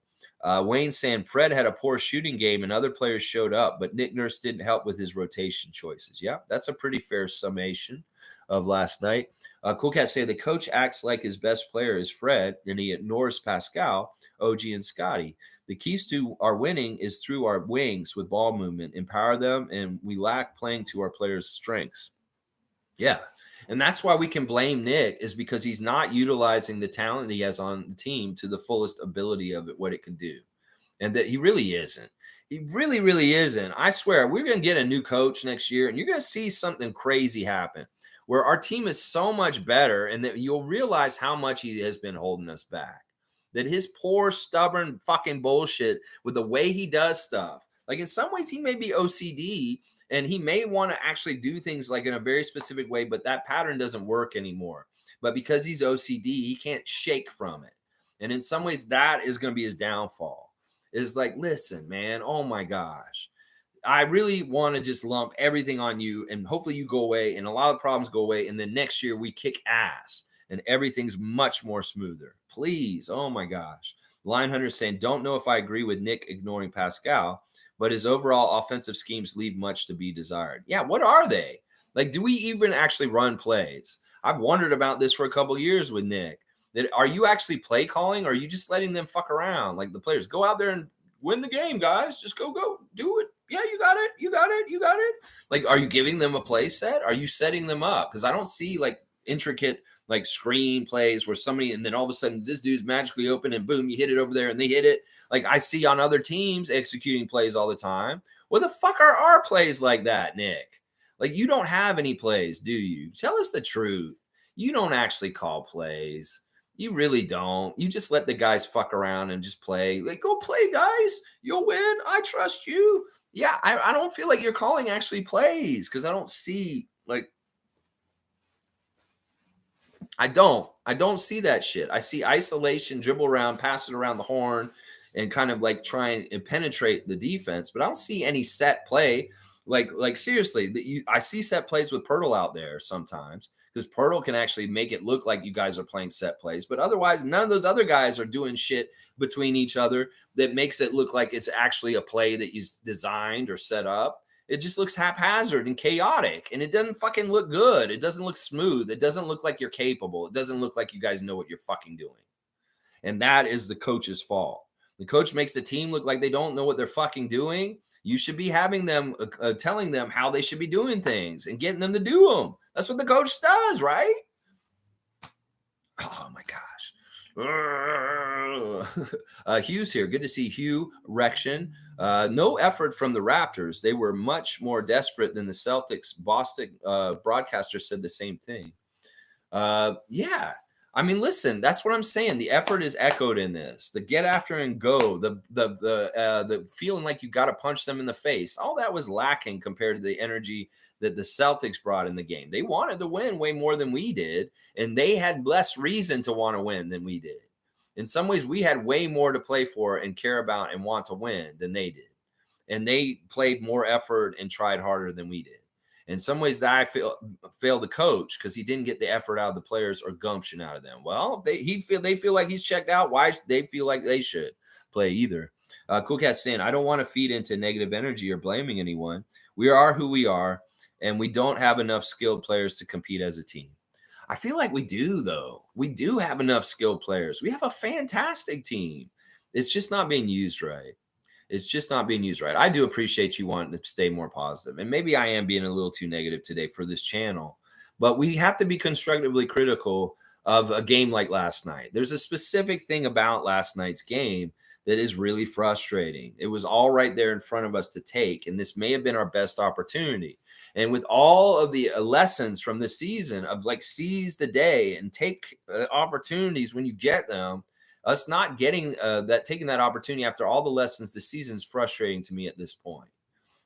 Wayne saying Fred had a poor shooting game and other players showed up, but Nick Nurse didn't help with his rotation choices. Yeah, that's a pretty fair summation of last night. Cool Cat say the coach acts like his best player is Fred, and he ignores Pascal, OG, and Scotty. The keys to our winning is through our wings with ball movement, empower them, and we lack playing to our players' strengths. Yeah. And that's why we can blame Nick is because he's not utilizing the talent he has on the team to the fullest ability of it, what it can do. And that he really isn't. He really, really isn't. I swear, we're going to get a new coach next year, and you're going to see something crazy happen where our team is so much better, and that you'll realize how much he has been holding us back. That his poor, stubborn fucking bullshit with the way he does stuff. Like in some ways, he may be OCD and he may want to actually do things like in a very specific way, but that pattern doesn't work anymore. But because he's OCD, he can't shake from it. And in some ways, that is going to be his downfall. Is like, listen, man, oh my gosh. I really want to just lump everything on you and hopefully you go away and a lot of problems go away. And then next year we kick ass and everything's much more smoother. Please. Oh my gosh. Lion Hunter saying, don't know if I agree with Nick ignoring Pascal, but his overall offensive schemes leave much to be desired. Yeah. What are they? Like, do we even actually run plays? I've wondered about this for a couple of years with Nick. That are you actually play calling or are you just letting them fuck around? Like the players go out there and win the game, guys. Just go, do it. Yeah, you got it. You got it. You got it. Like, are you giving them a play set? Are you setting them up? Because I don't see like intricate like screen plays where somebody and then all of a sudden this dude's magically open and boom, you hit it over there and they hit it. Like I see on other teams executing plays all the time. What the fuck are our plays like that, Nick? Like you don't have any plays, do you? Tell us the truth. You don't actually call plays. You really don't. You just let the guys fuck around and just play. Like, go play, guys. You'll win. I trust you. Yeah, I don't feel like you're calling actually plays because I don't see like I don't. I don't see that shit. I see isolation, dribble around, pass it around the horn, and kind of like try and penetrate the defense. But I don't see any set play. Like seriously, I see set plays with Pirtle out there sometimes because Pirtle can actually make it look like you guys are playing set plays. But otherwise, none of those other guys are doing shit between each other that makes it look like it's actually a play that you designed or set up. It just looks haphazard and chaotic and it doesn't fucking look good. It doesn't look smooth. It doesn't look like you're capable. It doesn't look like you guys know what you're fucking doing. And that is the coach's fault. The coach makes the team look like they don't know what they're fucking doing. You should be having them telling them how they should be doing things and getting them to do them. That's what the coach does, right? Oh my gosh. Hugh's here. Good to see Hugh Rection. No effort from the Raptors. They were much more desperate than the Celtics. Boston broadcaster said the same thing. Yeah. I mean, listen, that's what I'm saying. The effort is echoed in this. The get after and go, the feeling like you got to punch them in the face. All that was lacking compared to the energy that the Celtics brought in the game. They wanted to win way more than we did, and they had less reason to want to win than we did. In some ways, we had way more to play for and care about and want to win than they did. And they played more effort and tried harder than we did. In some ways, that I feel failed the coach because he didn't get the effort out of the players or gumption out of them. Well, they feel like he's checked out. Why they feel like they should play either? Cool Cat saying, I don't want to feed into negative energy or blaming anyone. We are who we are, and we don't have enough skilled players to compete as a team. I feel like we do, though. We do have enough skilled players. We have a fantastic team. It's just not being used right. It's just not being used right. I do appreciate you wanting to stay more positive. And maybe I am being a little too negative today for this channel, but we have to be constructively critical of a game like last night. There's a specific thing about last night's game that is really frustrating. It was all right there in front of us to take, and this may have been our best opportunity. And with all of the lessons from this season of like seize the day and take opportunities when you get them, us not getting taking that opportunity after all the lessons this season is frustrating to me at this point.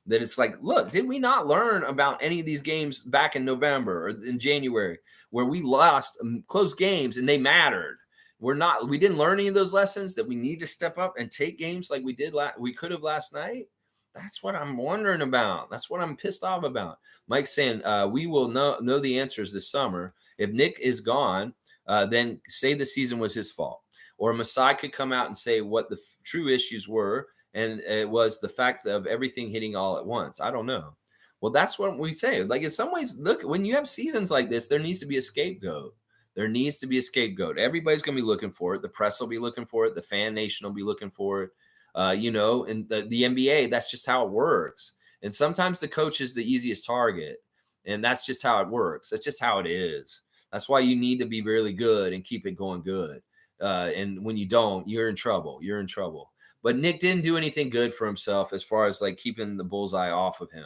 That it's like, look, did we not learn about any of these games back in November or in January where we lost close games and they mattered? We didn't learn any of those lessons that we need to step up and take games like we could have last night. That's what I'm wondering about. That's what I'm pissed off about. Mike's saying we will know the answers this summer. If Nick is gone, then say the season was his fault, or Masai could come out and say what the true issues were, and it was the fact of everything hitting all at once. I don't know. Well, that's what we say. Like in some ways, look, when you have seasons like this, there needs to be a scapegoat. There needs to be a scapegoat. Everybody's going to be looking for it. The press will be looking for it. The fan nation will be looking for it. And the NBA, that's just how it works. And sometimes the coach is the easiest target. And that's just how it works. That's just how it is. That's why you need to be really good and keep it going good. And when you don't, you're in trouble. You're in trouble. But Nick didn't do anything good for himself as far as like keeping the bullseye off of him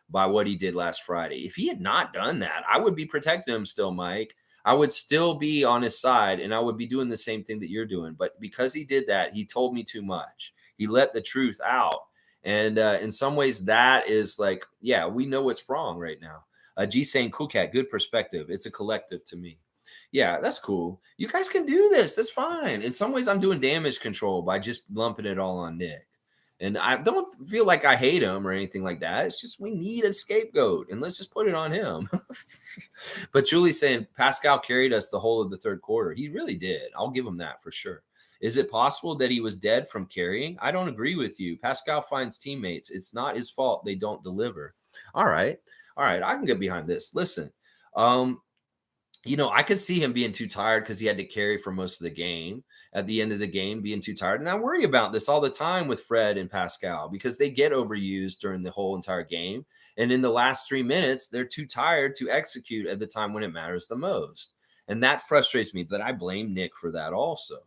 by what he did last Friday. If he had not done that, I would be protecting him still, Mike. I would still be on his side and I would be doing the same thing that you're doing. But because he did that, he told me too much. He let the truth out. And in some ways, that is like, yeah, we know what's wrong right now. G saying, cool cat, good perspective. It's a collective to me. Yeah, that's cool. You guys can do this. That's fine. In some ways, I'm doing damage control by just lumping it all on Nick. And I don't feel like I hate him or anything like that. It's just we need a scapegoat and let's just put it on him. But Julie's saying Pascal carried us the whole of the third quarter. He really did. I'll give him that for sure. Is it possible that he was dead from carrying? I don't agree with you. Pascal finds teammates. It's not his fault they don't deliver. All right. All right. I can get behind this. Listen, um, I could see him being too tired because he had to carry for most of the game. At the end of the game, being too tired. And I worry about this all the time with Fred and Pascal because they get overused during the whole entire game. And in the last 3 minutes, they're too tired to execute at the time when it matters the most. And that frustrates me that I blame Nick for that also,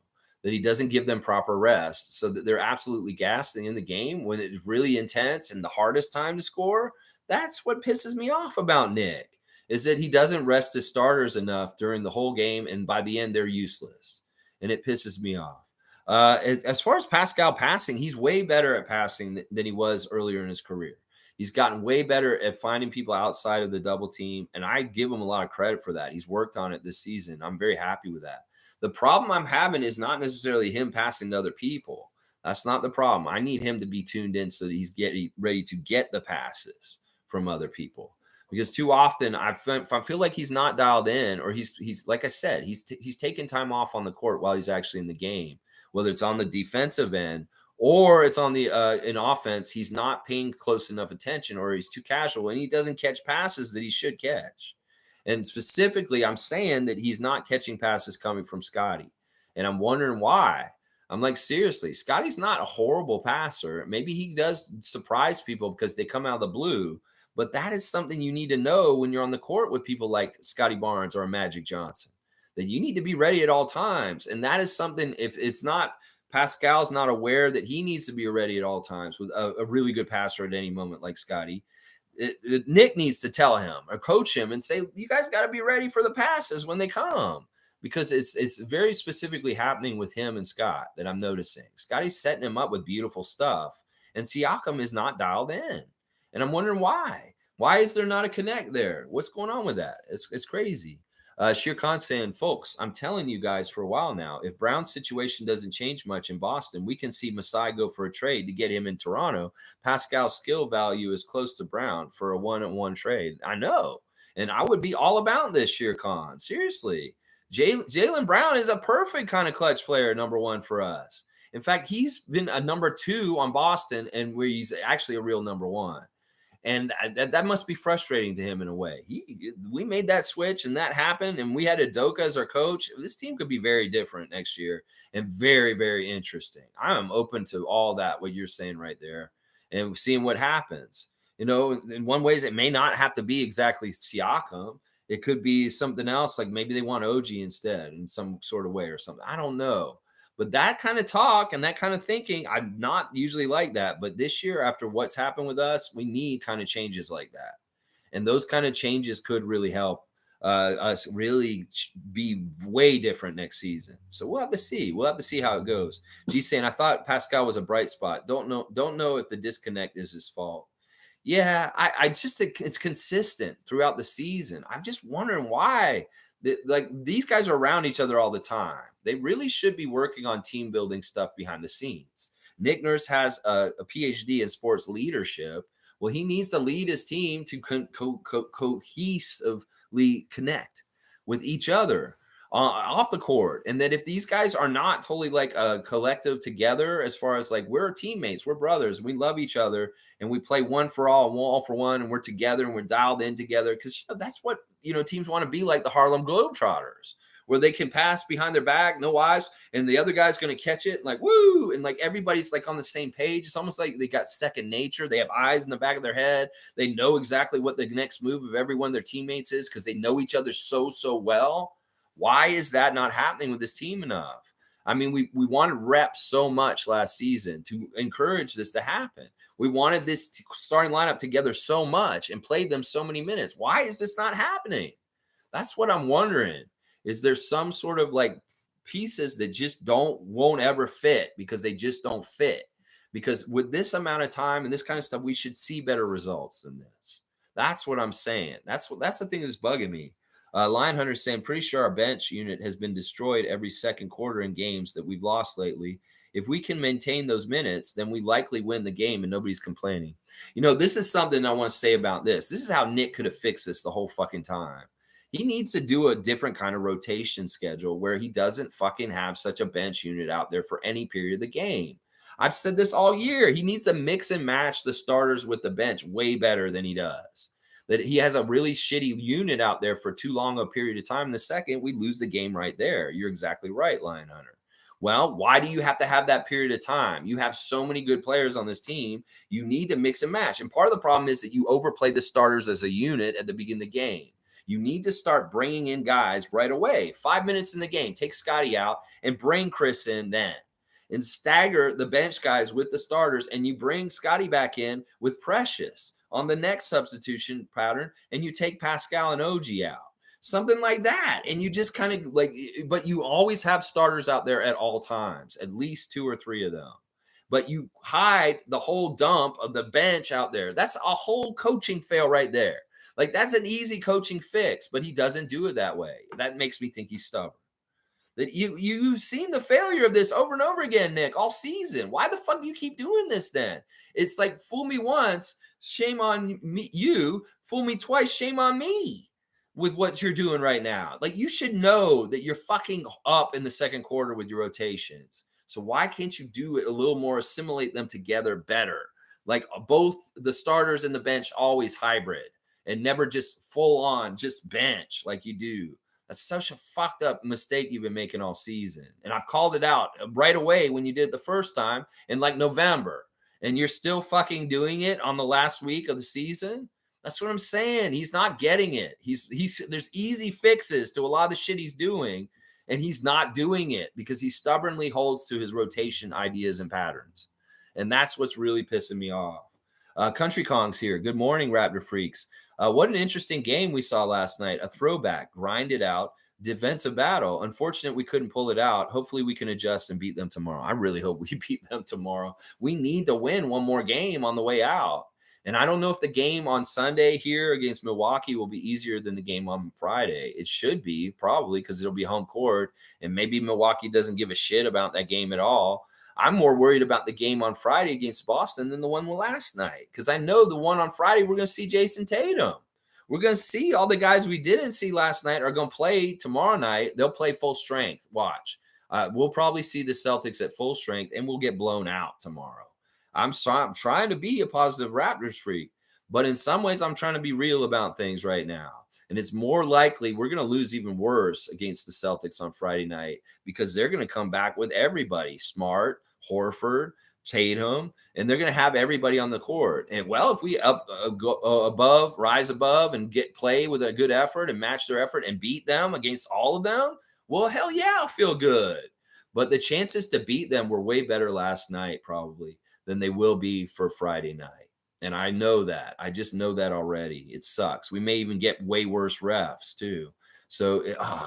that he doesn't give them proper rest so that they're absolutely gassed in the game when it's really intense and the hardest time to score. That's what pisses me off about Nick is that he doesn't rest his starters enough during the whole game, and by the end, they're useless, and it pisses me off. As far as Pascal passing, he's way better at passing than he was earlier in his career. He's gotten way better at finding people outside of the double team, and I give him a lot of credit for that. He's worked on it this season. I'm very happy with that. The problem I'm having is not necessarily him passing to other people. That's not the problem. I need him to be tuned in so that he's getting ready to get the passes from other people because too often I feel like he's not dialed in, or he's like I said, he's taking time off on the court while he's actually in the game, whether it's on the defensive end or it's on the in offense. He's not paying close enough attention, or he's too casual, and he doesn't catch passes that he should catch. And specifically, I'm saying that he's not catching passes coming from Scotty, and I'm wondering why. I'm like, seriously, Scotty's not a horrible passer. Maybe he does surprise people because they come out of the blue. But that is something you need to know when you're on the court with people like Scotty Barnes or Magic Johnson, that you need to be ready at all times. And that is something, if it's not, Pascal's not aware that he needs to be ready at all times with a really good passer at any moment like Scotty. Nick needs to tell him or coach him and say, you guys got to be ready for the passes when they come. Because it's very specifically happening with him and Scott that I'm noticing. Scotty's setting him up with beautiful stuff, and Siakam is not dialed in. And I'm wondering why. Why is there not a connect there? What's going on with that? It's crazy. Sheer Khan saying, folks, I'm telling you guys for a while now, if Brown's situation doesn't change much in Boston, we can see Masai go for a trade to get him in Toronto. Pascal's skill value is close to Brown for a one-on-one trade. I know. And I would be all about this, Sheer Khan. Seriously. Jaylen Brown is a perfect kind of clutch player, number one for us. In fact, he's been a number two on Boston, and where he's actually a real number one. And that must be frustrating to him in a way. We made that switch and that happened, and we had Udoka as our coach. This team could be very different next year and very, very interesting. I am open to all that, what you're saying right there, and seeing what happens. In one ways, it may not have to be exactly Siakam. It could be something else, like maybe they want OG instead in some sort of way or something. I don't know. But that kind of talk and that kind of thinking, I'm not usually like that. But this year, after what's happened with us, we need kind of changes like that. And those kind of changes could really help us really be way different next season. So we'll have to see. We'll have to see how it goes. G's saying, I thought Pascal was a bright spot. Don't know if the disconnect is his fault. Yeah, I just it's consistent throughout the season. I'm just wondering why. Like these guys are around each other all the time. They really should be working on team building stuff behind the scenes. Nick Nurse has a PhD in sports leadership. Well, he needs to lead his team to cohesively connect with each other off the court. And that if these guys are not totally like a collective together, as far as like we're teammates, we're brothers, we love each other, and we play one for all for one, and we're together and we're dialed in together. Because that's what teams want to be like the Harlem Globetrotters, where they can pass behind their back, no eyes, and the other guy's going to catch it, like woo, and like everybody's like on the same page. It's almost like they got second nature. They have eyes in the back of their head. They know exactly what the next move of every one of their teammates is because they know each other so well. Why is that not happening with this team enough? I mean, we wanted reps so much last season to encourage this to happen. We wanted this starting lineup together so much and played them so many minutes. Why is this not happening? That's what I'm wondering. Is there some sort of like pieces that just won't ever fit because they just don't fit? Because with this amount of time and this kind of stuff, we should see better results than this. That's what I'm saying. That's the thing that's bugging me. Lion Hunter saying, pretty sure our bench unit has been destroyed every second quarter in games that we've lost lately. If we can maintain those minutes, then we likely win the game and nobody's complaining. This is something I want to say about this. This is how Nick could have fixed this the whole fucking time. He needs to do a different kind of rotation schedule where he doesn't fucking have such a bench unit out there for any period of the game. I've said this all year. He needs to mix and match the starters with the bench way better than he does. That he has a really shitty unit out there for too long a period of time. The second, we lose the game right there. You're exactly right, Lion Hunter. Well, why do you have to have that period of time? You have so many good players on this team. You need to mix and match. And part of the problem is that you overplay the starters as a unit at the beginning of the game. You need to start bringing in guys right away. 5 minutes in the game, take Scotty out and bring Chris in then. And stagger the bench guys with the starters, and you bring Scotty back in with Precious on the next substitution pattern, and you take Pascal and OG out. Something like that. And you just kind of like, but you always have starters out there at all times, at least 2 or 3 of them. But you hide the whole dump of the bench out there. That's a whole coaching fail right there. Like, that's an easy coaching fix, but he doesn't do it that way. That makes me think he's stubborn. That you've seen the failure of this over and over again, Nick, all season. Why the fuck do you keep doing this then? It's like, fool me once, shame on me, you. Fool me twice, shame on me with what you're doing right now. Like, you should know that you're fucking up in the second quarter with your rotations. So why can't you do it a little more, assimilate them together better? Like, both the starters and the bench always hybrid and never just full on, just bench like you do. That's such a fucked up mistake you've been making all season. And I've called it out right away when you did it the first time in like November. And you're still fucking doing it on the last week of the season. That's what I'm saying. He's not getting it. He's there's easy fixes to a lot of the shit he's doing, and he's not doing it because he stubbornly holds to his rotation ideas and patterns. And that's what's really pissing me off. Country Kong's here. Good morning, Raptor Freaks. What an interesting game we saw last night. A throwback, grinded out, defensive battle. Unfortunate we couldn't pull it out. Hopefully we can adjust and beat them tomorrow. I really hope we beat them tomorrow. We need to win one more game on the way out. And I don't know if the game on Sunday here against Milwaukee will be easier than the game on Friday. It should be, probably, because it'll be home court. And maybe Milwaukee doesn't give a shit about that game at all. I'm more worried about the game on Friday against Boston than the one last night, because I know the one on Friday, we're going to see Jason Tatum. We're going to see all the guys we didn't see last night are going to play tomorrow night. They'll play full strength. Watch. We'll probably see the Celtics at full strength, and we'll get blown out tomorrow. I'm trying to be a positive Raptors freak, but in some ways, I'm trying to be real about things right now. And it's more likely we're going to lose even worse against the Celtics on Friday night because they're going to come back with everybody. Smart, Horford, Tatum, and they're going to have everybody on the court. And, well, if we rise above and play with a good effort and match their effort and beat them against all of them, well, hell yeah, I'll feel good. But the chances to beat them were way better last night probably than they will be for Friday night. And I know that. I just know that already. It sucks. We may even get way worse refs too. So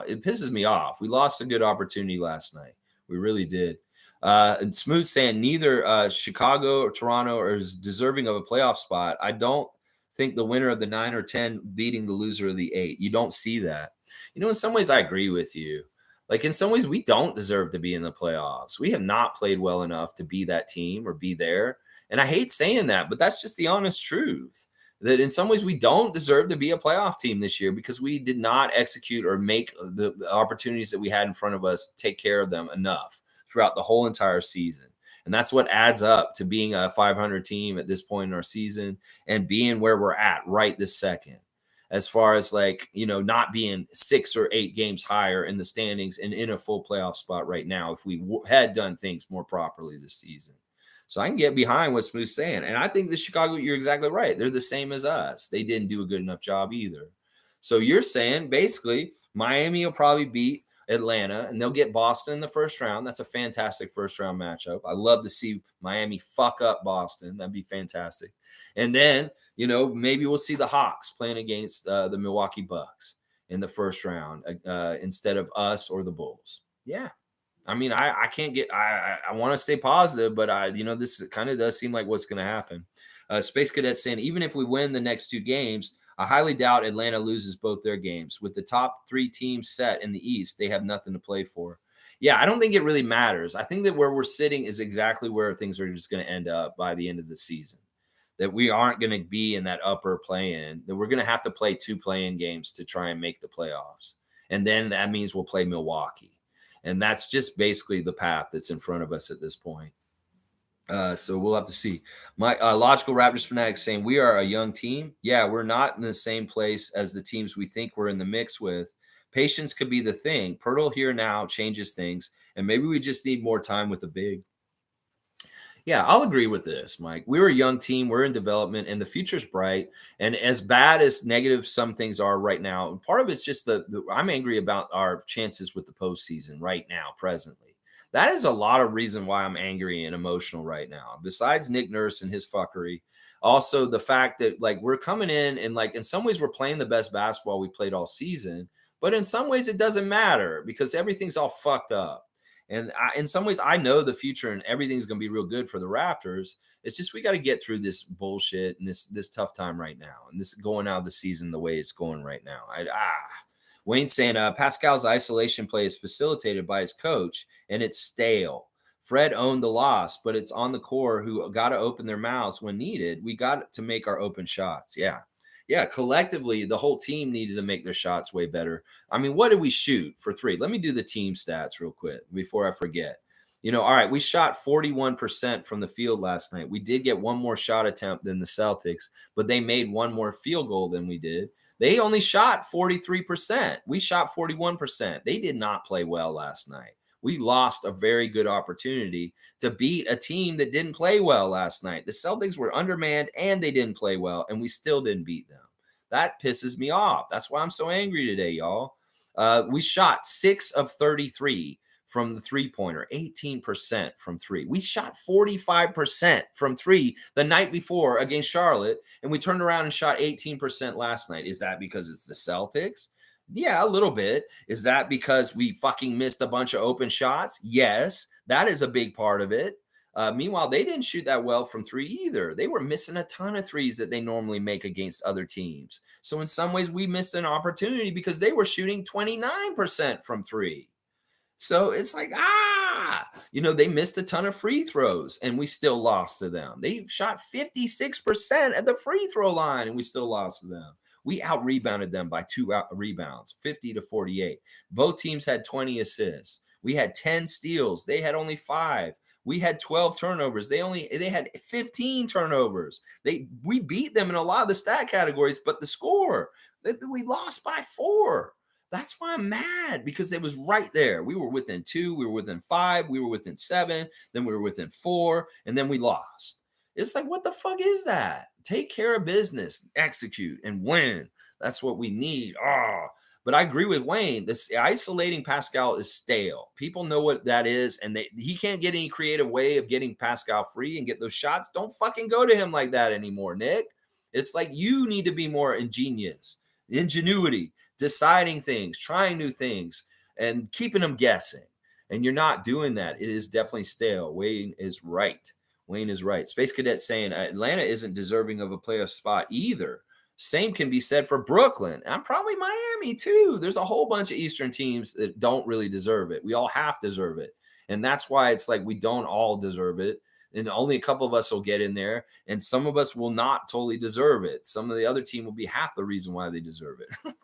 it pisses me off. We lost a good opportunity last night. We really did. And Smooth saying neither Chicago or Toronto is deserving of a playoff spot. I don't think the winner of the 9 or 10 beating the loser of the 8. You don't see that. In some ways, I agree with you. Like, in some ways, we don't deserve to be in the playoffs. We have not played well enough to be that team or be there. And I hate saying that, but that's just the honest truth. That in some ways, we don't deserve to be a playoff team this year because we did not execute or make the opportunities that we had in front of us take care of them enough throughout the whole entire season. And that's what adds up to being a 500 team at this point in our season and being where we're at right this second, as far as like, not being 6 or 8 games higher in the standings and in a full playoff spot right now if we had done things more properly this season. So I can get behind what Smooth's saying. And I think the Chicago, you're exactly right. They're the same as us. They didn't do a good enough job either. So you're saying basically Miami will probably beat Atlanta and they'll get Boston in the first round. That's a fantastic first round matchup. I love to see Miami fuck up Boston. That'd be fantastic. And then, maybe we'll see the Hawks playing against the Milwaukee Bucks in the first round instead of us or the Bulls. Yeah. I mean, I can't get, I want to stay positive, but this kind of does seem like what's going to happen. Space Cadet saying, even if we win the next 2 games, I highly doubt Atlanta loses both their games. With the top 3 teams set in the East, they have nothing to play for. Yeah, I don't think it really matters. I think that where we're sitting is exactly where things are just going to end up by the end of the season. That we aren't going to be in that upper play-in, that we're going to have to play 2 play-in games to try and make the playoffs. And then that means we'll play Milwaukee. And that's just basically the path that's in front of us at this point. So we'll have to see. My logical Raptors fanatic saying we are a young team. Yeah, we're not in the same place as the teams we think we're in the mix with. Patience could be the thing. Pirtle here now changes things, and maybe we just need more time with the big. Yeah, I'll agree with this, Mike. We're a young team. We're in development, and the future's bright. And as bad as negative some things are right now, part of it's just I'm angry about our chances with the postseason right now, presently. That is a lot of reason why I'm angry and emotional right now. Besides Nick Nurse and his fuckery, also the fact that like we're coming in and like in some ways we're playing the best basketball we played all season, but in some ways it doesn't matter because everything's all fucked up. And in some ways, I know the future and everything's going to be real good for the Raptors. It's just we got to get through this bullshit and this tough time right now, and this going out of the season the way it's going right now. Wayne saying Pascal's isolation play is facilitated by his coach, and it's stale. Fred owned the loss, but it's on the core who got to open their mouths when needed. We got to make our open shots. Yeah, collectively, the whole team needed to make their shots way better. I mean, what did we shoot for 3? Let me do the team stats real quick before I forget. All right, we shot 41% from the field last night. We did get one more shot attempt than the Celtics, but they made one more field goal than we did. They only shot 43%. We shot 41%. They did not play well last night. We lost a very good opportunity to beat a team that didn't play well last night. The Celtics were undermanned and they didn't play well, and we still didn't beat them. That pisses me off. That's why I'm so angry today, y'all. We shot 6 of 33 from the three-pointer, 18% from 3. We shot 45% from 3 the night before against Charlotte, and we turned around and shot 18% last night. Is that because it's the Celtics? Yeah, a little bit. Is that because we fucking missed a bunch of open shots? Yes, that is a big part of it. Meanwhile, they didn't shoot that well from 3 either. They were missing a ton of threes that they normally make against other teams. So in some ways, we missed an opportunity because they were shooting 29% from 3. So it's like, they missed a ton of free throws and we still lost to them. They shot 56% at the free throw line and we still lost to them. We out rebounded them by 2 rebounds, 50-48. Both teams had 20 assists. We had 10 steals. They had only 5. We had 12 turnovers. They had 15 turnovers. We beat them in a lot of the stat categories, but the score, we lost by 4. That's why I'm mad, because it was right there. We were within 2, we were within 5, we were within 7, then we were within 4, and then we lost. It's like, what the fuck is that? Take care of business, execute, and win. That's what we need. But I agree with Wayne. This isolating Pascal is stale. People know what that is, and he can't get any creative way of getting Pascal free and get those shots. Don't fucking go to him like that anymore, Nick. It's like you need to be more ingenuity, deciding things, trying new things, and keeping them guessing. And you're not doing that. It is definitely stale. Wayne is right. Space Cadet saying Atlanta isn't deserving of a playoff spot either. Same can be said for Brooklyn. And probably Miami too. There's a whole bunch of Eastern teams that don't really deserve it. We all half deserve it. And that's why it's like we don't all deserve it. And only a couple of us will get in there. And some of us will not totally deserve it. Some of the other team will be half the reason why they deserve it.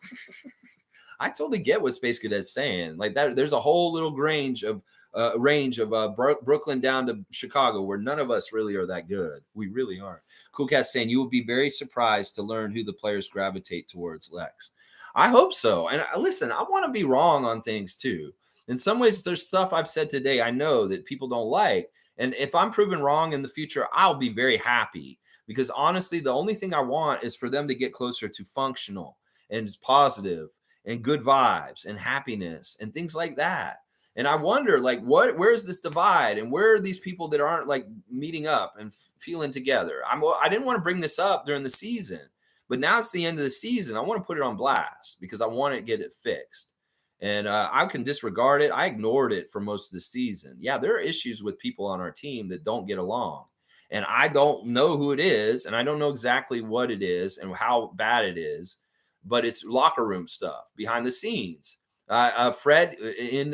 I totally get what Space Cadet's saying. Like that, there's a whole little range of Brooklyn down to Chicago where none of us really are that good. We really aren't. Cool Cat saying you will be very surprised to learn who the players gravitate towards, Lex. I hope so. And listen, I want to be wrong on things too. In some ways, there's stuff I've said today I know that people don't like. And if I'm proven wrong in the future, I'll be very happy because honestly, the only thing I want is for them to get closer to functional and positive and good vibes and happiness and things like that. And I wonder, like, where's this divide, and where are these people that aren't like meeting up and feeling together? I didn't want to bring this up during the season, but now it's the end of the season. I want to put it on blast because I want to get it fixed. And I can disregard it. I ignored it for most of the season. Yeah, there are issues with people on our team that don't get along, and I don't know who it is, and I don't know exactly what it is and how bad it is, but it's locker room stuff behind the scenes. Fred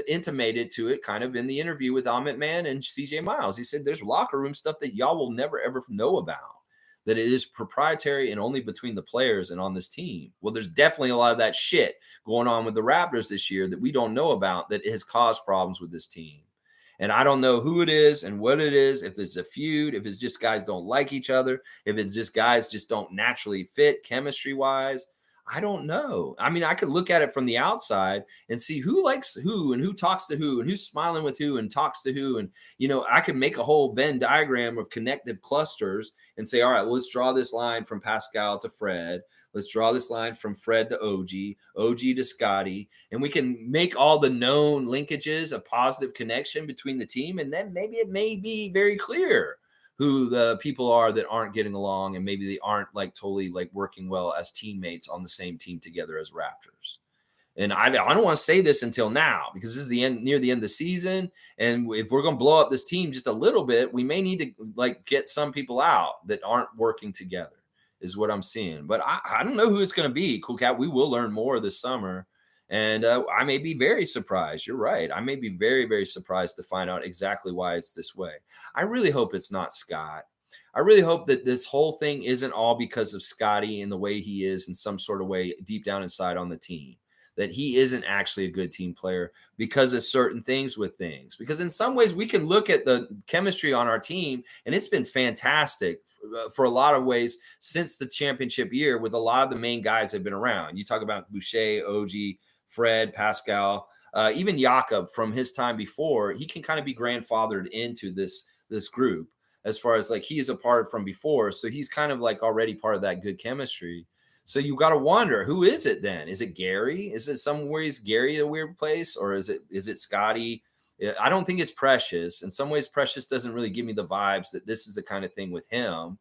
intimated to it kind of in the interview with Ahmet Man and CJ Miles. He said there's locker room stuff that y'all will never ever know about, that it is proprietary and only between the players and on this team. Well, there's definitely a lot of that shit going on with the Raptors this year that we don't know about that has caused problems with this team. And I don't know who it is and what it is, if it's a feud, if it's just guys don't like each other, if it's just guys just don't naturally fit chemistry wise. I don't know. I mean, I could look at it from the outside and see who likes who and who talks to who and who's smiling with who and talks to who. And, I could make a whole Venn diagram of connective clusters and say, all right, well, let's draw this line from Pascal to Fred. Let's draw this line from Fred to OG to Scotty. And we can make all the known linkages a positive connection between the team. And then maybe it may be very clear who the people are that aren't getting along, and maybe they aren't like totally like working well as teammates on the same team together as Raptors. And I don't want to say this until now because this is the end, near the end of the season. And if we're going to blow up this team just a little bit, we may need to like get some people out that aren't working together, is what I'm seeing. But I don't know who it's going to be. Cool Cat, we will learn more this summer. And I may be very surprised. You're right. I may be very, very surprised to find out exactly why it's this way. I really hope it's not Scott. I really hope that this whole thing isn't all because of Scotty and the way he is in some sort of way deep down inside on the team, that he isn't actually a good team player because of certain things with things. Because in some ways, we can look at the chemistry on our team, and it's been fantastic for a lot of ways since the championship year with a lot of the main guys that have been around. You talk about Boucher, OG, Fred, Pascal, even Jakob from his time before, he can kind of be grandfathered into this group as far as like he is a part from before. So he's kind of like already part of that good chemistry. So you got to wonder, who is it then? Is it Gary? Is it somewhere is Gary a weird place, or is it Scotty? I don't think it's Precious. In some ways, Precious doesn't really give me the vibes that this is the kind of thing with him.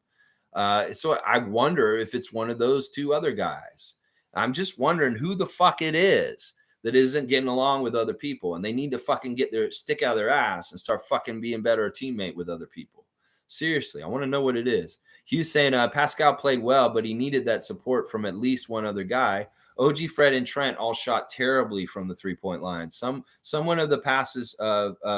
So I wonder if it's one of those two other guys. I'm just wondering who the fuck it is that isn't getting along with other people, and they need to fucking get their stick out of their ass and start fucking being better a teammate with other people. Seriously, I want to know what it is. Hugh's saying Pascal played well, but he needed that support from at least one other guy. OG, Fred, and Trent all shot terribly from the three-point line. Some one of the passes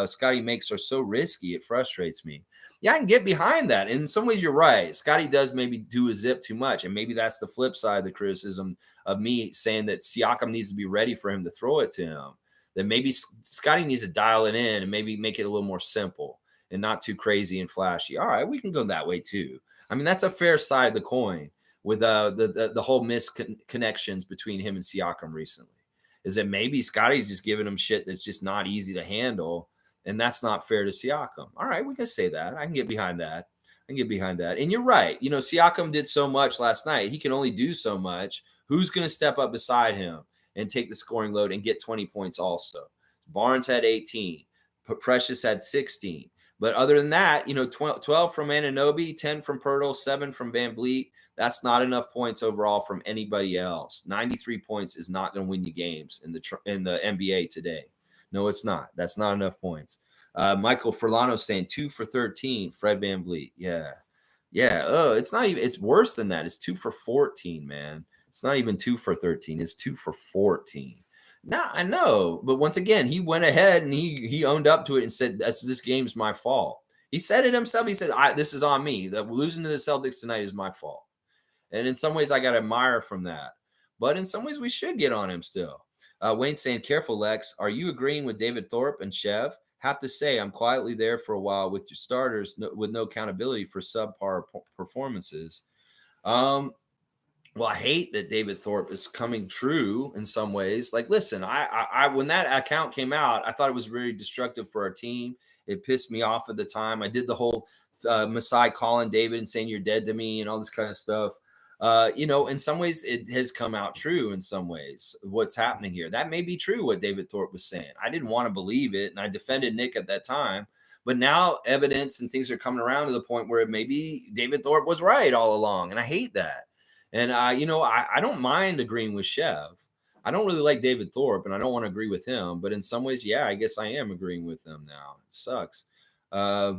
Scotty makes are so risky, it frustrates me. Yeah, I can get behind that. In some ways, you're right. Scotty does maybe do a zip too much, and maybe that's the flip side of the criticism of me saying that Siakam needs to be ready for him to throw it to him. That maybe Scotty needs to dial it in and maybe make it a little more simple and not too crazy and flashy. All right, we can go that way too. I mean, that's a fair side of the coin with the whole misconnections between him and Siakam recently. Is that maybe Scotty's just giving him shit that's just not easy to handle, and that's not fair to Siakam. All right, we can say that. I can get behind that. And you're right. Siakam did so much last night. He can only do so much. Who's going to step up beside him and take the scoring load and get 20 points also? Barnes had 18. Precious had 16. But other than that, 12 from Anunoby, 10 from Pirtle, 7 from Van Vliet. That's not enough points overall from anybody else. 93 points is not going to win you games in the NBA today. No, it's not. That's not enough points. Michael Furlano saying 2 for 13, Fred Van Vliet. Yeah. Yeah, oh, it's not even it's worse than that. It's 2 for 14, man. It's not even 2 for 13. It's 2 for 14. Now, I know, but once again, he went ahead and he owned up to it and said, "That's this game's my fault." He said it himself. He said, "This is on me. That losing to the Celtics tonight is my fault." And in some ways, I got to admire from that. But in some ways, we should get on him still. Wayne's saying, careful, Lex. Are you agreeing with David Thorpe and Chev? Have to say, I'm quietly there for a while with your starters with no accountability for subpar performances. Um, well, I hate that David Thorpe is coming true in some ways. Like, listen, when that account came out, I thought it was very destructive for our team. It pissed me off at the time. I did the whole Masai calling David and saying you're dead to me and all this kind of stuff. In some ways, it has come out true. In some ways, what's happening here that may be true. What David Thorpe was saying, I didn't want to believe it, and I defended Nick at that time. But now evidence and things are coming around to the point where maybe David Thorpe was right all along, and I hate that. And I don't mind agreeing with Chev. I don't really like David Thorpe, and I don't want to agree with him. But in some ways, yeah, I guess I am agreeing with them now. It sucks. Uh,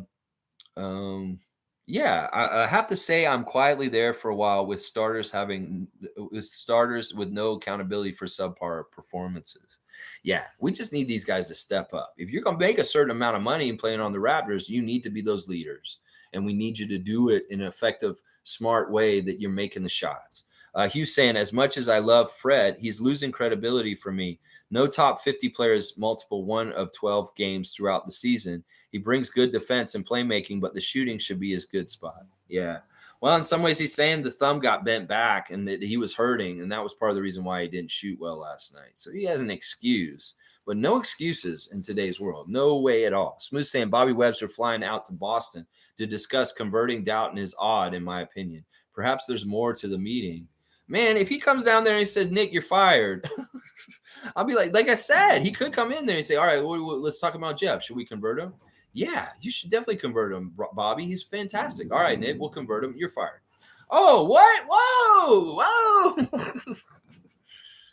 um, yeah, I have to say I'm quietly there for a while with starters with no accountability for subpar performances. Yeah, we just need these guys to step up. If you're gonna make a certain amount of money and playing on the Raptors, you need to be those leaders, and we need you to do it in an effective, smart way that you're making the shots. Hughes saying, as much as I love Fred, he's losing credibility for me. No top 50 players multiple one of 12 games throughout the season. He brings good defense and playmaking, but the shooting should be his good spot. Yeah. Well, in some ways, he's saying the thumb got bent back and that he was hurting, and that was part of the reason why he didn't shoot well last night. So he has an excuse, but no excuses in today's world. No way at all. Smooth saying Bobby Webster flying out to Boston to discuss converting Doughton is odd, in my opinion. Perhaps there's more to the meeting. Man, if he comes down there and he says, Nick, you're fired, I'll be like I said, he could come in there and say, all right, let's talk about Jeff. Should we convert him? Yeah, you should definitely convert him, Bobby. He's fantastic. All right, Nick, we'll convert him. You're fired. Oh, what? Whoa.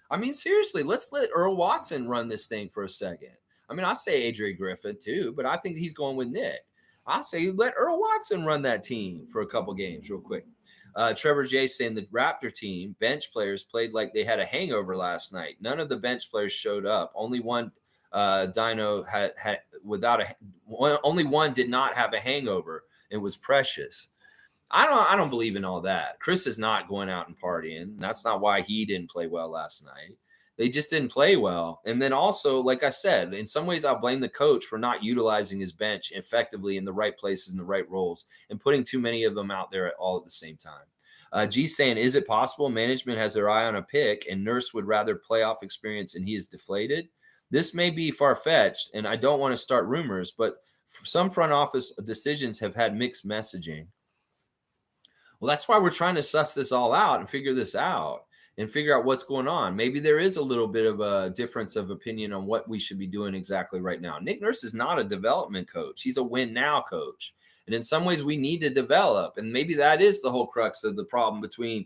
I mean, seriously, let's let Earl Watson run this thing for a second. I mean, I say Adrian Griffin too, but I think he's going with Nick. I say let Earl Watson run that team for a couple games real quick. Trevor J saying the Raptor team bench players played like they had a hangover last night. None of the bench players showed up. Only one Dino had without a one, only one did not have a hangover. It was Precious. I don't believe in all that. Chris is not going out and partying. That's not why he didn't play well last night. They just didn't play well. And then also, like I said, in some ways I'll blame the coach for not utilizing his bench effectively in the right places and the right roles and putting too many of them out there all at the same time. G saying, is it possible management has their eye on a pick and Nurse would rather playoff experience and he is deflated? This may be far fetched, and I don't want to start rumors, but some front office decisions have had mixed messaging. Well, that's why we're trying to suss this all out and figure this out and figure out what's going on. Maybe there is a little bit of a difference of opinion on what we should be doing exactly right now. Nick Nurse is not a development coach. He's a win now coach. And in some ways, we need to develop. And maybe that is the whole crux of the problem between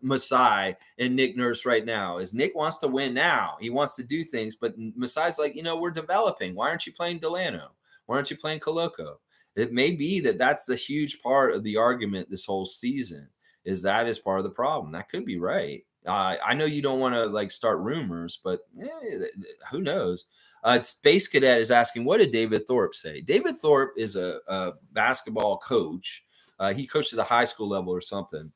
Masai and Nick Nurse right now is Nick wants to win now. He wants to do things, but Masai's like, we're developing. Why aren't you playing Delano? Why aren't you playing Coloco? It may be that that's the huge part of the argument this whole season is that is part of the problem. That could be right. I know you don't want to like start rumors, but who knows? Space Cadet is asking, what did David Thorpe say? David Thorpe is a basketball coach. He coached at the high school level or something,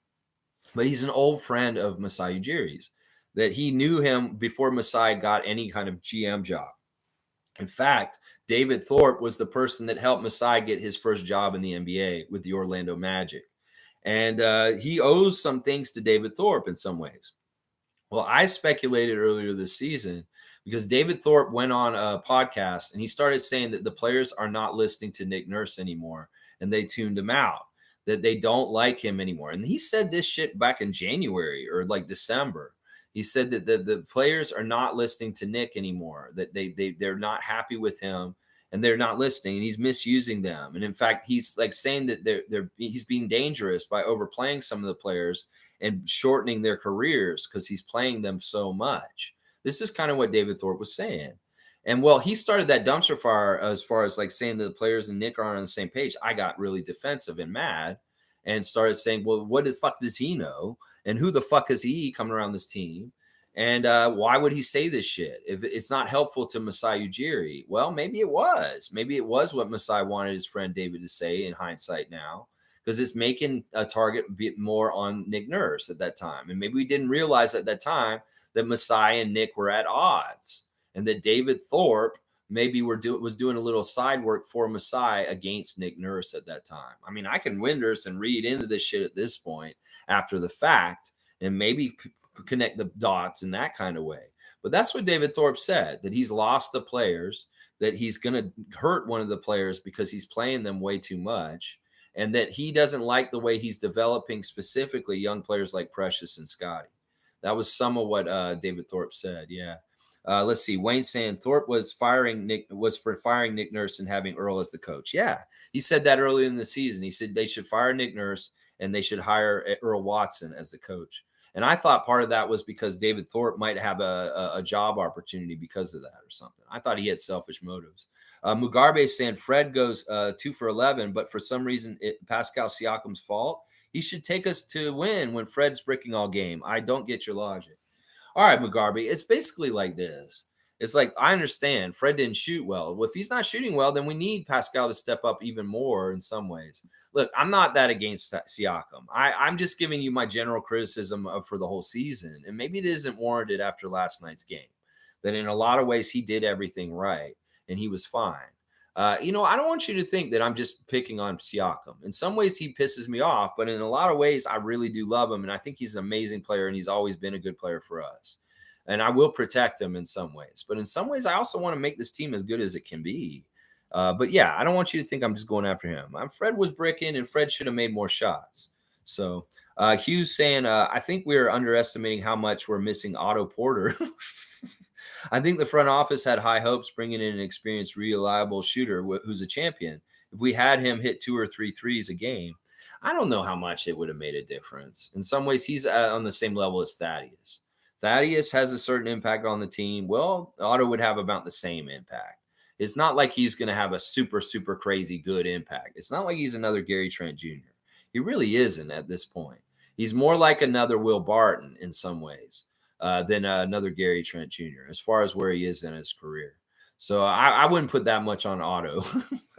but he's an old friend of Masai Ujiri's that he knew him before Masai got any kind of GM job. In fact, David Thorpe was the person that helped Masai get his first job in the NBA with the Orlando Magic. And he owes some things to David Thorpe in some ways. Well, I speculated earlier this season because David Thorpe went on a podcast and he started saying that the players are not listening to Nick Nurse anymore and they tuned him out, that they don't like him anymore. And he said this shit back in January or like December. He said that the players are not listening to Nick anymore, that they're not happy with him and they're not listening and he's misusing them. And in fact, he's like saying that he's being dangerous by overplaying some of the players and shortening their careers because he's playing them so much. This is kind of what David Thorpe was saying. And well, he started that dumpster fire as far as like saying that the players and Nick are on the same page. I got really defensive and mad. and started saying, well, what the fuck does he know? And who the fuck is he coming around this team? And why would he say this shit if it's not helpful to Masai Ujiri? Well, maybe it was. Maybe it was what Masai wanted his friend David to say in hindsight now, because it's making a target bit more on Nick Nurse at that time. And maybe we didn't realize at that time that Masai and Nick were at odds, and that David Thorpe maybe was doing a little side work for Masai against Nick Nurse at that time. I mean, I can winders and read into this shit at this point after the fact, and maybe connect the dots in that kind of way. But that's what David Thorpe said, that he's lost the players, that he's going to hurt one of the players because he's playing them way too much, and that he doesn't like the way he's developing specifically young players like Precious and Scotty. That was some of what David Thorpe said. Yeah. Let's see. Wayne saying Thorpe was for firing Nick Nurse and having Earl as the coach. Yeah, he said that earlier in the season. He said they should fire Nick Nurse and they should hire Earl Watson as the coach. And I thought part of that was because David Thorpe might have a job opportunity because of that or something. I thought he had selfish motives. Mugarbe saying Fred goes 2 for 11, but for some reason Pascal Siakam's fault. He should take us to win when Fred's bricking all game. I don't get your logic. All right, Mugarby, it's basically like this. It's like, I understand Fred didn't shoot well. Well, if he's not shooting well, then we need Pascal to step up even more in some ways. Look, I'm not that against Siakam. I'm just giving you my general criticism for the whole season. And maybe it isn't warranted after last night's game. That in a lot of ways, he did everything right and he was fine. I don't want you to think that I'm just picking on Siakam. In some ways, he pisses me off, but in a lot of ways, I really do love him. And I think he's an amazing player, and he's always been a good player for us. And I will protect him in some ways. But in some ways, I also want to make this team as good as it can be. But yeah, I don't want you to think I'm just going after him. Fred was bricking, and Fred should have made more shots. So Hughes saying, I think we're underestimating how much we're missing Otto Porter. I think the front office had high hopes bringing in an experienced, reliable shooter who's a champion. If we had him hit 2 or 3 threes a game, I don't know how much it would have made a difference. In some ways, he's on the same level as Thaddeus. Thaddeus has a certain impact on the team. Well, Otto would have about the same impact. It's not like he's going to have a super, super crazy good impact. It's not like he's another Gary Trent Jr. He really isn't at this point. He's more like another Will Barton in some ways than another Gary Trent Jr. as far as where he is in his career. So I wouldn't put that much on Otto.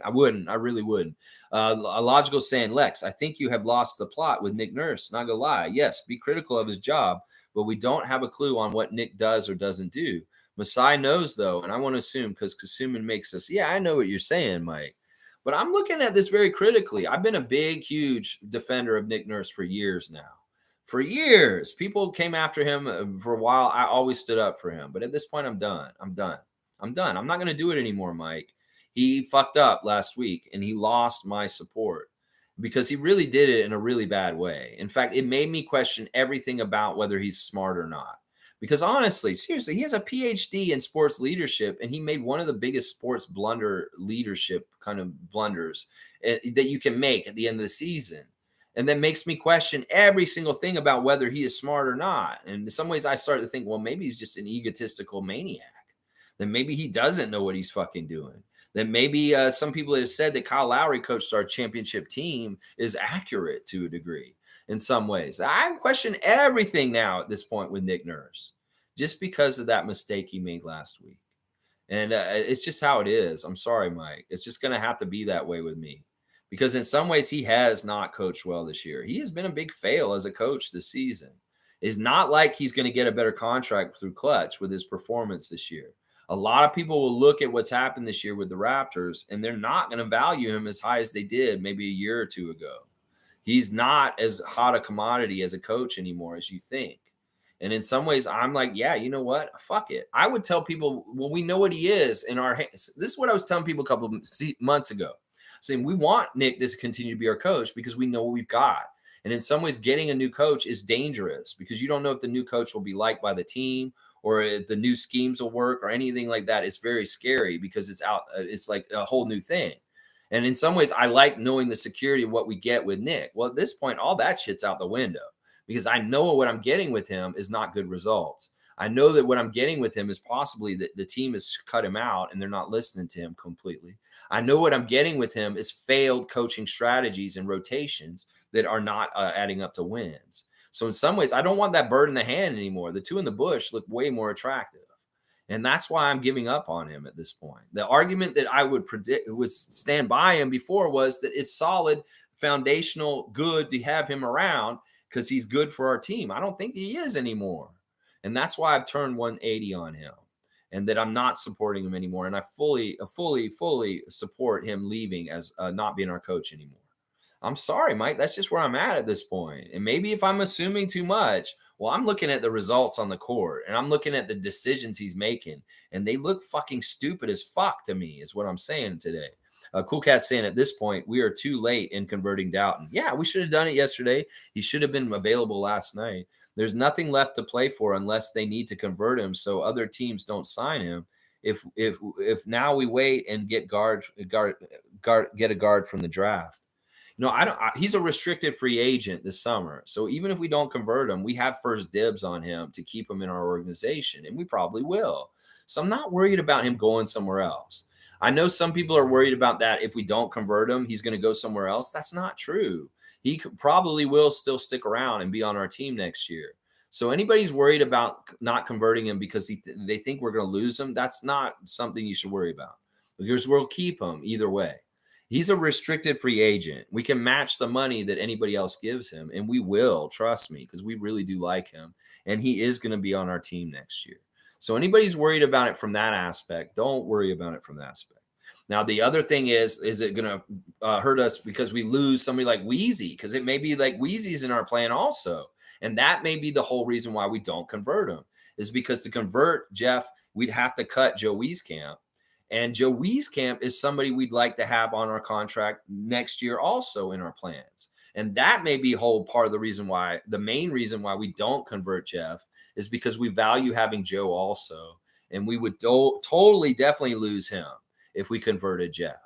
I wouldn't. I really wouldn't. A logical saying, Lex, I think you have lost the plot with Nick Nurse. Not gonna lie. Yes, be critical of his job, but we don't have a clue on what Nick does or doesn't do. Masai knows, though, and I want to assume because Kasuman makes us, yeah, I know what you're saying, Mike. But I'm looking at this very critically. I've been a big, huge defender of Nick Nurse for years now. For years, people came after him for a while. I always stood up for him. But at this point, I'm done. I'm done. I'm done. I'm not going to do it anymore, Mike. He fucked up last week and he lost my support because he really did it in a really bad way. In fact, it made me question everything about whether he's smart or not. Because honestly, seriously, he has a PhD in sports leadership and he made one of the biggest sports leadership kind of blunders that you can make at the end of the season. And that makes me question every single thing about whether he is smart or not. And in some ways, I start to think, well, maybe he's just an egotistical maniac. Then maybe he doesn't know what he's fucking doing. Then maybe some people have said that Kyle Lowry coached our championship team is accurate to a degree in some ways. I question everything now at this point with Nick Nurse just because of that mistake he made last week. And it's just how it is. I'm sorry, Mike. It's just going to have to be that way with me because in some ways he has not coached well this year. He has been a big fail as a coach this season. It's not like he's going to get a better contract through Clutch with his performance this year. A lot of people will look at what's happened this year with the Raptors, and they're not going to value him as high as they did maybe a year or two ago. He's not as hot a commodity as a coach anymore as you think. And in some ways, I'm like, yeah, you know what? Fuck it. I would tell people, well, we know what he is in our hands. This is what I was telling people a couple of months ago, saying we want Nick to continue to be our coach because we know what we've got. And in some ways, getting a new coach is dangerous because you don't know if the new coach will be liked by the team or if the new schemes will work or anything like that. It's very scary because it's out. It's like a whole new thing. And in some ways, I like knowing the security of what we get with Nick. Well, at this point, all that shit's out the window because I know what I'm getting with him is not good results. I know that what I'm getting with him is possibly that the team has cut him out and they're not listening to him completely. I know what I'm getting with him is failed coaching strategies and rotations that are not adding up to wins. So in some ways, I don't want that bird in the hand anymore. The two in the bush look way more attractive. And that's why I'm giving up on him at this point. The argument that I would predict was stand by him before was that it's solid, foundational, good to have him around because he's good for our team. I don't think he is anymore. And that's why I've turned 180 on him and that I'm not supporting him anymore. And I fully support him leaving as not being our coach anymore. I'm sorry, Mike. That's just where I'm at this point. And maybe if I'm assuming too much, well, I'm looking at the results on the court and I'm looking at the decisions he's making, and they look fucking stupid as fuck to me, is what I'm saying today. Cool Cat's saying at this point, we are too late in converting Doughton. Yeah, we should have done it yesterday. He should have been available last night. There's nothing left to play for unless they need to convert him so other teams don't sign him. If now we wait and get get a guard from the draft. No, I don't. He's a restricted free agent this summer. So even if we don't convert him, we have first dibs on him to keep him in our organization, and we probably will. So I'm not worried about him going somewhere else. I know some people are worried about that. If we don't convert him, he's going to go somewhere else. That's not true. Probably will still stick around and be on our team next year. So anybody's worried about not converting him because they think we're going to lose him, that's not something you should worry about, because we'll keep him either way. He's a restricted free agent. We can match the money that anybody else gives him, and we will, trust me, because we really do like him, and he is going to be on our team next year. So anybody's worried about it from that aspect, don't worry about it from that aspect. Now, the other thing is it going to hurt us because we lose somebody like Wheezy? Because it may be like Wheezy's in our plan also, and that may be the whole reason why we don't convert him, is because to convert Jeff, we'd have to cut Joe Wieskamp. And Joe Wieskamp is somebody we'd like to have on our contract next year also in our plans. And that may be a whole part of the reason why, the main reason why we don't convert Jeff is because we value having Joe also. And we would totally, definitely lose him if we converted Jeff.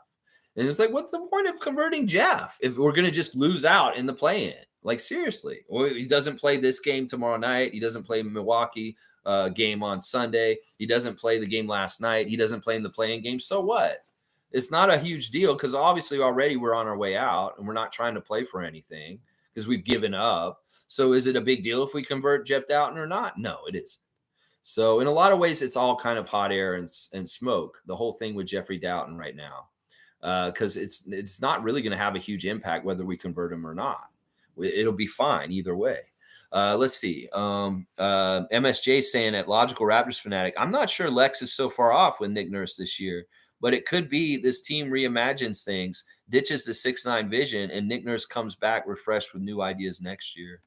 And it's like, what's the point of converting Jeff if we're going to just lose out in the play-in? Like, seriously. Well, he doesn't play this game tomorrow night. He doesn't play Milwaukee game on Sunday. He doesn't play the game last night. He doesn't play in the play-in game. So what? It's not a huge deal because obviously already we're on our way out and we're not trying to play for anything because we've given up. So is it a big deal if we convert Jeff Doughton or not? No, it isn't. So in a lot of ways, it's all kind of hot air and smoke, the whole thing with Jeffrey Doughton right now, because it's not really going to have a huge impact whether we convert him or not. It'll be fine either way. Let's see. MSJ saying at Logical Raptors Fanatic, I'm not sure Lex is so far off with Nick Nurse this year, but it could be this team reimagines things, ditches the 6'9" vision, and Nick Nurse comes back refreshed with new ideas next year.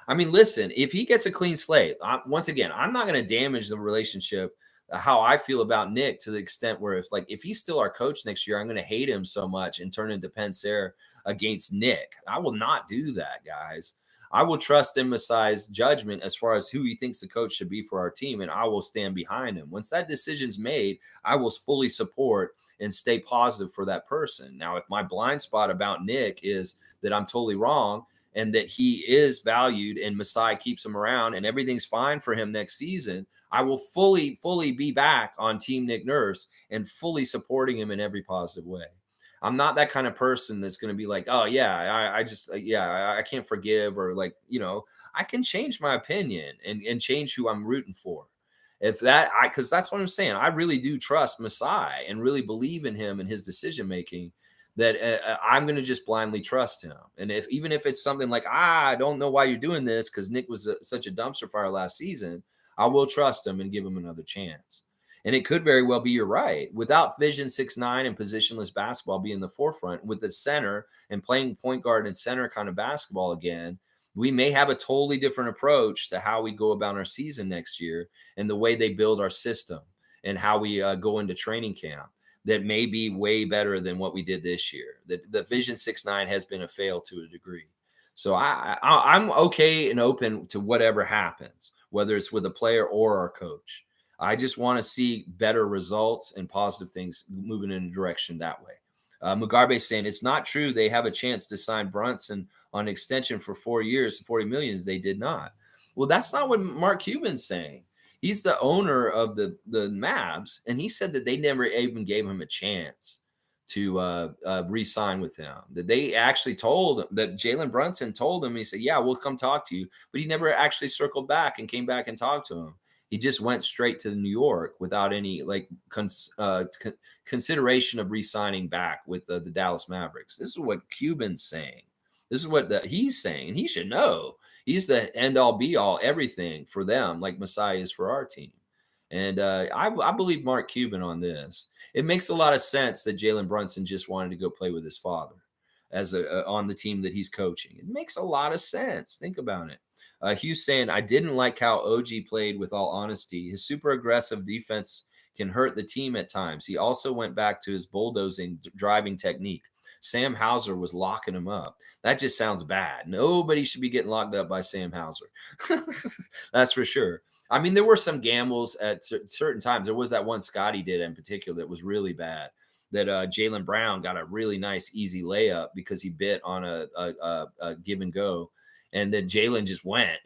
I mean, listen, if he gets a clean slate, once again, I'm not going to damage the relationship, how I feel about Nick, to the extent where if he's still our coach next year, I'm going to hate him so much and turn into Pensair against Nick. I will not do that, guys. I will trust in Masai's judgment as far as who he thinks the coach should be for our team, and I will stand behind him. Once that decision's made, I will fully support and stay positive for that person. Now, if my blind spot about Nick is that I'm totally wrong and that he is valued and Masai keeps him around and everything's fine for him next season, I will fully be back on Team Nick Nurse and fully supporting him in every positive way. I'm not that kind of person that's going to be like, oh yeah, I can't forgive, or like, I can change my opinion and change who I'm rooting for. Because that's what I'm saying. I really do trust Masai and really believe in him and his decision making, that I'm going to just blindly trust him. And even if it's something like, I don't know why you're doing this because Nick was such a dumpster fire last season, I will trust him and give him another chance. And it could very well be you're right. Without Vision 6'9" and positionless basketball being the forefront, with the center and playing point guard and center kind of basketball again, we may have a totally different approach to how we go about our season next year and the way they build our system and how we go into training camp. That may be way better than what we did this year. The Vision 6'9" has been a fail to a degree. So I'm okay and open to whatever happens, whether it's with a player or our coach. I just want to see better results and positive things moving in a direction that way. Mugabe saying it's not true they have a chance to sign Brunson on extension for 4 years, 40 million. They did not. Well, that's not what Mark Cuban's saying. He's the owner of the Mavs, and he said that they never even gave him a chance to re-sign with him. That they actually told that Jalen Brunson told him, he said, "Yeah, we'll come talk to you," but he never actually circled back and came back and talked to him. He just went straight to New York without any like consideration of re-signing back with the Dallas Mavericks. This is what Cuban's saying. This is what he's saying. He should know. He's the end all be all everything for them, like Messiah is for our team. And I believe Mark Cuban on this. It makes a lot of sense that Jalen Brunson just wanted to go play with his father as on the team that he's coaching. It makes a lot of sense. Think about it. Hughes saying, I didn't like how OG played with all honesty. His super aggressive defense can hurt the team at times. He also went back to his bulldozing driving technique. Sam Hauser was locking him up. That just sounds bad. Nobody should be getting locked up by Sam Hauser. That's for sure. I mean, there were some gambles at certain times. There was that one Scotty did in particular that was really bad. That Jalen Brown got a really nice, easy layup because he bit on a give and go, and then Jalen just went,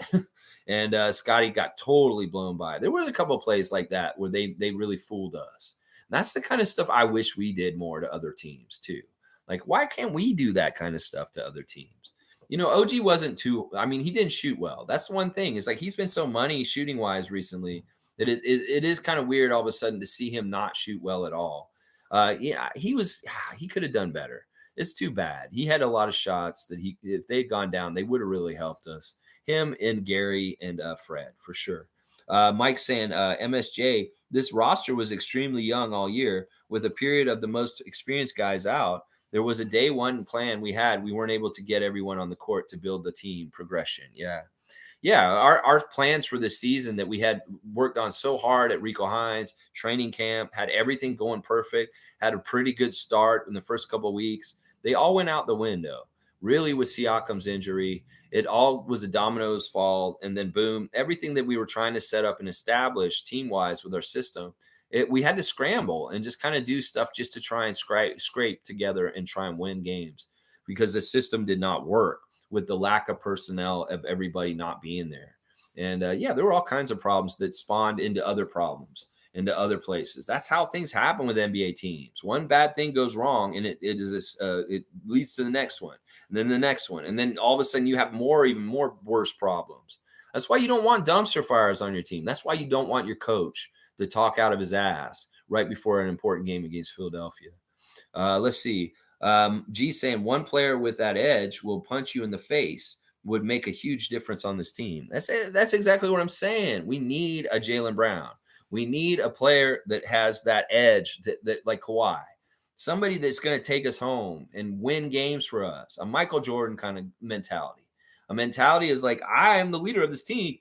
and Scotty got totally blown by. There were a couple of plays like that where they really fooled us. And that's the kind of stuff I wish we did more to other teams too. Like, why can't we do that kind of stuff to other teams? OG wasn't too. I mean, he didn't shoot well. That's one thing. It's like he's been so money shooting wise recently that it is kind of weird all of a sudden to see him not shoot well at all. Yeah, he could have done better. It's too bad. He had a lot of shots that if they'd gone down, they would have really helped us. Him and Gary and Fred for sure. Mike saying, MSJ, this roster was extremely young all year with a period of the most experienced guys out. There was a day one plan we had. We weren't able to get everyone on the court to build the team progression. Yeah. Yeah. Our plans for this season that we had worked on so hard at Rico Hines, training camp, had everything going perfect, had a pretty good start in the first couple of weeks. They all went out the window. Really, with Siakam's injury, it all was a dominoes fall. And then, boom, everything that we were trying to set up and establish team wise with our system, we had to scramble and just kind of do stuff just to try and scrape together and try and win games because the system did not work with the lack of personnel of everybody not being there. And yeah, there were all kinds of problems that spawned into other problems, into other places. That's how things happen with NBA teams. One bad thing goes wrong, and it leads to the next one, and then the next one, and then all of a sudden you have even more worse problems. That's why you don't want dumpster fires on your team. That's why you don't want your coach to talk out of his ass right before an important game against Philadelphia. Let's see. G saying one player with that edge will punch you in the face would make a huge difference on this team. That's it. That's exactly what I'm saying. We need a Jalen Brown. We need a player that has that edge that like Kawhi, somebody that's going to take us home and win games for us. A Michael Jordan kind of mentality. A mentality is like, I am the leader of this team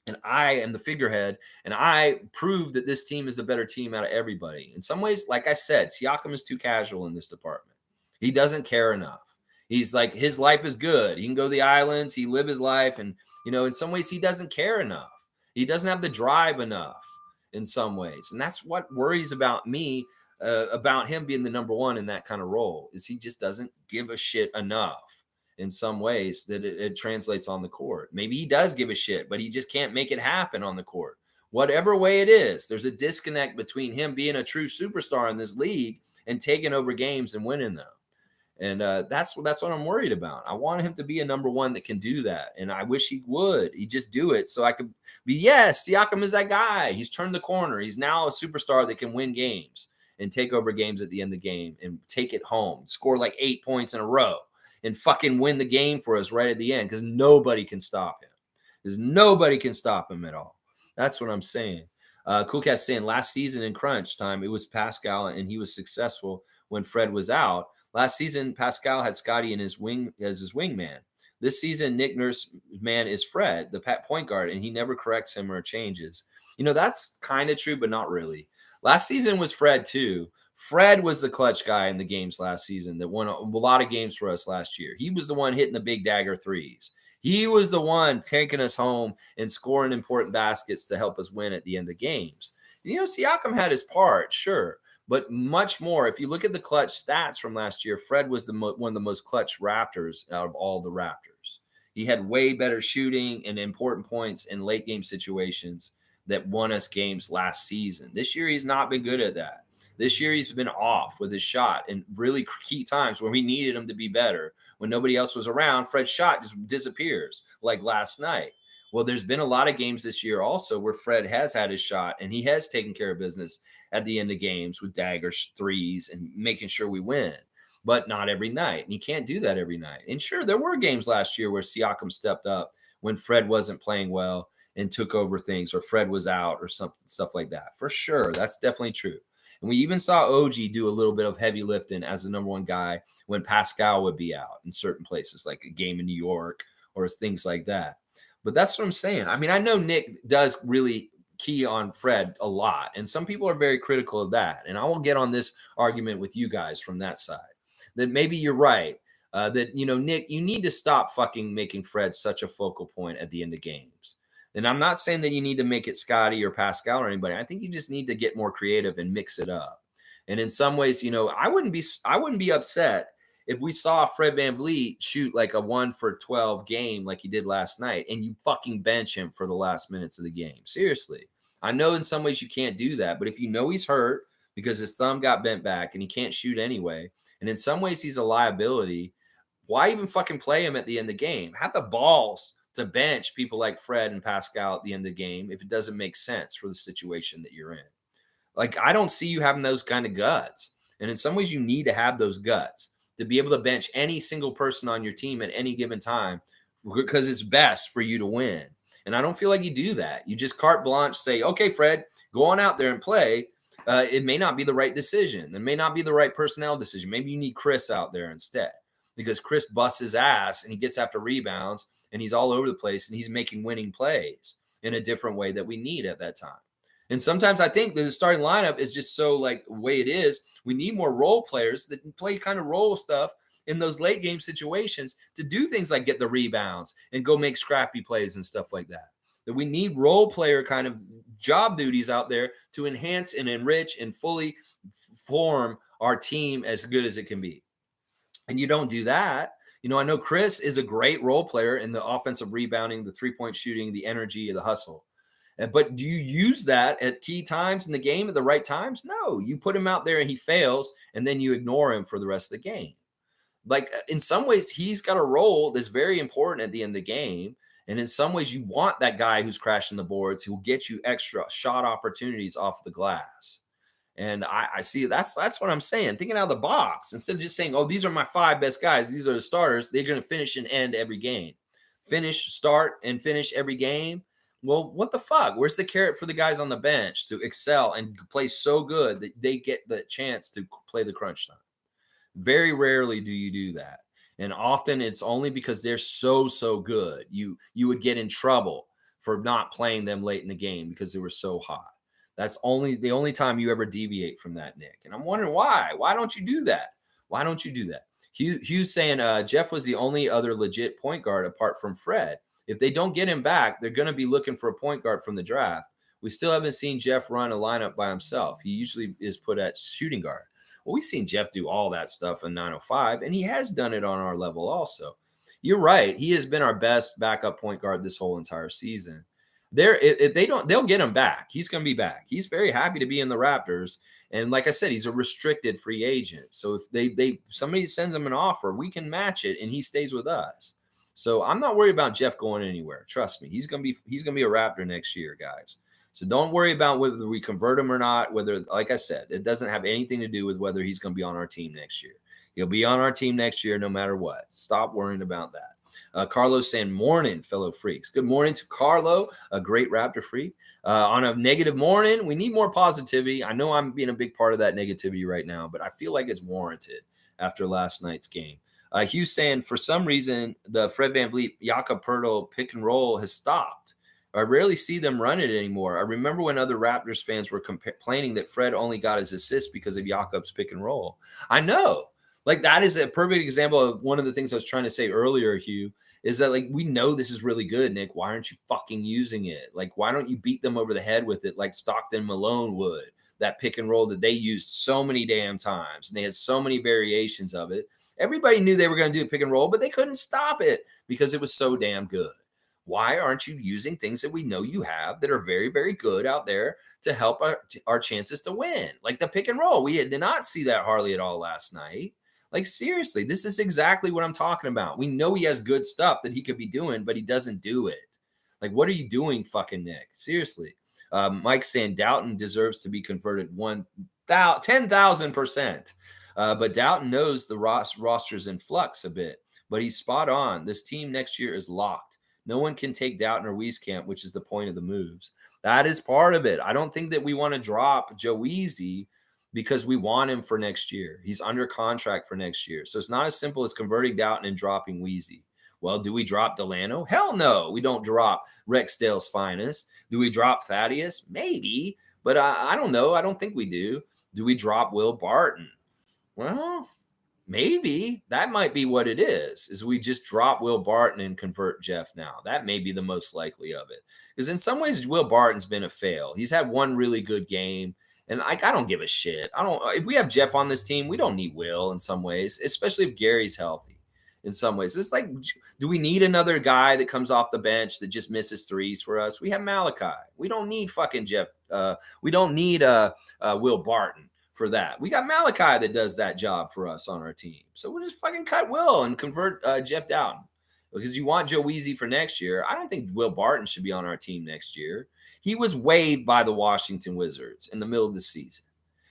and I am the figurehead, and I prove that this team is the better team out of everybody. In some ways, like I said, Siakam is too casual in this department. He doesn't care enough. He's like, his life is good. He can go to the islands, he live his life, and in some ways he doesn't care enough. He doesn't have the drive enough in some ways. And that's what worries about me about him being the number one in that kind of role, is he just doesn't give a shit enough in some ways that it translates on the court. Maybe he does give a shit, but he just can't make it happen on the court. Whatever way it is, there's a disconnect between him being a true superstar in this league and taking over games and winning them. And that's what I'm worried about. I want him to be a number one that can do that. And I wish he would. He'd just do it so I could be, yes, Siakam is that guy. He's turned the corner. He's now a superstar that can win games and take over games at the end of the game and take it home, score like 8 points in a row and fucking win the game for us right at the end because nobody can stop him. Because nobody can stop him at all. That's what I'm saying. Cool Cat's saying last season in crunch time, it was Pascal and he was successful when Fred was out. Last season, Pascal had Scotty in his wing as his wingman. This season, Nick Nurse's man is Fred, the point guard, and he never corrects him or changes. That's kind of true, but not really. Last season was Fred too. Fred was the clutch guy in the games last season that won a lot of games for us last year. He was the one hitting the big dagger threes. He was the one taking us home and scoring important baskets to help us win at the end of games. Siakam had his part, sure, but much more. If you look at the clutch stats from last year, Fred was one of the most clutch Raptors out of all the Raptors. He had way better shooting and important points in late game situations that won us games last season. This year, he's not been good at that. This year, he's been off with his shot in really key times where we needed him to be better. When nobody else was around, Fred's shot just disappears, like last night. Well, there's been a lot of games this year also where Fred has had his shot and he has taken care of business at the end of games with daggers, threes, and making sure we win, but not every night. And you can't do that every night. And sure, there were games last year where Siakam stepped up when Fred wasn't playing well and took over things, or Fred was out, or something, stuff like that. For sure, that's definitely true. And we even saw OG do a little bit of heavy lifting as the number one guy when Pascal would be out in certain places, like a game in New York or things like that. But that's what I'm saying. I mean, I know Nick does really key on Fred a lot, and some people are very critical of that. And I will get on this argument with you guys from that side that maybe you're right. That, Nick, you need to stop fucking making Fred such a focal point at the end of games. And I'm not saying that you need to make it Scotty or Pascal or anybody. I think you just need to get more creative and mix it up. And in some ways, I wouldn't be upset if we saw Fred VanVleet shoot like a 1 for 12 game like he did last night, and you fucking bench him for the last minutes of the game. Seriously. I know in some ways you can't do that, but if you know he's hurt because his thumb got bent back and he can't shoot anyway, and in some ways he's a liability, why even fucking play him at the end of the game? Have the balls to bench people like Fred and Pascal at the end of the game if it doesn't make sense for the situation that you're in. Like, I don't see you having those kind of guts. And in some ways, you need to have those guts to be able to bench any single person on your team at any given time because it's best for you to win. And I don't feel like you do that. You just carte blanche say, okay, Fred, go on out there and play. It may not be the right decision. It may not be the right personnel decision. Maybe you need Chris out there instead because Chris busts his ass and he gets after rebounds and he's all over the place and he's making winning plays in a different way that we need at that time. And sometimes I think that the starting lineup is just so like the way it is. We need more role players that play kind of role stuff in those late game situations to do things like get the rebounds and go make scrappy plays and stuff like that. That we need role player kind of job duties out there to enhance and enrich and fully form our team as good as it can be. And you don't do that. I know Chris is a great role player in the offensive rebounding, the 3-point shooting, the energy, the hustle. But do you use that at key times in the game at the right times? No, you put him out there and he fails, and then you ignore him for the rest of the game. Like in some ways, he's got a role that's very important at the end of the game. And in some ways, you want that guy who's crashing the boards who will get you extra shot opportunities off the glass. And I see that's what I'm saying. Thinking out of the box instead of just saying, "Oh, these are my 5 best guys. These are the starters. They're going to finish and end every game, finish, start, and finish every game." Well, what the fuck? Where's the carrot for the guys on the bench to excel and play so good that they get the chance to play the crunch time? Very rarely do you do that. And often it's only because they're so good. You would get in trouble for not playing them late in the game because they were so hot. That's the only time you ever deviate from that, Nick. And I'm wondering why. Why don't you do that? Why don't you do that? Hugh's saying Jeff was the only other legit point guard apart from Fred. If they don't get him back, they're going to be looking for a point guard from the draft. We still haven't seen Jeff run a lineup by himself. He usually is put at shooting guard. Well, we've seen Jeff do all that stuff in 905, and he has done it on our level also. You're right. He has been our best backup point guard this whole entire season. If they don't, they'll get him back. He's going to be back. He's very happy to be in the Raptors. And like I said, he's a restricted free agent. So if somebody sends him an offer, we can match it and he stays with us. So I'm not worried about Jeff going anywhere. Trust me. He's going to be a Raptor next year, guys. So don't worry about whether we convert him or not. Whether, like I said, it doesn't have anything to do with whether he's going to be on our team next year. He'll be on our team next year no matter what. Stop worrying about that. Carlos saying, morning, fellow freaks. Good morning to Carlo, a great Raptor freak. On a negative morning, we need more positivity. I know I'm being a big part of that negativity right now, but I feel like it's warranted after last night's game. Hugh saying, for some reason, the Fred VanVleet, Jakob Poeltl pick and roll has stopped. I rarely see them run it anymore. I remember when other Raptors fans were complaining that Fred only got his assists because of Jakob's pick and roll. I know. Like, that is a perfect example of one of the things I was trying to say earlier, Hugh, is that, like, we know this is really good, Nick. Why aren't you fucking using it? Like, why don't you beat them over the head with it like Stockton Malone would? That pick and roll that they used so many damn times, and they had so many variations of it. Everybody knew they were going to do a pick and roll, but they couldn't stop it because it was so damn good. Why aren't you using things that we know you have that are very, very good out there to help our chances to win? Like the pick and roll. Did not see that hardly at all last night. Like, seriously, this is exactly what I'm talking about. We know he has good stuff that he could be doing, but he doesn't do it. Like, what are you doing, fucking Nick? Seriously. Mike saying Doughton deserves to be converted 10,000%. But Doughton knows the roster's in flux a bit, but he's spot on. This team next year is locked. No one can take Doughton or Wieskamp, which is the point of the moves. That is part of it. I don't think that we want to drop Joe Weezy because we want him for next year. He's under contract for next year. So it's not as simple as converting Doughton and dropping Weezy. Well, do we drop Delano? Hell no. We don't drop Rexdale's finest. Do we drop Thaddeus? Maybe, but I don't know. I don't think we do. Do we drop Will Barton? Well, maybe that might be what it is we just drop Will Barton and convert Jeff now. That may be the most likely of it. Because in some ways, Will Barton's been a fail. He's had one really good game. And I don't give a shit. If we have Jeff on this team, we don't need Will in some ways, especially if Gary's healthy. In some ways, it's like, do we need another guy that comes off the bench that just misses threes for us? We have Malachi. We don't need fucking Jeff. We don't need Will Barton for that. We got Malachi that does that job for us on our team. So we'll just fucking cut Will and convert Jeff Dowden. Because you want Joe Weezy for next year. I don't think Will Barton should be on our team next year. He was waived by the Washington Wizards in the middle of the season.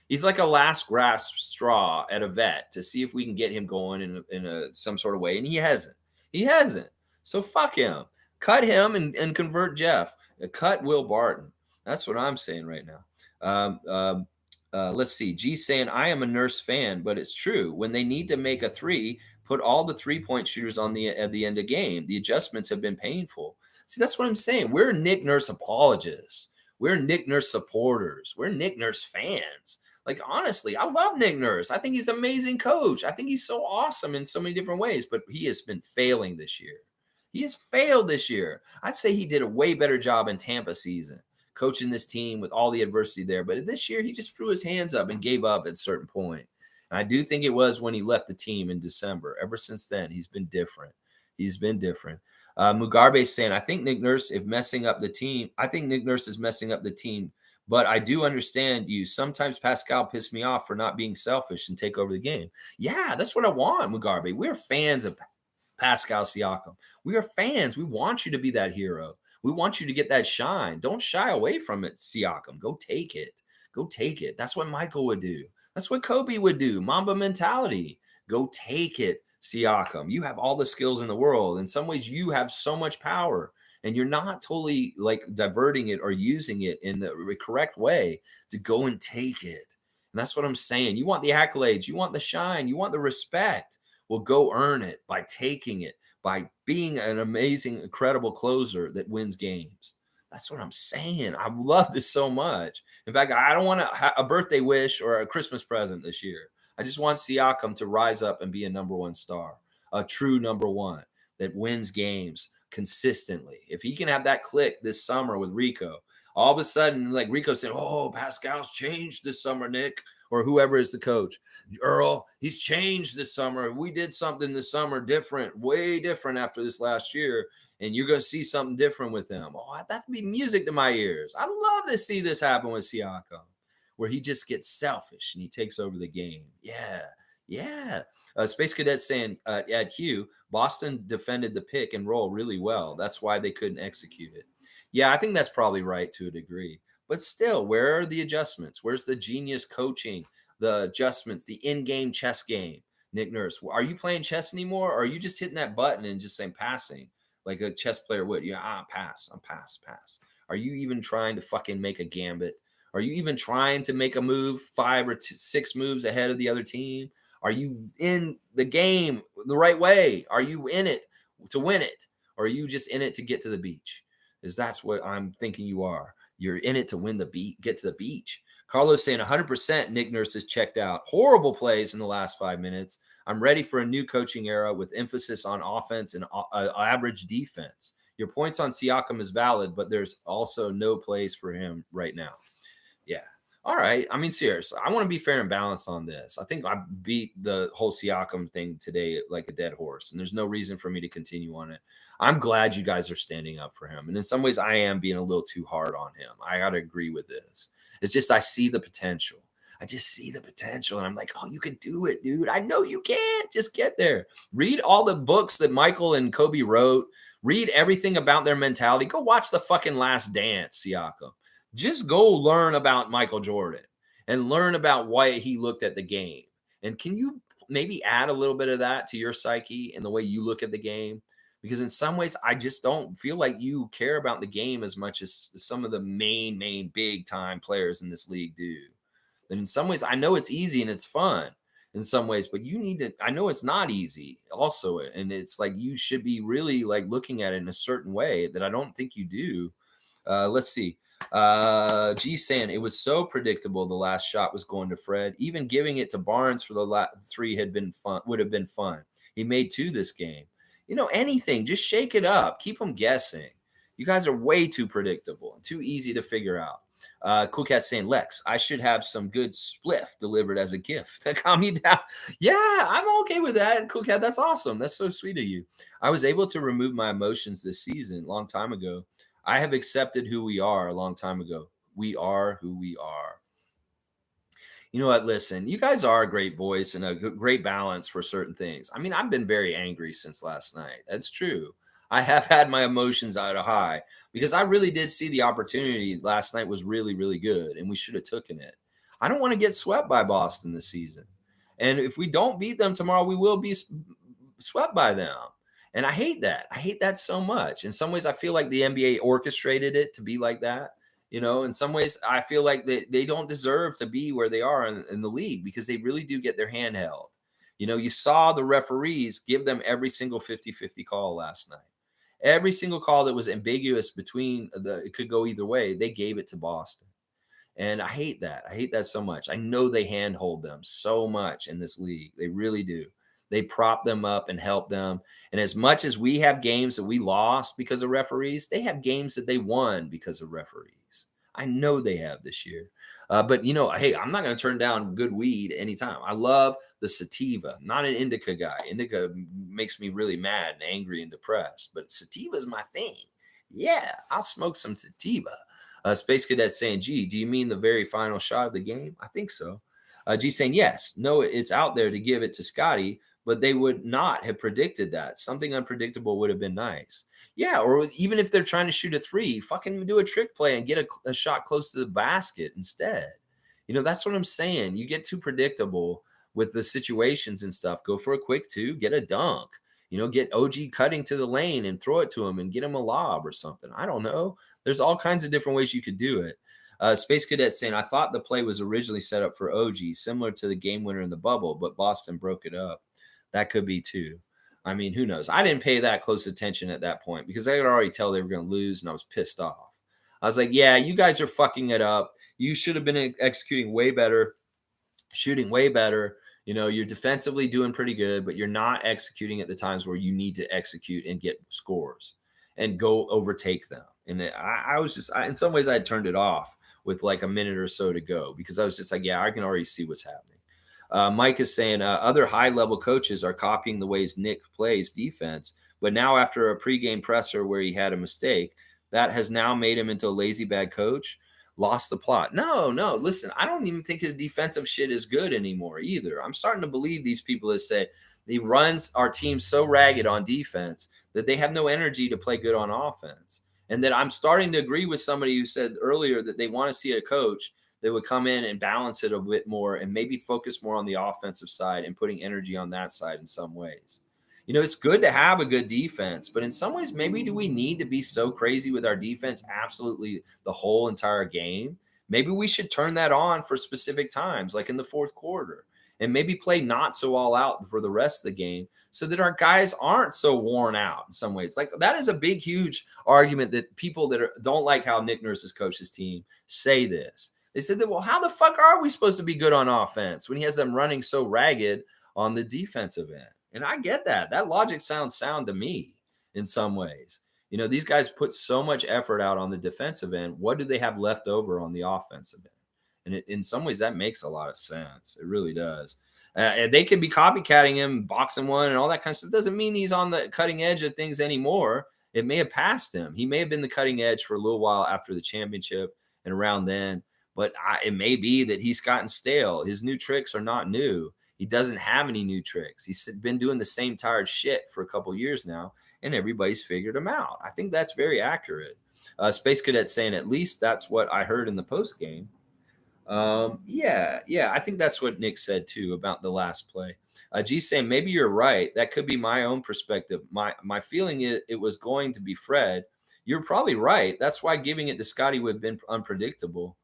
He's like a last grasp straw at a vet to see if we can get him going in some sort of way. And he hasn't. He hasn't. So fuck him. Cut him and convert Jeff. Cut Will Barton. That's what I'm saying right now. Let's see. G saying, I am a Nurse fan, but it's true. When they need to make a three, put all the 3-point shooters on at the end of game. The adjustments have been painful. See, that's what I'm saying. We're Nick Nurse apologists. We're Nick Nurse supporters. We're Nick Nurse fans. Like, honestly, I love Nick Nurse. I think he's an amazing coach. I think he's so awesome in so many different ways, but he has been failing this year. He has failed this year. I'd say he did a way better job in Tampa season, coaching this team with all the adversity there. But this year, he just threw his hands up and gave up at a certain point. And I do think it was when he left the team in December. Ever since then, he's been different. He's been different. Mugarbe saying, I think Nick Nurse is messing up the team. I think Nick Nurse is messing up the team, but I do understand you. Sometimes Pascal pissed me off for not being selfish and take over the game. Yeah, that's what I want, Mugarbe. We're fans of Pascal Siakam. We are fans. We want you to be that hero. We want you to get that shine. Don't shy away from it, Siakam. Go take it. Go take it. That's what Michael would do. That's what Kobe would do. Mamba mentality. Go take it, Siakam. You have all the skills in the world. In some ways, you have so much power, and you're not totally like diverting it or using it in the correct way to go and take it. And that's what I'm saying. You want the accolades. You want the shine. You want the respect. Well, go earn it by taking it, by being an amazing, incredible closer that wins games. That's what I'm saying. I love this so much. In fact, I don't want a birthday wish or a Christmas present this year. I just want Siakam to rise up and be a number one star, a true number one that wins games consistently. If he can have that click this summer with Rico, all of a sudden, like Rico said, oh, Pascal's changed this summer, Nick, or whoever is the coach. Earl, he's changed this summer. We did something this summer different, way different after this last year. And you're going to see something different with him. Oh, that'd be music to my ears. I'd love to see this happen with Siakam, where he just gets selfish and he takes over the game. Yeah, yeah. Space Cadet saying at Hugh, Boston defended the pick and roll really well. That's why they couldn't execute it. Yeah, I think that's probably right to a degree. But still, where are the adjustments? Where's the genius coaching, the adjustments, the in-game chess game? Nick Nurse, are you playing chess anymore? Or are you just hitting that button and just saying passing like a chess player would? Yeah, pass. Pass. Are you even trying to fucking make a gambit? Are you even trying to make a move 5 or 6 moves ahead of the other team? Are you in the game the right way? Are you in it to win it? Or are you just in it to get to the beach? Because that's what I'm thinking you are. You're in it to win the beat, get to the beach. Carlos saying 100% Nick Nurse is checked out. Horrible plays in the last 5 minutes. I'm ready for a new coaching era with emphasis on offense and average defense. Your points on Siakam is valid, but there's also no place for him right now. Yeah. All right. I mean, seriously, I want to be fair and balanced on this. I think I beat the whole Siakam thing today like a dead horse, and there's no reason for me to continue on it. I'm glad you guys are standing up for him. And in some ways, I am being a little too hard on him. I got to agree with this. It's just, I see the potential. I just see the potential. And I'm like, oh, you can do it, dude. I know you can. Just get there. Read all the books that Michael and Kobe wrote. Read everything about their mentality. Go watch the fucking Last Dance, Siakam. Just go learn about Michael Jordan and learn about why he looked at the game. And can you maybe add a little bit of that to your psyche and the way you look at the game? Because in some ways, I just don't feel like you care about the game as much as some of the main big time players in this league do. And in some ways, I know it's easy and it's fun in some ways, but you need to, I know it's not easy also. And it's like you should be really like looking at it in a certain way that I don't think you do. Let's see. G saying it was so predictable. The last shot was going to Fred. Even giving it to Barnes for the three had been fun. Would have been fun. He made two this game. Anything. Just shake it up. Keep them guessing. You guys are way too predictable and too easy to figure out. Cool Cat saying, Lex, I should have some good spliff delivered as a gift to calm you down. Yeah, I'm okay with that. Cool Cat, that's awesome. That's so sweet of you. I was able to remove my emotions this season, long time ago. I have accepted who we are a long time ago. We are who we are. You know what? Listen, you guys are a great voice and a great balance for certain things. I mean, I've been very angry since last night. That's true. I have had my emotions at a high because I really did see the opportunity last night was really, really good and we should have taken it. I don't want to get swept by Boston this season. And if we don't beat them tomorrow, we will be swept by them. And I hate that. I hate that so much. In some ways, I feel like the NBA orchestrated it to be like that. In some ways, I feel like they don't deserve to be where they are in the league because they really do get their hand held. You saw the referees give them every single 50-50 call last night. Every single call that was ambiguous between it could go either way, they gave it to Boston. And I hate that. I hate that so much. I know they handhold them so much in this league. They really do. They prop them up and help them. And as much as we have games that we lost because of referees, they have games that they won because of referees. I know they have this year. But hey, I'm not going to turn down good weed anytime. I love the sativa. I'm not an indica guy. Indica makes me really mad and angry and depressed. But sativa is my thing. Yeah, I'll smoke some sativa. Space Cadet saying, "Gee, do you mean the very final shot of the game?" I think so. G saying, "Yes, no, it's out there to give it to Scotty, but they would not have predicted that. Something unpredictable would have been nice." Yeah, or even if they're trying to shoot a three, fucking do a trick play and get a shot close to the basket instead. That's what I'm saying. You get too predictable with the situations and stuff. Go for a quick two, get a dunk. Get OG cutting to the lane and throw it to him and get him a lob or something. I don't know. There's all kinds of different ways you could do it. Space Cadet saying, I thought the play was originally set up for OG, similar to the game winner in the bubble, but Boston broke it up. That could be too. I mean, who knows? I didn't pay that close attention at that point because I could already tell they were going to lose and I was pissed off. I was like, yeah, you guys are fucking it up. You should have been executing way better, shooting way better. You're defensively doing pretty good, but you're not executing at the times where you need to execute and get scores and go overtake them. And I was just, in some ways, I had turned it off with like a minute or so to go because I was just like, yeah, I can already see what's happening. Mike is saying other high level coaches are copying the ways Nick plays defense, but now after a pregame presser where he had a mistake, that has now made him into a lazy bad coach. Lost the plot. No, listen, I don't even think his defensive shit is good anymore either. I'm starting to believe these people that say he runs our team so ragged on defense that they have no energy to play good on offense. And that I'm starting to agree with somebody who said earlier that they want to see a coach that would come in and balance it a bit more and maybe focus more on the offensive side and putting energy on that side in some ways. It's good to have a good defense, but in some ways, maybe do we need to be so crazy with our defense absolutely the whole entire game? Maybe we should turn that on for specific times, like in the fourth quarter, and maybe play not so all out for the rest of the game so that our guys aren't so worn out in some ways. Like that is a big, huge argument that people that don't like how Nick Nurse has coached his team say this. They said that, well, how the fuck are we supposed to be good on offense when he has them running so ragged on the defensive end? And I get that. That logic sounds sound to me in some ways. These guys put so much effort out on the defensive end. What do they have left over on the offensive end? And in some ways, that makes a lot of sense. It really does. And they can be copycatting him, boxing one, and all that kind of stuff. Doesn't mean he's on the cutting edge of things anymore. It may have passed him. He may have been the cutting edge for a little while after the championship and around then, but it may be that he's gotten stale. His new tricks are not new. He doesn't have any new tricks. He's been doing the same tired shit for a couple years now, and everybody's figured him out. I think that's very accurate. Space Cadet saying at least that's what I heard in the post game. Yeah, I think that's what Nick said too about the last play. G saying maybe you're right. That could be my own perspective. My feeling is it was going to be Fred. You're probably right. That's why giving it to Scotty would have been unpredictable.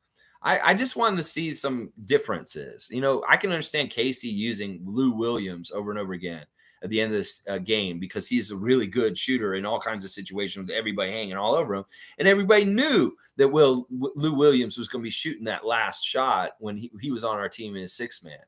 I just wanted to see some differences. I can understand Casey using Lou Williams over and over again at the end of this game because he's a really good shooter in all kinds of situations with everybody hanging all over him. And everybody knew that Lou Williams was going to be shooting that last shot when he was on our team in his six man.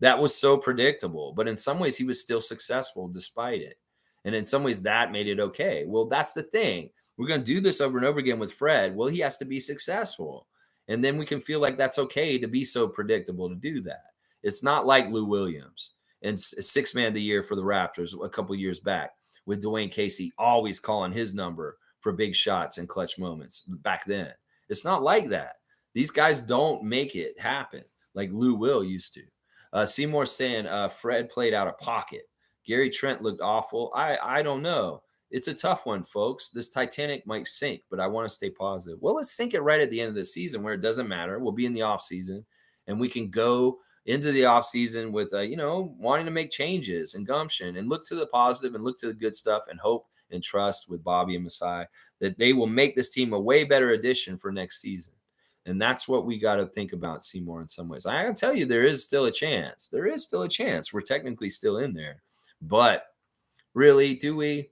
That was so predictable. But in some ways, he was still successful despite it. And in some ways, that made it okay. Well, that's the thing. We're going to do this over and over again with Fred. Well, he has to be successful. And then we can feel like that's okay to be so predictable to do that. It's not like Lou Williams and six man of the year for the Raptors a couple years back with Dwayne Casey always calling his number for big shots and clutch moments back then. It's not like that. These guys don't make it happen like Lou Will used to. Seymour saying Fred played out of pocket. Gary Trent looked awful. I don't know. It's a tough one, folks. This Titanic might sink, but I want to stay positive. Well, let's sink it right at the end of the season where it doesn't matter. We'll be in the off season, and we can go into the off season with, wanting to make changes and gumption and look to the positive and look to the good stuff and hope and trust with Bobby and Masai that they will make this team a way better addition for next season. And that's what we got to think about, Seymour, in some ways. I can tell you there is still a chance. There is still a chance. We're technically still in there. But really, do we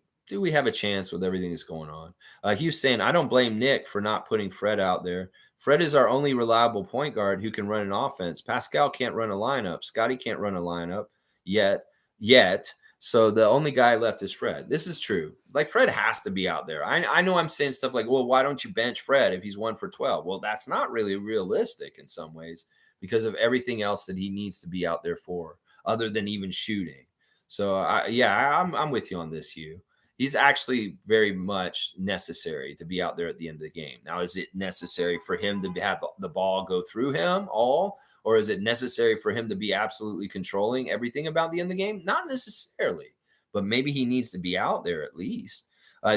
have a chance with everything that's going on? Hughes saying, I don't blame Nick for not putting Fred out there. Fred is our only reliable point guard who can run an offense. Pascal can't run a lineup. Scotty can't run a lineup yet. So the only guy left is Fred. This is true. Like Fred has to be out there. I know I'm saying stuff like, well, why don't you bench Fred if he's 1 for 12? Well, that's not really realistic in some ways because of everything else that he needs to be out there for other than even shooting. So I'm with you on this, Hugh. He's actually very much necessary to be out there at the end of the game. Now, is it necessary for him to have the ball go through him all, or is it necessary for him to be absolutely controlling everything about the end of the game? Not necessarily, but maybe he needs to be out there at least.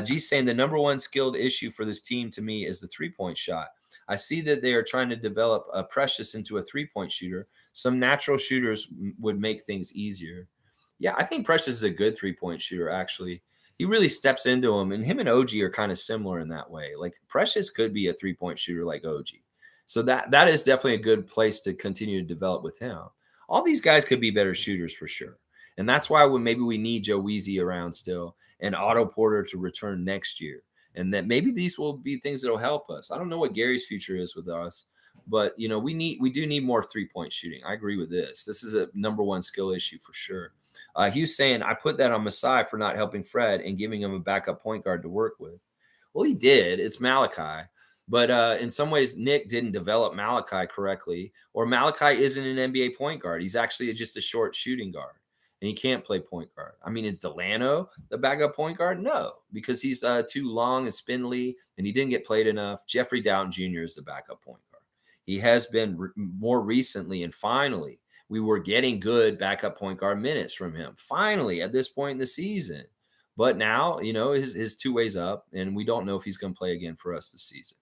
G's saying the number one skilled issue for this team to me is the three-point shot. I see that they are trying to develop Precious into a three-point shooter. Some natural shooters would make things easier. Yeah, I think Precious is a good three-point shooter, actually. He really steps into him, and him and OG are kind of similar in that way. Like Precious could be a three-point shooter like OG. So that is definitely a good place to continue to develop with him. All these guys could be better shooters for sure. And that's why maybe we need Joe Weezy around still and Otto Porter to return next year. And that maybe these will be things that will help us. I don't know what Gary's future is with us, but we do need more three-point shooting. I agree with this. This is a number one skill issue for sure. He was saying, I put that on Masai for not helping Fred and giving him a backup point guard to work with. Well, he did. It's Malachi. But in some ways, Nick didn't develop Malachi correctly, or Malachi isn't an NBA point guard. He's actually just a short shooting guard, and he can't play point guard. I mean, is Delano the backup point guard? No, because he's too long and spindly, and he didn't get played enough. Jeffrey Dowden Jr. is the backup point guard. He has been more recently, and finally, we were getting good backup point guard minutes from him. Finally, at this point in the season. But now, his two ways up, and we don't know if he's going to play again for us this season.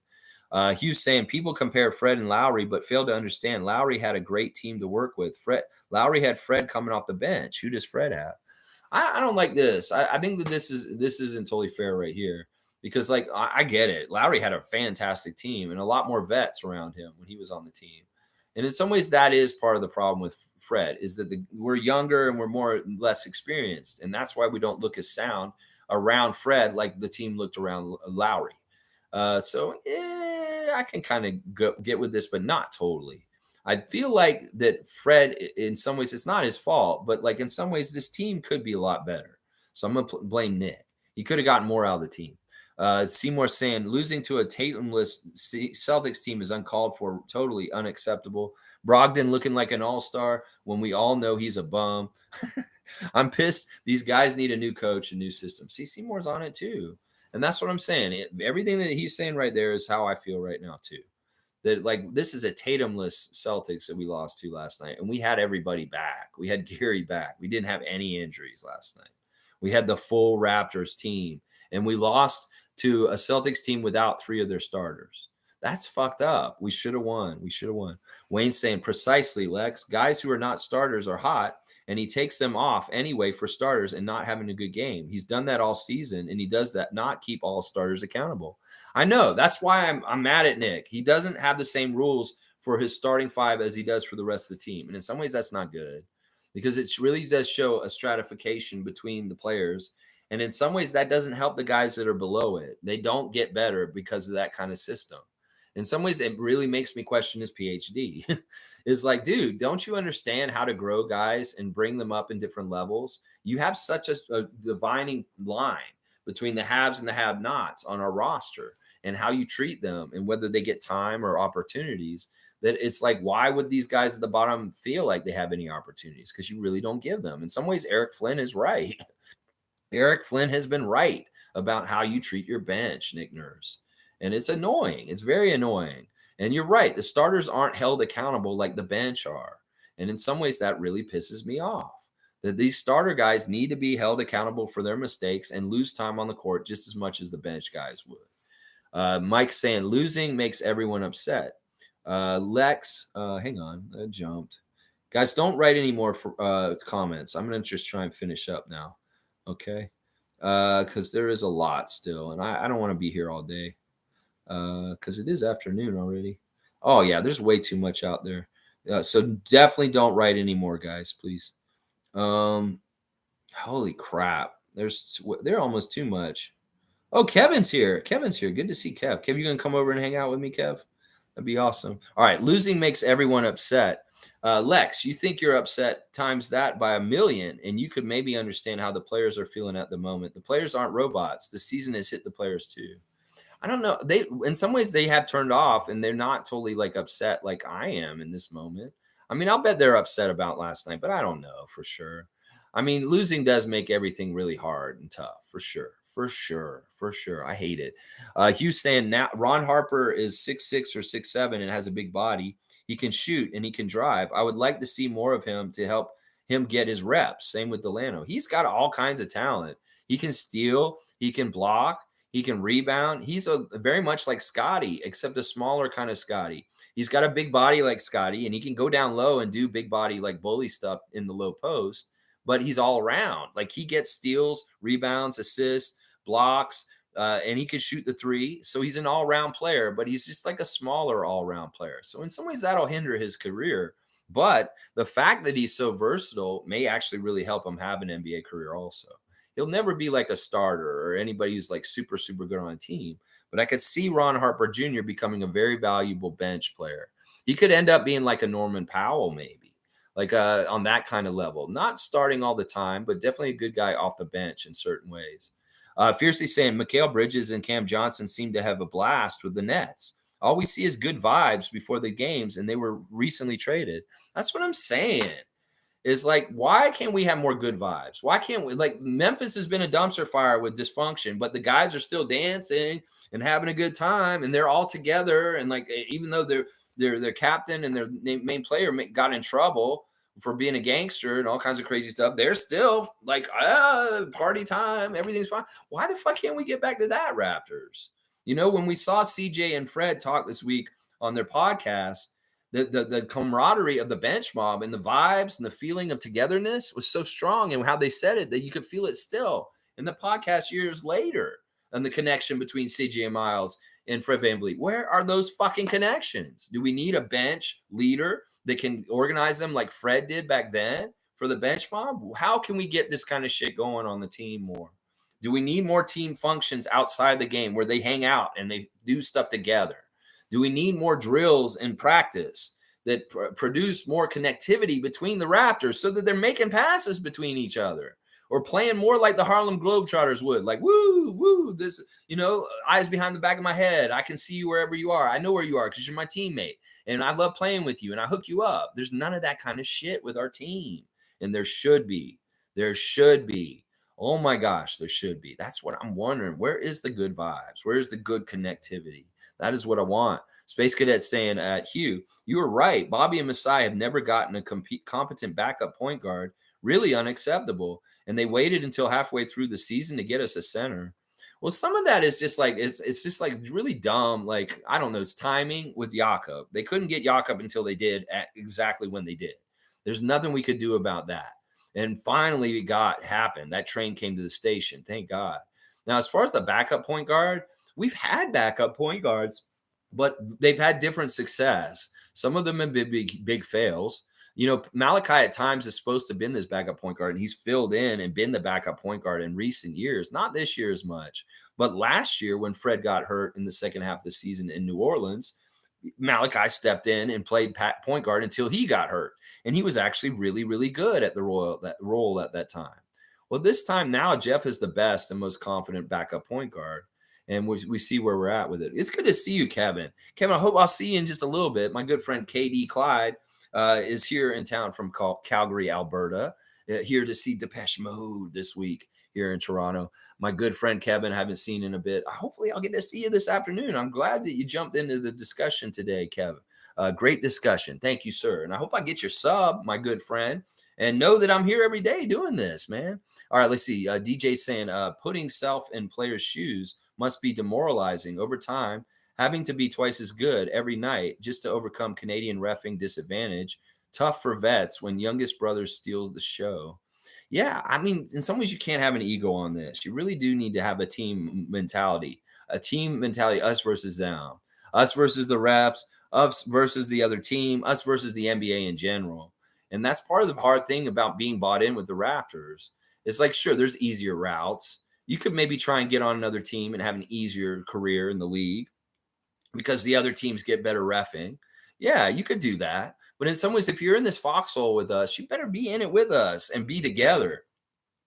Hughes saying people compare Fred and Lowry, but fail to understand Lowry had a great team to work with. Lowry had Fred coming off the bench. Who does Fred have? I don't like this. I think that this isn't totally fair right here because, like, I get it. Lowry had a fantastic team and a lot more vets around him when he was on the team. And in some ways, that is part of the problem with Fred is that we're younger and we're less experienced. And that's why we don't look as sound around Fred like the team looked around Lowry. I can kind of get with this, but not totally. I feel like that Fred, in some ways, it's not his fault, but like in some ways, this team could be a lot better. So I'm going to blame Nick. He could have gotten more out of the team. Seymour saying losing to a Tatumless Celtics team is uncalled for, totally unacceptable. Brogdon looking like an all-star when we all know he's a bum. I'm pissed. These guys need a new coach, a new system. See, Seymour's on it too. And that's what I'm saying. Everything that he's saying right there is how I feel right now too. That like this is a Tatumless Celtics that we lost to last night, and we had everybody back. We had Gary back. We didn't have any injuries last night. We had the full Raptors team, and we lost to a Celtics team without three of their starters. That's fucked up. We should have won. We should have won. Wayne saying precisely, Lex. Guys who are not starters are hot, and he takes them off anyway for starters and not having a good game. He's done that all season, and he does that not keep all starters accountable. I know. That's why I'm mad at Nick. He doesn't have the same rules for his starting five as he does for the rest of the team. And in some ways, that's not good because it really does show a stratification between the players. And in some ways, that doesn't help the guys that are below it. They don't get better because of that kind of system. In some ways, it really makes me question his PhD. It's like, dude, don't you understand how to grow guys and bring them up in different levels? You have such a dividing line between the haves and the have-nots on our roster and how you treat them and whether they get time or opportunities, that it's like, why would these guys at the bottom feel like they have any opportunities? Because you really don't give them. In some ways, Eric Flynn is right. Eric Flynn has been right about how you treat your bench, Nick Nurse. And it's annoying. It's very annoying. And you're right. The starters aren't held accountable like the bench are. And in some ways, that really pisses me off. That these starter guys need to be held accountable for their mistakes and lose time on the court just as much as the bench guys would. Mike's saying losing makes everyone upset. Lex, hang on, I jumped. Guys, don't write any more comments. I'm going to just try and finish up now. Okay. Because there is a lot still, and I don't want to be here all day. Because it is afternoon already. Oh, yeah, there's way too much out there. So definitely don't write any more, guys, please. Holy crap. They're almost too much. Oh, Kevin's here. Kevin's here. Good to see Kev. Kev, you gonna come over and hang out with me, Kev? That'd be awesome. All right, losing makes everyone upset. Lex, you think you're upset times that by a million, and you could maybe understand how the players are feeling at the moment. The players aren't robots. The season has hit the players too. I don't know. They in some ways they have turned off and they're not totally like upset like I am in this moment. I mean, I'll bet they're upset about last night, but I don't know for sure. I mean, losing does make everything really hard and tough for sure. For sure. For sure. I hate it. Hughes saying now Ron Harper is 6'6" or 6'7" and has a big body. He can shoot and he can drive. I would like to see more of him to help him get his reps. Same with Delano. He's got all kinds of talent. He can steal, he can block, he can rebound. He's very much like Scotty, except a smaller kind of Scotty. He's got a big body like Scotty, and he can go down low and do big body like bully stuff in the low post, but he's all around. Like he gets steals, rebounds, assists, blocks, and he can shoot the three. So he's an all-round player, but he's just like a smaller all-round player. So in some ways that'll hinder his career. But the fact that he's so versatile may actually really help him have an NBA career also. He'll never be like a starter or anybody who's like super, super good on a team. But I could see Ron Harper Jr. becoming a very valuable bench player. He could end up being like a Norman Powell, maybe, like on that kind of level. Not starting all the time, but definitely a good guy off the bench in certain ways. Fiercely saying Mikal Bridges and Cam Johnson seem to have a blast with the Nets. All we see is good vibes before the games, and they were recently traded. That's what I'm saying. Is like, why can't we have more good vibes? Why can't we? Like, Memphis has been a dumpster fire with dysfunction, but the guys are still dancing and having a good time, and they're all together. And like, even though their captain and their main player got in trouble for being a gangster and all kinds of crazy stuff, they're still like, party time, everything's fine. Why the fuck can't we get back to that, Raptors? You know, when we saw CJ and Fred talk this week on their podcast, the camaraderie of the bench mob and the vibes and the feeling of togetherness was so strong, and how they said it that you could feel it still in the podcast years later, and the connection between CJ and Miles and Fred VanVleet. Where are those fucking connections? Do we need a bench leader that can organize them like Fred did back then for the bench mob? How can we get this kind of shit going on the team more? Do we need more team functions outside the game where they hang out and they do stuff together? Do we need more drills and practice that produce more connectivity between the Raptors so that they're making passes between each other? or playing more like the Harlem Globetrotters would, like woo, woo, this, eyes behind the back of my head. I can see you wherever you are. I know where you are because you're my teammate, and I love playing with you, and I hook you up. There's none of that kind of shit with our team, and there should be. There should be. Oh my gosh, there should be. That's what I'm wondering. Where is the good vibes? Where is the good connectivity? That is what I want. Space Cadet saying, Hugh, you were right. Bobby and Masai have never gotten a competent backup point guard. Really unacceptable. And they waited until halfway through the season to get us a center. Well, some of that is just like it's just like really dumb. Like, I don't know, it's timing with Jakob. They couldn't get Jakob until they did at exactly when they did. There's nothing we could do about that. And finally, it happened. That train came to the station. Thank God. Now, as far as the backup point guard, we've had backup point guards, but they've had different success. Some of them have been big fails. Malachi at times is supposed to have been this backup point guard, and he's filled in and been the backup point guard in recent years. Not this year as much, but last year when Fred got hurt in the second half of the season in New Orleans, Malachi stepped in and played point guard until he got hurt, and he was actually really, really good at the role at that time. Well, this time now, Jeff is the best and most confident backup point guard, and we see where we're at with it. It's good to see you, Kevin. Kevin, I hope I'll see you in just a little bit. My good friend KD Clyde is here in town from Calgary, Alberta, here to see Depeche Mode this week here in Toronto. My good friend Kevin, I haven't seen in a bit. Hopefully, I'll get to see you this afternoon. I'm glad that you jumped into the discussion today, Kevin. Great discussion. Thank you, sir. And I hope I get your sub, my good friend, and know that I'm here every day doing this, man. All right, let's see. DJ saying, putting self in players' shoes must be demoralizing over time, having to be twice as good every night just to overcome Canadian reffing disadvantage. Tough for vets when youngest brothers steal the show. Yeah, I mean, in some ways, you can't have an ego on this. You really do need to have a team mentality, us versus them, us versus the refs, us versus the other team, us versus the NBA in general. And that's part of the hard thing about being bought in with the Raptors. It's like, sure, there's easier routes. You could maybe try and get on another team and have an easier career in the league because the other teams get better reffing. Yeah, you could do that. But in some ways, if you're in this foxhole with us, you better be in it with us and be together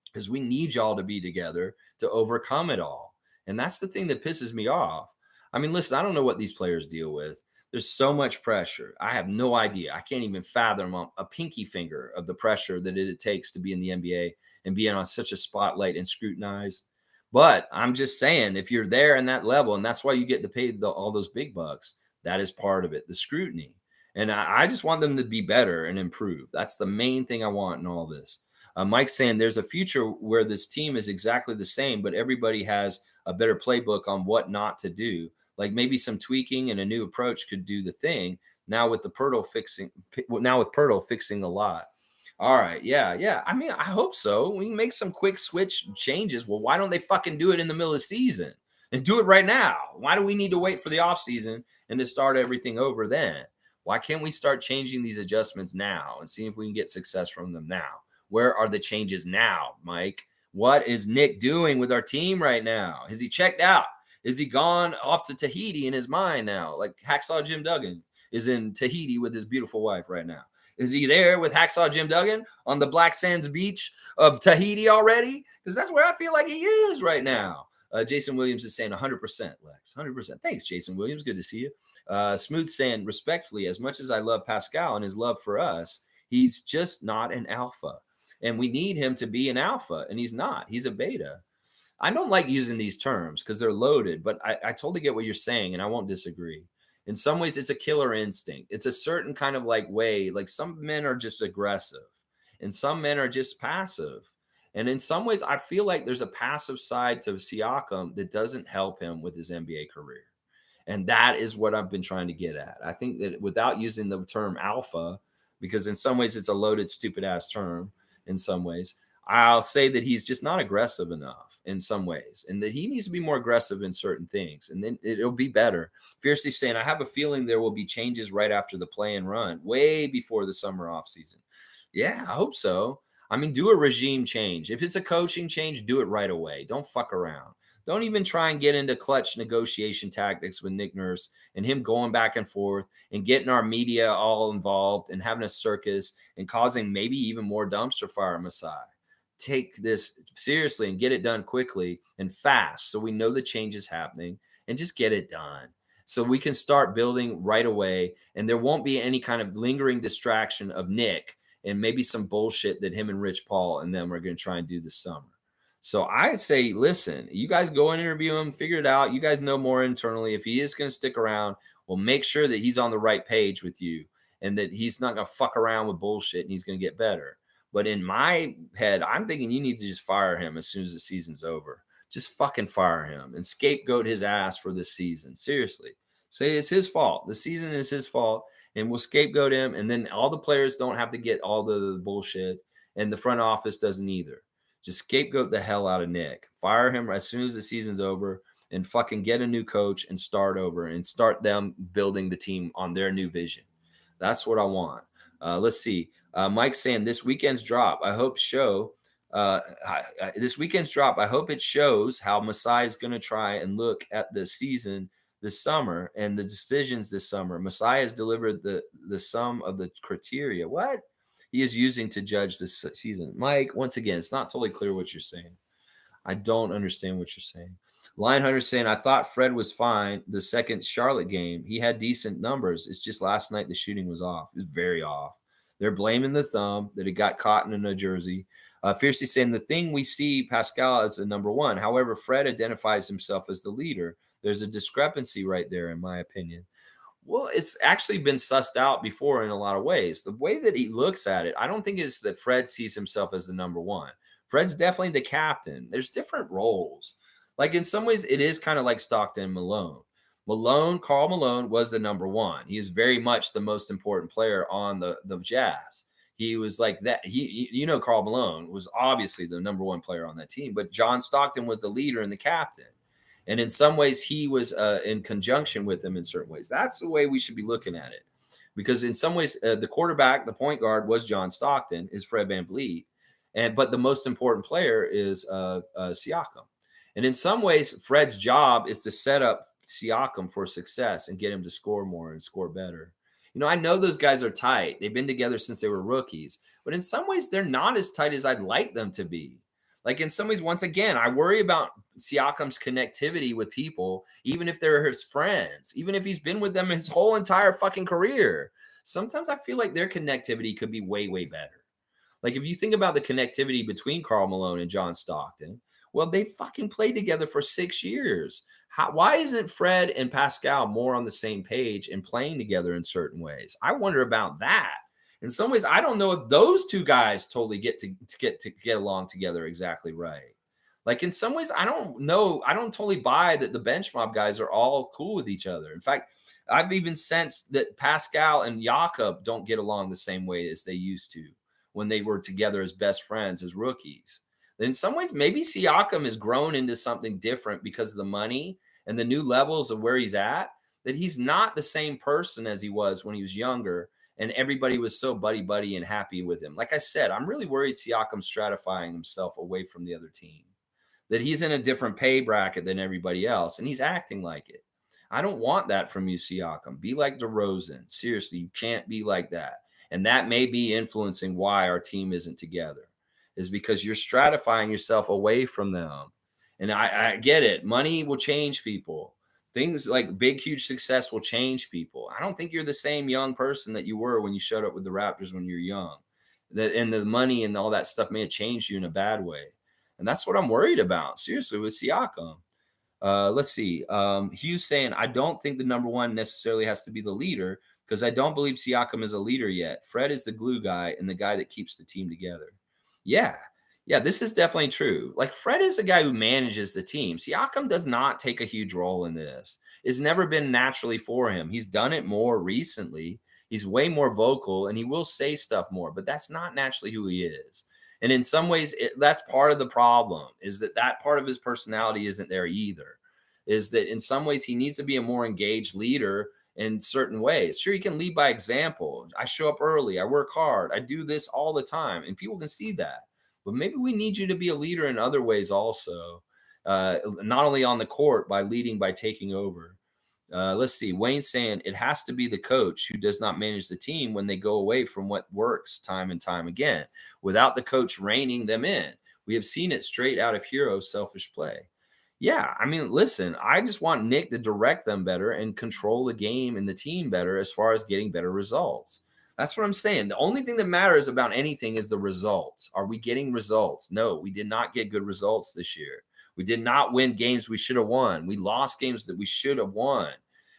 because we need y'all to be together to overcome it all. And that's the thing that pisses me off. I mean, listen, I don't know what these players deal with. There's so much pressure. I have no idea. I can't even fathom a pinky finger of the pressure that it takes to be in the NBA and being on such a spotlight and scrutinized. But I'm just saying, if you're there in that level, and that's why you get to pay all those big bucks, that is part of it, the scrutiny. And I just want them to be better and improve. That's the main thing I want in all this. Mike's saying there's a future where this team is exactly the same, but everybody has a better playbook on what not to do. Like maybe some tweaking and a new approach could do the thing. Now with Pirtle fixing a lot. All right, yeah. I mean, I hope so. We can make some quick switch changes. Well, why don't they fucking do it in the middle of the season and do it right now? Why do we need to wait for the off season and to start everything over then? Why can't we start changing these adjustments now and see if we can get success from them now? Where are the changes now, Mike? What is Nick doing with our team right now? Has he checked out? Is he gone off to Tahiti in his mind now? Like Hacksaw Jim Duggan is in Tahiti with his beautiful wife right now. Is he there with Hacksaw Jim Duggan on the Black Sands beach of Tahiti already? Because that's where I feel like he is right now. Jason Williams is saying 100%, Lex. 100%. Thanks, Jason Williams. Good to see you. Smooth saying, respectfully, as much as I love Pascal and his love for us, he's just not an alpha. And we need him to be an alpha, and he's not. He's a beta. I don't like using these terms because they're loaded, but I totally get what you're saying, and I won't disagree. In some ways, it's a killer instinct. It's a certain kind of like way, like some men are just aggressive, and some men are just passive. And in some ways, I feel like there's a passive side to Siakam that doesn't help him with his NBA career. And that is what I've been trying to get at. I think that without using the term alpha, because in some ways it's a loaded, stupid ass term, in some ways, I'll say that he's just not aggressive enough in some ways, and that he needs to be more aggressive in certain things, and then it'll be better. Fiercely saying, I have a feeling there will be changes right after the play and run, way before the summer offseason. Yeah, I hope so. I mean, do a regime change. If it's a coaching change, do it right away. Don't fuck around. Don't even try and get into clutch negotiation tactics with Nick Nurse and him going back and forth and getting our media all involved and having a circus and causing maybe even more dumpster fire, Masai. take this seriously and get it done quickly and fast so we know the change is happening and just get it done so we can start building right away and there won't be any kind of lingering distraction of Nick and maybe some bullshit that him and Rich Paul and them are going to try and do this summer. So I say, listen, you guys go and interview him, figure it out. You guys know more internally. If he is going to stick around, well, make sure that he's on the right page with you and that he's not going to fuck around with bullshit and he's going to get better. But in my head, I'm thinking you need to just fire him as soon as the season's over. Just fucking fire him and scapegoat his ass for this season. Seriously. Say it's his fault. The season is his fault and we'll scapegoat him. And then all the players don't have to get all the bullshit and the front office doesn't either. Just scapegoat the hell out of Nick. Fire him as soon as the season's over and fucking get a new coach and start over and start them building the team on their new vision. That's what I want. Let's see. Mike's saying this weekend's drop. I hope this weekend's drop. I hope it shows how Masai is going to try and look at the season this summer and the decisions this summer. Masai has delivered the sum of the criteria. What? He is using to judge this season. Mike, once again, it's not totally clear what you're saying. I don't understand what you're saying. Lionhunter saying, I thought Fred was fine the second Charlotte game. He had decent numbers. It's just last night the shooting was off. It was very off. They're blaming the thumb that it got caught in a jersey. Fiercely saying, the thing we see Pascal as the number one. However, Fred identifies himself as the leader. There's a discrepancy right there, in my opinion. Well, it's actually been sussed out before in a lot of ways. The way that he looks at it, I don't think is that Fred sees himself as the number one. Fred's definitely the captain. There's different roles. Like in some ways, it is kind of like Stockton and Malone. Karl Malone was the number one. He is very much the most important player on the Jazz. He was like that. Karl Malone was obviously the number one player on that team, but John Stockton was the leader and the captain. And in some ways, he was in conjunction with him in certain ways. That's the way we should be looking at it. Because in some ways, the quarterback, the point guard was John Stockton, is Fred VanVleet. But the most important player is Siakam. And in some ways, Fred's job is to set up Siakam for success and get him to score more and score better. I know those guys are tight. They've been together since they were rookies. But in some ways, they're not as tight as I'd like them to be. Like in some ways, once again, I worry about Siakam's connectivity with people, even if they're his friends, even if he's been with them his whole entire fucking career. Sometimes I feel like their connectivity could be way, way better. Like if you think about the connectivity between Karl Malone and John Stockton, well, they fucking played together for 6 years. Why isn't Fred and Pascal more on the same page and playing together in certain ways? I wonder about that. In some ways, I don't know if those two guys totally get along together exactly right. Like in some ways, I don't know. I don't totally buy that the bench mob guys are all cool with each other. In fact, I've even sensed that Pascal and Jakob don't get along the same way as they used to when they were together as best friends as rookies. In some ways, maybe Siakam has grown into something different because of the money and the new levels of where he's at, that he's not the same person as he was when he was younger and everybody was so buddy and happy with him. Like I said, I'm really worried Siakam's stratifying himself away from the other team, that he's in a different pay bracket than everybody else, and he's acting like it. I don't want that from you, Siakam. Be like DeRozan. Seriously, you can't be like that. And that may be influencing why our team isn't together, is because you're stratifying yourself away from them. And I get it. Money will change people. Things like big, huge success will change people. I don't think you're the same young person that you were when you showed up with the Raptors when you're young. And the money and all that stuff may have changed you in a bad way. And that's what I'm worried about, seriously, with Siakam. Let's see. Hughes saying, I don't think the number one necessarily has to be the leader because I don't believe Siakam is a leader yet. Fred is the glue guy and the guy that keeps the team together. Yeah. Yeah, this is definitely true. Like Fred is the guy who manages the team. Siakam does not take a huge role in this. It's never been naturally for him. He's done it more recently. He's way more vocal and he will say stuff more, but that's not naturally who he is. And in some ways, that's part of the problem, is that part of his personality isn't there either. Is that in some ways he needs to be a more engaged leader in certain ways. Sure, he can lead by example. I show up early. I work hard. I do this all the time. And people can see that. But maybe we need you to be a leader in other ways also, not only on the court by leading, by taking over. Let's see. Wayne saying it has to be the coach who does not manage the team when they go away from what works time and time again without the coach reining them in. We have seen it straight out of Hero's selfish play. Yeah, I mean, listen, I just want Nick to direct them better and control the game and the team better as far as getting better results. That's what I'm saying. The only thing that matters about anything is the results. Are we getting results? No, we did not get good results this year. We did not win games we should have won. We lost games that we should have won.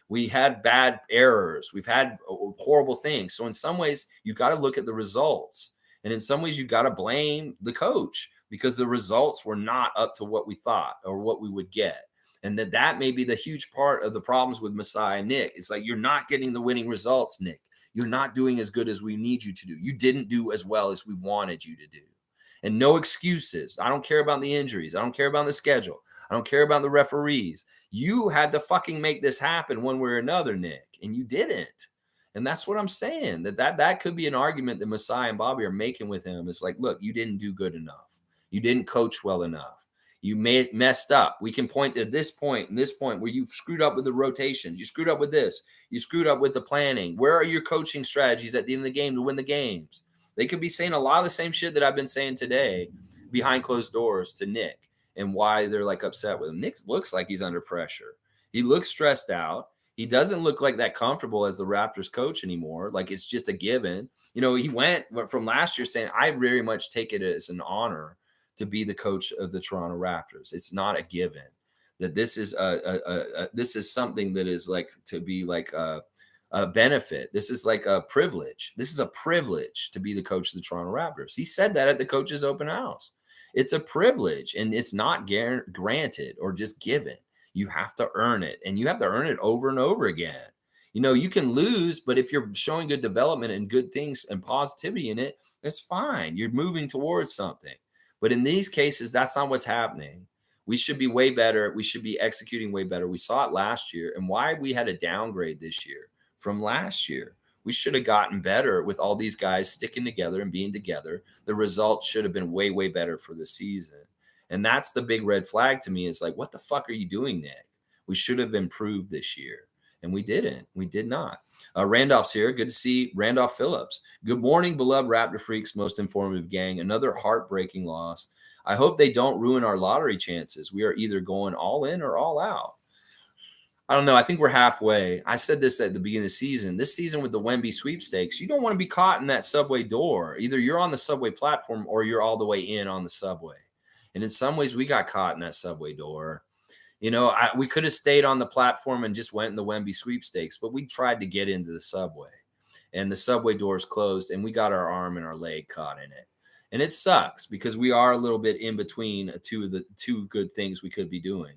We had bad errors. We've had horrible things. So in some ways, you got to look at the results. And in some ways, you got to blame the coach because the results were not up to what we thought or what we would get. And that may be the huge part of the problems with Masai and Nick. It's like, you're not getting the winning results, Nick. You're not doing as good as we need you to do. You didn't do as well as we wanted you to do. And no excuses. I don't care about the injuries. I don't care about the schedule. I don't care about the referees. You had to fucking make this happen one way or another, Nick, and you didn't. And that's what I'm saying. That could be an argument that Masai and Bobby are making with him. It's like, look, you didn't do good enough. You didn't coach well enough. You messed up. We can point to this point and this point where you've screwed up with the rotations. You screwed up with this. You screwed up with the planning. Where are your coaching strategies at the end of the game to win the games? They could be saying a lot of the same shit that I've been saying today behind closed doors to Nick and why they're like upset with him. Nick looks like he's under pressure. He looks stressed out. He doesn't look like that comfortable as the Raptors coach anymore. Like it's just a given. You know, he went from last year saying, I very much take it as an honor to be the coach of the Toronto Raptors. It's not a given that this is this is something that is like to be like a benefit. This is like a privilege. This is a privilege to be the coach of the Toronto Raptors. He said that at the coach's open house. It's a privilege and it's not granted or just given. You have to earn it, and you have to earn it over and over again. You know, you can lose, but if you're showing good development and good things and positivity in it, that's fine. You're moving towards something. But in these cases, that's not what's happening. We should be way better. We should be executing way better. We saw it last year, and why we had a downgrade this year from last year. We should have gotten better with all these guys sticking together and being together. The results should have been way, way better for the season. And that's the big red flag to me is like, what the fuck are you doing, Nick? We should have improved this year. And we didn't. We did not. Randolph's here. Good to see Randolph Phillips. Good morning, beloved Raptor Freaks, most informative gang. Another heartbreaking loss. I hope they don't ruin our lottery chances. We are either going all in or all out. I don't know. I think we're halfway. I said this at the beginning of the season. This season with the Wemby sweepstakes, you don't want to be caught in that subway door. Either you're on the subway platform or you're all the way in on the subway. And in some ways, we got caught in that subway door. You know, we could have stayed on the platform and just went in the Wemby sweepstakes, but we tried to get into the subway. And the subway doors closed, and we got our arm and our leg caught in it. And it sucks because we are a little bit in between two good things we could be doing.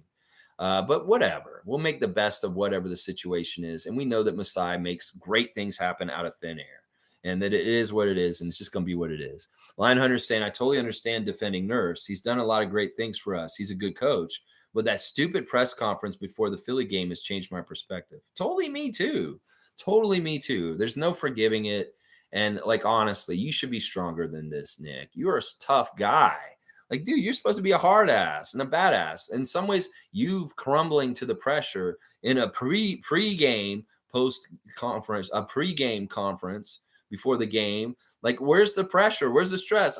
But whatever. We'll make the best of whatever the situation is. And we know that Masai makes great things happen out of thin air. And that it is what it is, and it's just going to be what it is. Lion Hunter's saying, I totally understand defending Nurse. He's done a lot of great things for us. He's a good coach. But that stupid press conference before the Philly game has changed my perspective. Totally me too. Totally me too. There's no forgiving it. And like, honestly, you should be stronger than this, Nick. You're a tough guy. Like, dude, you're supposed to be a hard ass and a badass. In some ways, you've crumbling to the pressure in a pre-game post conference, a pre-game conference before the game. Like, where's the pressure? Where's the stress?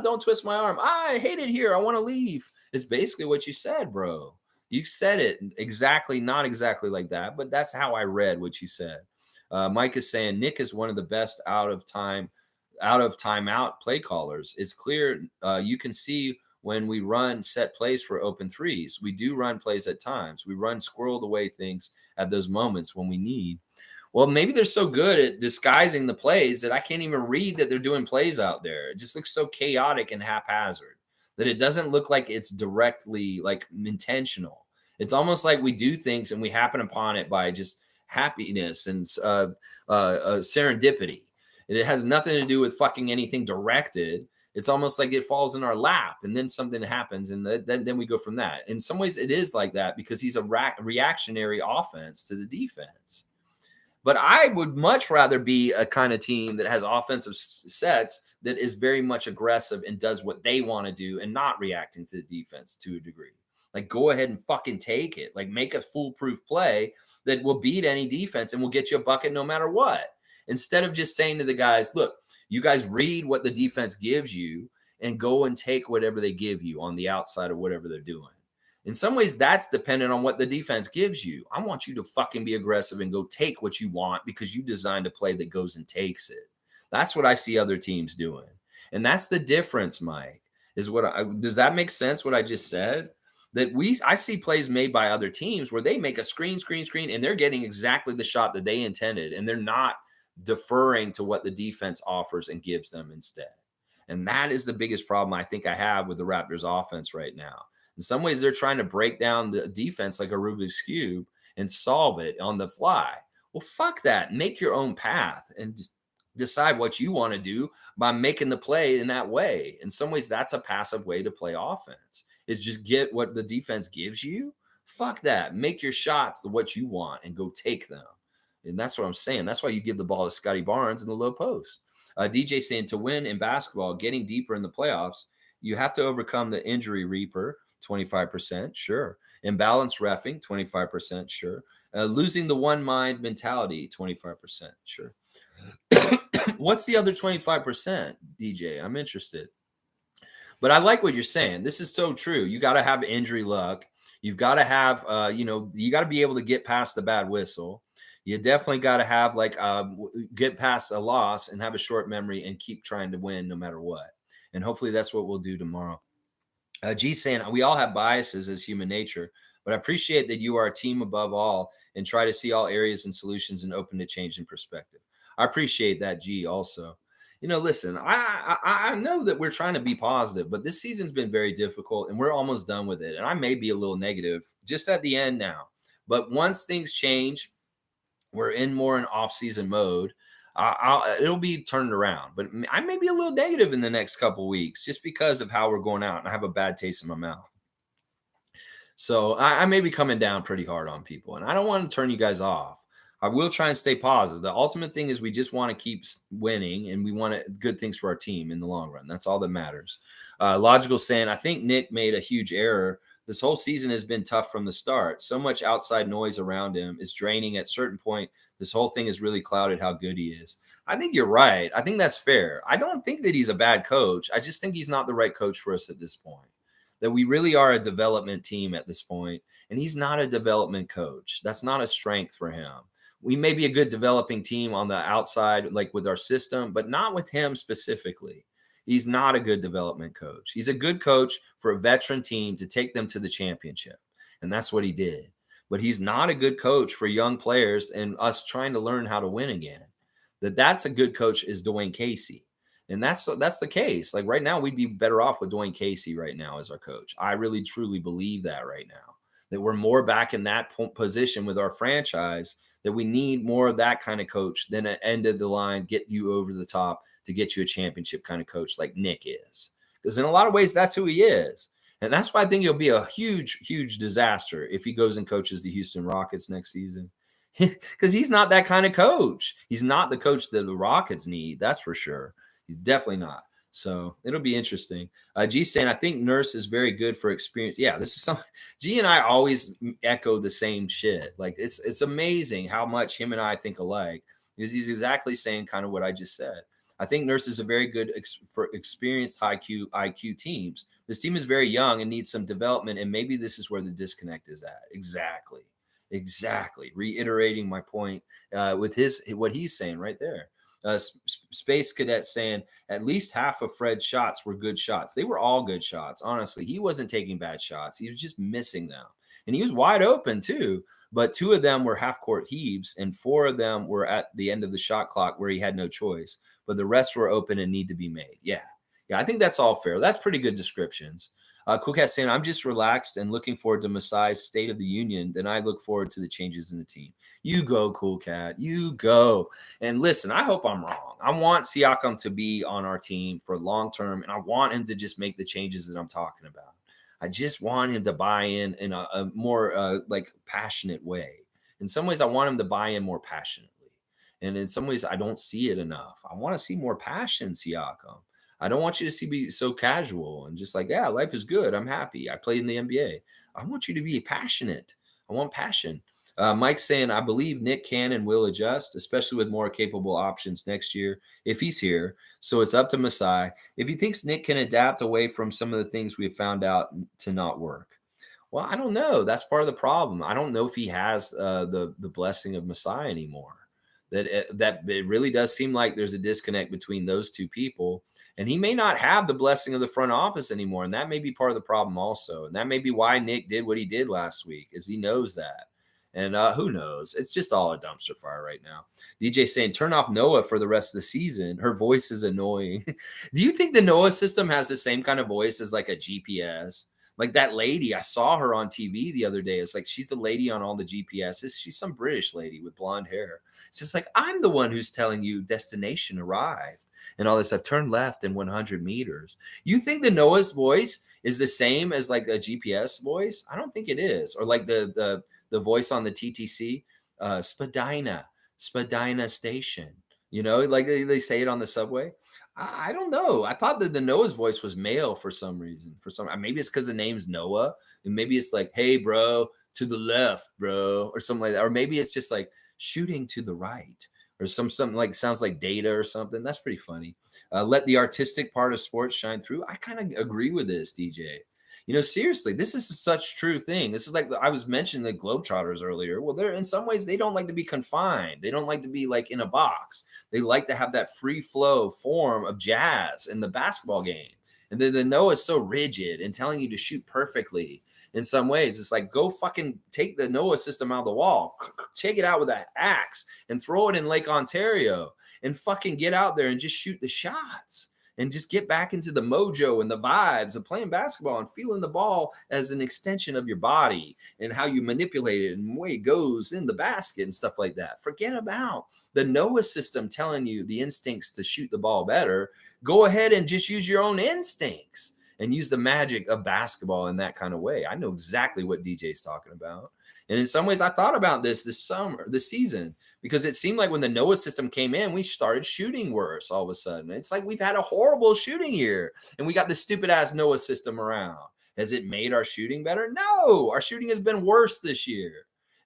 Don't twist my arm. I hate it here. I want to leave. It's basically what you said, bro. You said it exactly, not exactly like that, but that's how I read what you said. Mike is saying Nick is one of the best out of timeout play callers. It's clear you can see when we run set plays for open threes. We do run plays at times. We run squirreled away things at those moments when we need. Well, maybe they're so good at disguising the plays that I can't even read that they're doing plays out there. It just looks so chaotic and haphazard that it doesn't look like it's directly like intentional. It's almost like we do things and we happen upon it by just happiness and serendipity. It has nothing to do with fucking anything directed. It's almost like it falls in our lap and then something happens and then we go from that. In some ways it is like that because he's a reactionary offense to the defense. But I would much rather be a kind of team that has offensive sets that is very much aggressive and does what they want to do and not reacting to the defense to a degree. Like, go ahead and fucking take it. Like, make a foolproof play that will beat any defense and will get you a bucket no matter what. Instead of just saying to the guys, look, you guys read what the defense gives you and go and take whatever they give you on the outside of whatever they're doing. In some ways, that's dependent on what the defense gives you. I want you to fucking be aggressive and go take what you want because you designed a play that goes and takes it. That's what I see other teams doing. And that's the difference, Mike. Does that make sense what I just said? That I see plays made by other teams where they make a screen, and they're getting exactly the shot that they intended, and they're not deferring to what the defense offers and gives them instead. And that is the biggest problem I think I have with the Raptors offense right now. In some ways, they're trying to break down the defense like a Rubik's Cube and solve it on the fly. Well, fuck that. Make your own path and decide what you want to do by making the play in that way. In some ways, that's a passive way to play offense, is just get what the defense gives you. Fuck that. Make your shots what you want and go take them. And that's what I'm saying. That's why you give the ball to Scotty Barnes in the low post. DJ saying to win in basketball, getting deeper in the playoffs, you have to overcome the injury reaper, 25%, sure. Imbalanced reffing, 25%, sure. Losing the one mind mentality, 25%, sure. What's the other 25%, DJ? I'm interested. But I like what you're saying. This is so true. You got to have injury luck. You've got to have, you got to be able to get past the bad whistle. You definitely got to have get past a loss and have a short memory and keep trying to win no matter what. And hopefully that's what we'll do tomorrow. G saying we all have biases as human nature, but I appreciate that you are a team above all and try to see all areas and solutions and open to change in perspective. I appreciate that, G. Also, listen, I know that we're trying to be positive, but this season's been very difficult, and we're almost done with it. And I may be a little negative just at the end now, but once things change, we're in more an off-season mode. It'll be turned around, but I may be a little negative in the next couple of weeks just because of how we're going out, and I have a bad taste in my mouth. So I may be coming down pretty hard on people, and I don't want to turn you guys off. I will try and stay positive. The ultimate thing is we just want to keep winning, and we want good things for our team in the long run. That's all that matters. Logical saying, I think Nick made a huge error. This whole season has been tough from the start. So much outside noise around him is draining. At a certain point, this whole thing has really clouded how good he is. I think you're right. I think that's fair. I don't think that he's a bad coach. I just think he's not the right coach for us at this point. That we really are a development team at this point, and he's not a development coach. That's not a strength for him. We may be a good developing team on the outside, like with our system, but not with him specifically. He's not a good development coach. He's a good coach for a veteran team to take them to the championship. And that's what he did. But he's not a good coach for young players and us trying to learn how to win again. That's a good coach is Dwayne Casey. And that's the case. Like right now, we'd be better off with Dwayne Casey right now as our coach. I really, truly believe that right now, that we're more back in that position with our franchise, that we need more of that kind of coach than an end of the line, get you over the top to get you a championship kind of coach like Nick is. Because in a lot of ways, that's who he is. And that's why I think it'll be a huge, huge disaster if he goes and coaches the Houston Rockets next season. Because he's not that kind of coach. He's not the coach that the Rockets need. That's for sure. He's definitely not. So it'll be interesting. G saying, I think Nurse is very good for experience. Yeah, this is some G and I always echo the same shit. Like it's amazing how much him and I think alike, because he's exactly saying kind of what I just said. I think Nurse is a very good for experienced high IQ teams. This team is very young and needs some development, and maybe this is where the disconnect is at. Exactly. Reiterating my point with what he's saying right there. Space Cadet saying at least half of Fred's shots were good shots. They were all good shots. Honestly, he wasn't taking bad shots. He was just missing them. And he was wide open too. But 2 of them were half court heaves, and 4 of them were at the end of the shot clock where he had no choice. But the rest were open and need to be made. Yeah, I think that's all fair. That's pretty good descriptions. Cool Cat saying, I'm just relaxed and looking forward to Masai's State of the Union. Then I look forward to the changes in the team. You go, Cool Cat. You go. And listen, I hope I'm wrong. I want Siakam to be on our team for long term, and I want him to just make the changes that I'm talking about. I just want him to buy in a more passionate way. In some ways, I want him to buy in more passionately. And in some ways, I don't see it enough. I want to see more passion, Siakam. I don't want you to be so casual and just like, yeah, life is good. I'm happy. I played in the NBA. I want you to be passionate. I want passion. Mike's saying, I believe Nick can and will adjust, especially with more capable options next year if he's here. So it's up to Masai. If he thinks Nick can adapt away from some of the things we've found out to not work. Well, I don't know. That's part of the problem. I don't know if he has the blessing of Messiah anymore. That it really does seem like there's a disconnect between those two people, and he may not have the blessing of the front office anymore, and that may be part of the problem also. And that may be why Nick did what he did last week, is he knows that. And who knows? It's just all a dumpster fire right now. DJ saying, turn off Noah for the rest of the season. Her voice is annoying. Do you think the Noah system has the same kind of voice as like a GPS? Like that lady, I saw her on TV the other day. It's like she's the lady on all the GPSs. She's some British lady with blonde hair. It's just like, I'm the one who's telling you destination arrived and all this stuff. Turn left in 100 meters. You think the Noah's voice is the same as like a GPS voice? I don't think it is. Or like the voice on the TTC, Spadina Station. You know, like they say it on the subway. I don't know. I thought that the Noah's voice was male for some reason. For some, maybe it's because the name's Noah, and maybe it's like, "Hey, bro, to the left, bro," or something like that. Or maybe it's just like shooting to the right, or something like sounds like data or something. That's pretty funny. Let the artistic part of sports shine through. I kind of agree with this, DJ. You know, seriously, this is such true thing. This is like I was mentioning the Globetrotters earlier. Well, they're in some ways they don't like to be confined. They don't like to be like in a box. They like to have that free flow form of jazz in the basketball game. And then the Noah is so rigid and telling you to shoot perfectly in some ways. It's like, go fucking take the Noah system out of the wall, take it out with an axe and throw it in Lake Ontario and fucking get out there and just shoot the shots and just get back into the mojo and the vibes of playing basketball and feeling the ball as an extension of your body and how you manipulate it and the way it goes in the basket and stuff like that. Forget about the Noah system telling you the instincts to shoot the ball better. Go ahead and just use your own instincts and use the magic of basketball in that kind of way. I know exactly what DJ's talking about. And in some ways, I thought about this season, because it seemed like when the Noah system came in, we started shooting worse all of a sudden. It's like we've had a horrible shooting year and we got this stupid ass Noah system around. Has it made our shooting better? No, our shooting has been worse this year.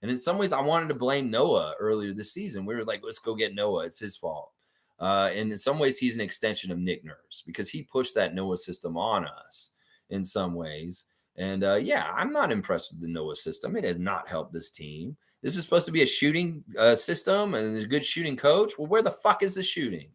And in some ways, I wanted to blame Noah earlier this season. We were like, let's go get Noah. It's his fault. And in some ways, he's an extension of Nick Nurse because he pushed that Noah system on us in some ways. And yeah, I'm not impressed with the Noah system. It has not helped this team. This is supposed to be a shooting system and a good shooting coach. Well, where the fuck is the shooting?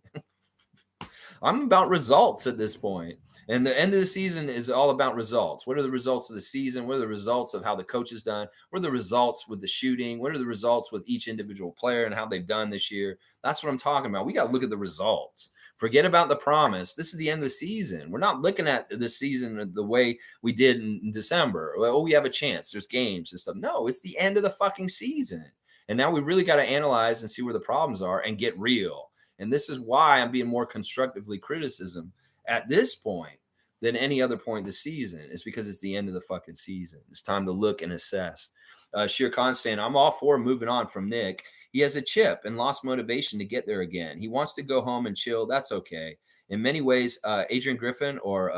I'm about results at this point. And the end of the season is all about results. What are the results of the season? What are the results of how the coach has done? What are the results with the shooting? What are the results with each individual player and how they've done this year? That's what I'm talking about. We got to look at the results. Forget about the promise. This is the end of the season. We're not looking at the season the way we did in December. Oh, we have a chance. There's games and stuff. No, it's the end of the fucking season. And now we really got to analyze and see where the problems are and get real. And this is why I'm being more constructively criticism at this point than any other point this season. It's because it's the end of the fucking season. It's time to look and assess. Sheer Khan saying, I'm all for moving on from Nick. He has a chip and lost motivation to get there again. He wants to go home and chill. That's okay. In many ways, Adrian Griffin or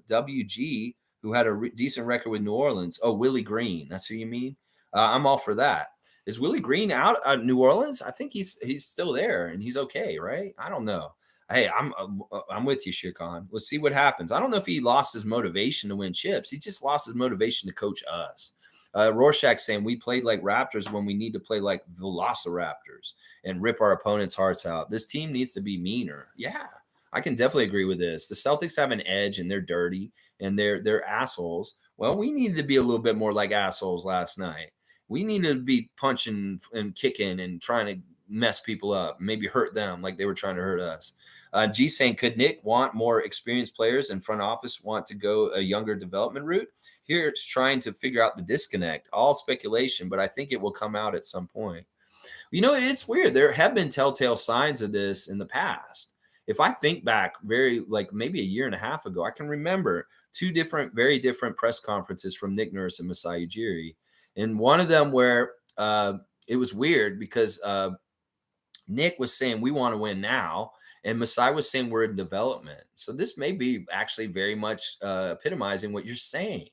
WG, who had a decent record with New Orleans. Oh, Willie Green. That's who you mean? I'm all for that. Is Willie Green out at New Orleans? I think he's still there and he's okay, right? I don't know. Hey, I'm with you, Shirkan. Let's see what happens. I don't know if he lost his motivation to win chips. He just lost his motivation to coach us. Rorschach saying we played like Raptors when we need to play like Velociraptors and rip our opponents' hearts out. This team needs to be meaner. Yeah, I can definitely agree with this. The Celtics have an edge and they're dirty and they're assholes. Well, we needed to be a little bit more like assholes last night. We needed to be punching and kicking and trying to mess people up, maybe hurt them like they were trying to hurt us. G saying, could Nick want more experienced players and front office want to go a younger development route? Here it's trying to figure out the disconnect. All speculation, but I think it will come out at some point. You know, it's weird. There have been telltale signs of this in the past. If I think back very like maybe a year and a half ago, I can remember two very different press conferences from Nick Nurse and Masai Ujiri. And one of them where it was weird because Nick was saying we want to win now, and Masai was saying we're in development. So this may be actually very much epitomizing what you're saying.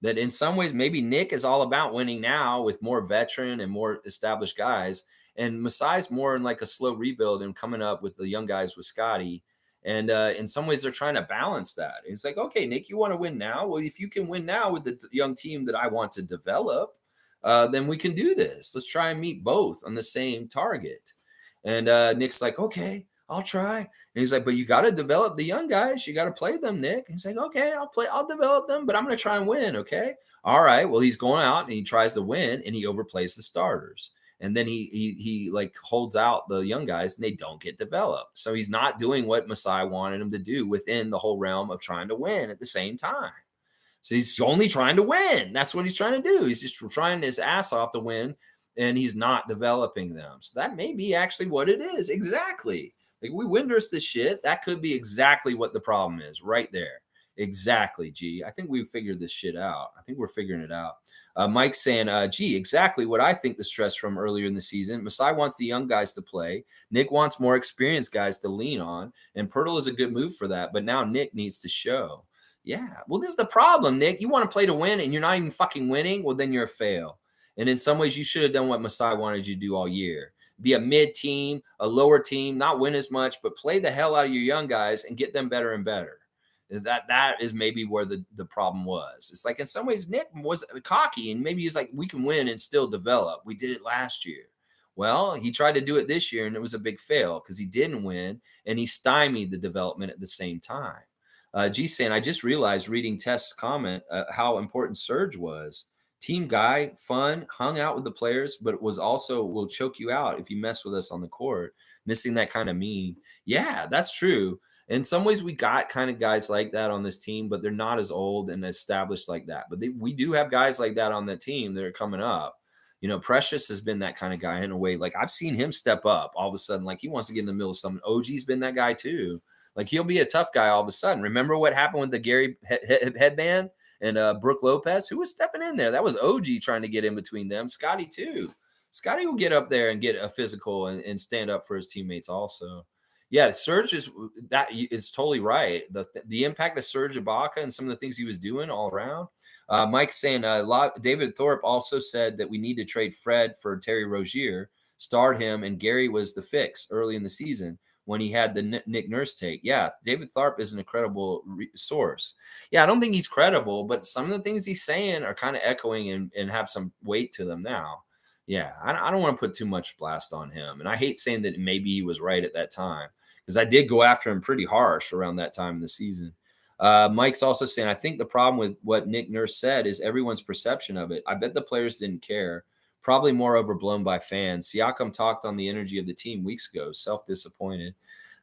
that in some ways maybe Nick is all about winning now with more veteran and more established guys, and Masai's more in like a slow rebuild and coming up with the young guys with Scotty. And in some ways, they're trying to balance that. It's like, okay, Nick, you want to win now? Well, if you can win now with the young team that I want to develop, then we can do this. Let's try and meet both on the same target. And Nick's like, okay, I'll try. And he's like, but you got to develop the young guys. You got to play them, Nick. And he's like, okay, I'll develop them, but I'm going to try and win. Okay. All right. Well, he's going out and he tries to win and he overplays the starters. And then he like holds out the young guys and they don't get developed. So he's not doing what Masai wanted him to do within the whole realm of trying to win at the same time. So he's only trying to win. That's what he's trying to do. He's just trying his ass off to win, and he's not developing them. So that may be actually what it is. Exactly. Like we Winders this shit. That could be exactly what the problem is right there. Exactly, G. I think we've figured this shit out. I think we're figuring it out. Mike's saying, gee, exactly what I think the stress from earlier in the season. Masai wants the young guys to play. Nick wants more experienced guys to lean on. And Pirtle is a good move for that. But now Nick needs to show. Yeah. Well, this is the problem, Nick. You want to play to win and you're not even fucking winning. Well, then you're a fail. And in some ways, you should have done what Masai wanted you to do all year. Be a mid team, a lower team, not win as much, but play the hell out of your young guys and get them better and better. That is maybe where the problem was. It's like in some ways Nick was cocky and maybe he's like, we can win and still develop. We did it last year. Well, he tried to do it this year and it was a big fail because he didn't win and he stymied the development at the same time. G saying, I just realized reading Test's comment how important Surge was. Team guy, fun, hung out with the players, but was also will choke you out if you mess with us on the court. Missing that kind of mean. Yeah, that's true. In some ways, we got kind of guys like that on this team, but they're not as old and established like that. But we do have guys like that on the team that are coming up. You know, Precious has been that kind of guy in a way. Like I've seen him step up all of a sudden, like he wants to get in the middle of something. OG's been that guy too. Like he'll be a tough guy all of a sudden. Remember what happened with the Gary headband and Brooke Lopez? Who was stepping in there? That was OG trying to get in between them. Scotty too. Scotty will get up there and get a physical and stand up for his teammates also. Yeah, Serge is totally right. The impact of Serge Ibaka and some of the things he was doing all around. Mike's saying a lot. David Thorpe also said that we need to trade Fred for Terry Rozier, start him, and Gary was the fix early in the season when he had the Nick Nurse take. Yeah, David Thorpe is an incredible source. Yeah, I don't think he's credible, but some of the things he's saying are kind of echoing and have some weight to them now. Yeah, I don't want to put too much blast on him. And I hate saying that maybe he was right at that time because I did go after him pretty harsh around that time in the season. Mike's also saying, I think the problem with what Nick Nurse said is everyone's perception of it. I bet the players didn't care. Probably more overblown by fans. Siakam talked on the energy of the team weeks ago, self-disappointed.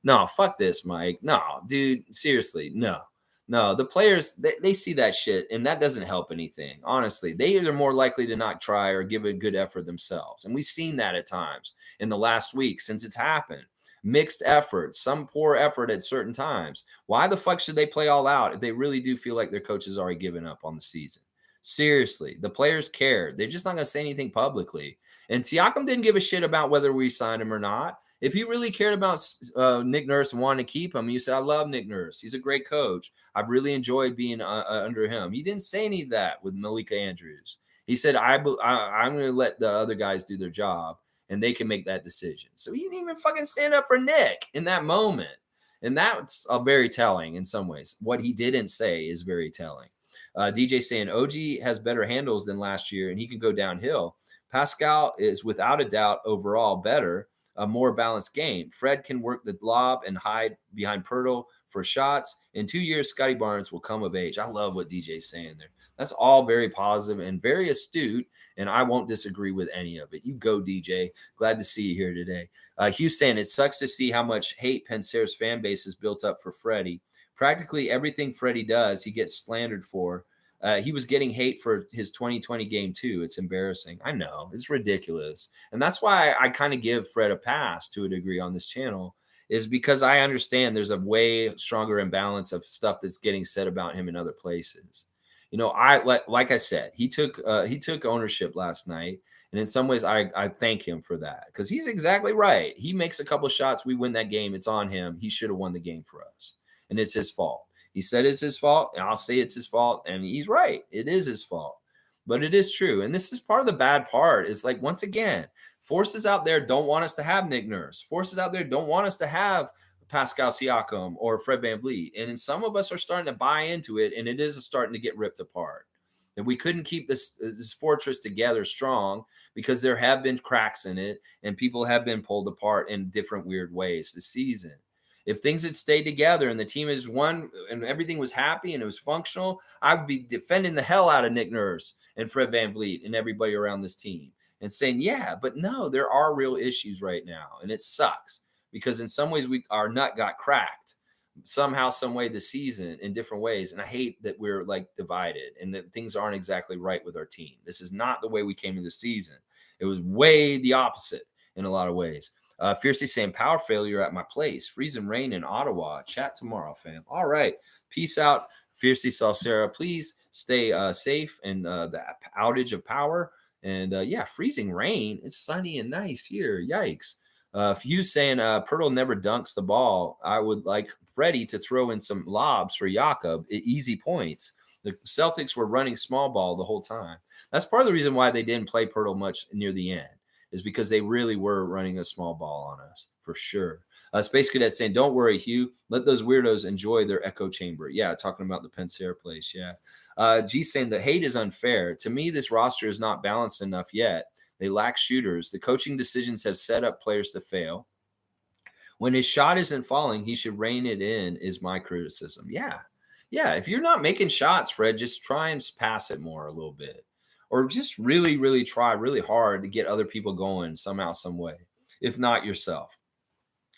No, fuck this, Mike. No, dude, seriously, no. No, the players, they see that shit, and that doesn't help anything. Honestly, they are more likely to not try or give a good effort themselves. And we've seen that at times in the last week since it's happened. Mixed effort, some poor effort at certain times. Why the fuck should they play all out if they really do feel like their coach has already given up on the season? Seriously, the players care. They're just not going to say anything publicly. And Siakam didn't give a shit about whether we signed him or not. If he really cared about Nick Nurse and wanted to keep him, you said, I love Nick Nurse. He's a great coach. I've really enjoyed being under him. He didn't say any of that with Malika Andrews. He said, I'm going to let the other guys do their job and they can make that decision. So he didn't even fucking stand up for Nick in that moment. And that's very telling in some ways. What he didn't say is very telling. DJ saying OG has better handles than last year and he can go downhill. Pascal is without a doubt overall better, a more balanced game. Fred can work the lob and hide behind Pirtle for shots. In 2 years, Scotty Barnes will come of age. I love what DJ's saying there. That's all very positive and very astute, and I won't disagree with any of it. You go, DJ. Glad to see you here today. Hughes saying, it sucks to see how much hate Pansere's fan base has built up for Freddie. Practically everything Freddie does, he gets slandered for. He was getting hate for his 2020 game too. It's embarrassing. I know. It's ridiculous. And that's why I kind of give Fred a pass to a degree on this channel, is because I understand there's a way stronger imbalance of stuff that's getting said about him in other places. You know, like I said, he took ownership last night. And in some ways, I thank him for that because he's exactly right. He makes a couple shots. We win that game. It's on him. He should have won the game for us. And it's his fault. He said it's his fault, and I'll say it's his fault, and he's right. It is his fault. But it is true. And this is part of the bad part. Is like, once again, forces out there don't want us to have Nick Nurse. Forces out there don't want us to have Pascal Siakam or Fred Van Vliet. And some of us are starting to buy into it, and it is starting to get ripped apart. And we couldn't keep this fortress together strong because there have been cracks in it, and people have been pulled apart in different weird ways this season. If things had stayed together and the team has won and everything was happy and it was functional, I would be defending the hell out of Nick Nurse and Fred Van Vliet and everybody around this team and saying, yeah, but no, there are real issues right now. And it sucks because in some ways our nut got cracked somehow, some way this season in different ways. And I hate that we're like divided and that things aren't exactly right with our team. This is not the way we came into the season. It was way the opposite in a lot of ways. Fiercely saying power failure at my place. Freezing rain in Ottawa. Chat tomorrow, fam. All right. Peace out. Fiercely Salsera. Please stay safe in the outage of power. And yeah, freezing rain. It's sunny and nice here. Yikes. Hugh saying Pirtle never dunks the ball. I would like Freddie to throw in some lobs for Jakob. Easy points. The Celtics were running small ball the whole time. That's part of the reason why they didn't play Pirtle much near the end, is because they really were running a small ball on us, for sure. Space Cadet saying, don't worry, Hugh. Let those weirdos enjoy their echo chamber. Yeah, talking about the Pensera place, yeah. G saying, the hate is unfair. To me, this roster is not balanced enough yet. They lack shooters. The coaching decisions have set up players to fail. When his shot isn't falling, he should rein it in, is my criticism. Yeah. Yeah. If you're not making shots, Fred, just try and pass it more a little bit. Or just really, really try really hard to get other people going somehow, some way, if not yourself.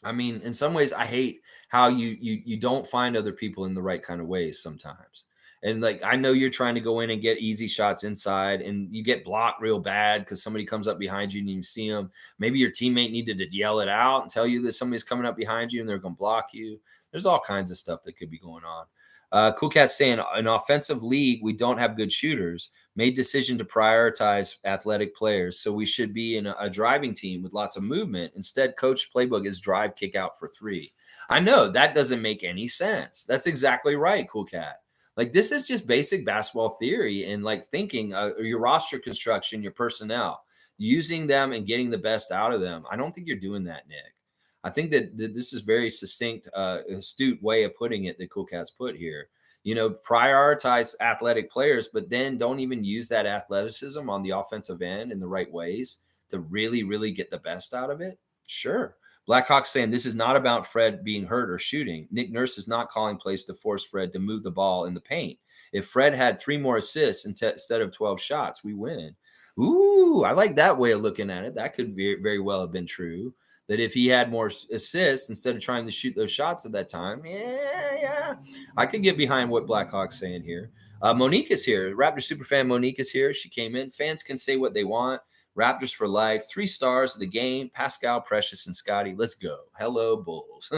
I mean, in some ways, I hate how you don't find other people in the right kind of ways sometimes. And like, I know you're trying to go in and get easy shots inside, and you get blocked real bad because somebody comes up behind you and you see them. Maybe your teammate needed to yell it out and tell you that somebody's coming up behind you and they're going to block you. There's all kinds of stuff that could be going on. Cool Cat saying, an offensive league, we don't have good shooters. Made decision to prioritize athletic players, so we should be in a driving team with lots of movement. Instead, coach playbook is drive, kick out for three. I know that doesn't make any sense. That's exactly right, Cool Cat. Like, this is just basic basketball theory and like thinking your roster construction, your personnel, using them and getting the best out of them. I don't think you're doing that, Nick. I think that this is very succinct, astute way of putting it that Cool Cat's put here. You know, prioritize athletic players, but then don't even use that athleticism on the offensive end in the right ways to really, really get the best out of it. Sure. Blackhawk saying this is not about Fred being hurt or shooting. Nick Nurse is not calling plays to force Fred to move the ball in the paint. If Fred had 3 more assists instead of 12 shots, we win. Ooh, I like that way of looking at it. That could very well have been true. That if he had more assists instead of trying to shoot those shots at that time, yeah, I could get behind what Blackhawk's saying here. Monique is here. Raptor superfan Monique is here. She came in. Fans can say what they want. Raptors for life. 3 stars of the game. Pascal, Precious, and Scotty. Let's go. Hello, Bulls.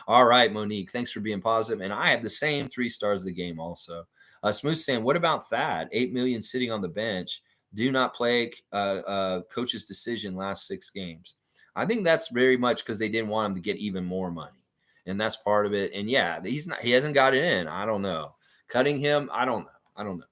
All right, Monique. Thanks for being positive. And I have the same 3 stars of the game also. Smooth saying, what about Thad? 8 million sitting on the bench. Do not play coach's decision last 6 games. I think that's very much because they didn't want him to get even more money. And that's part of it. And yeah, he hasn't got it in. I don't know. Cutting him, I don't know.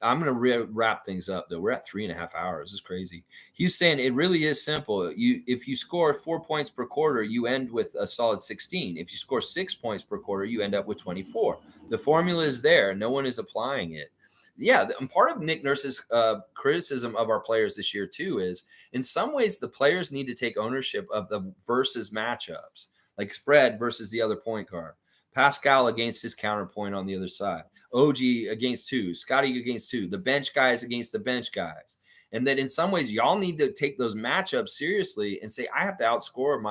I'm going to wrap things up, though. We're at 3.5 hours. It's crazy. He's saying it really is simple. If you score 4 points per quarter, you end with a solid 16. If you score 6 points per quarter, you end up with 24. The formula is there. No one is applying it. Yeah, and part of Nick Nurse's criticism of our players this year, too, is in some ways the players need to take ownership of the versus matchups, like Fred versus the other point guard, Pascal against his counterpoint on the other side, OG against 2, Scotty against 2, the bench guys against the bench guys. And that in some ways y'all need to take those matchups seriously and say, I have to outscore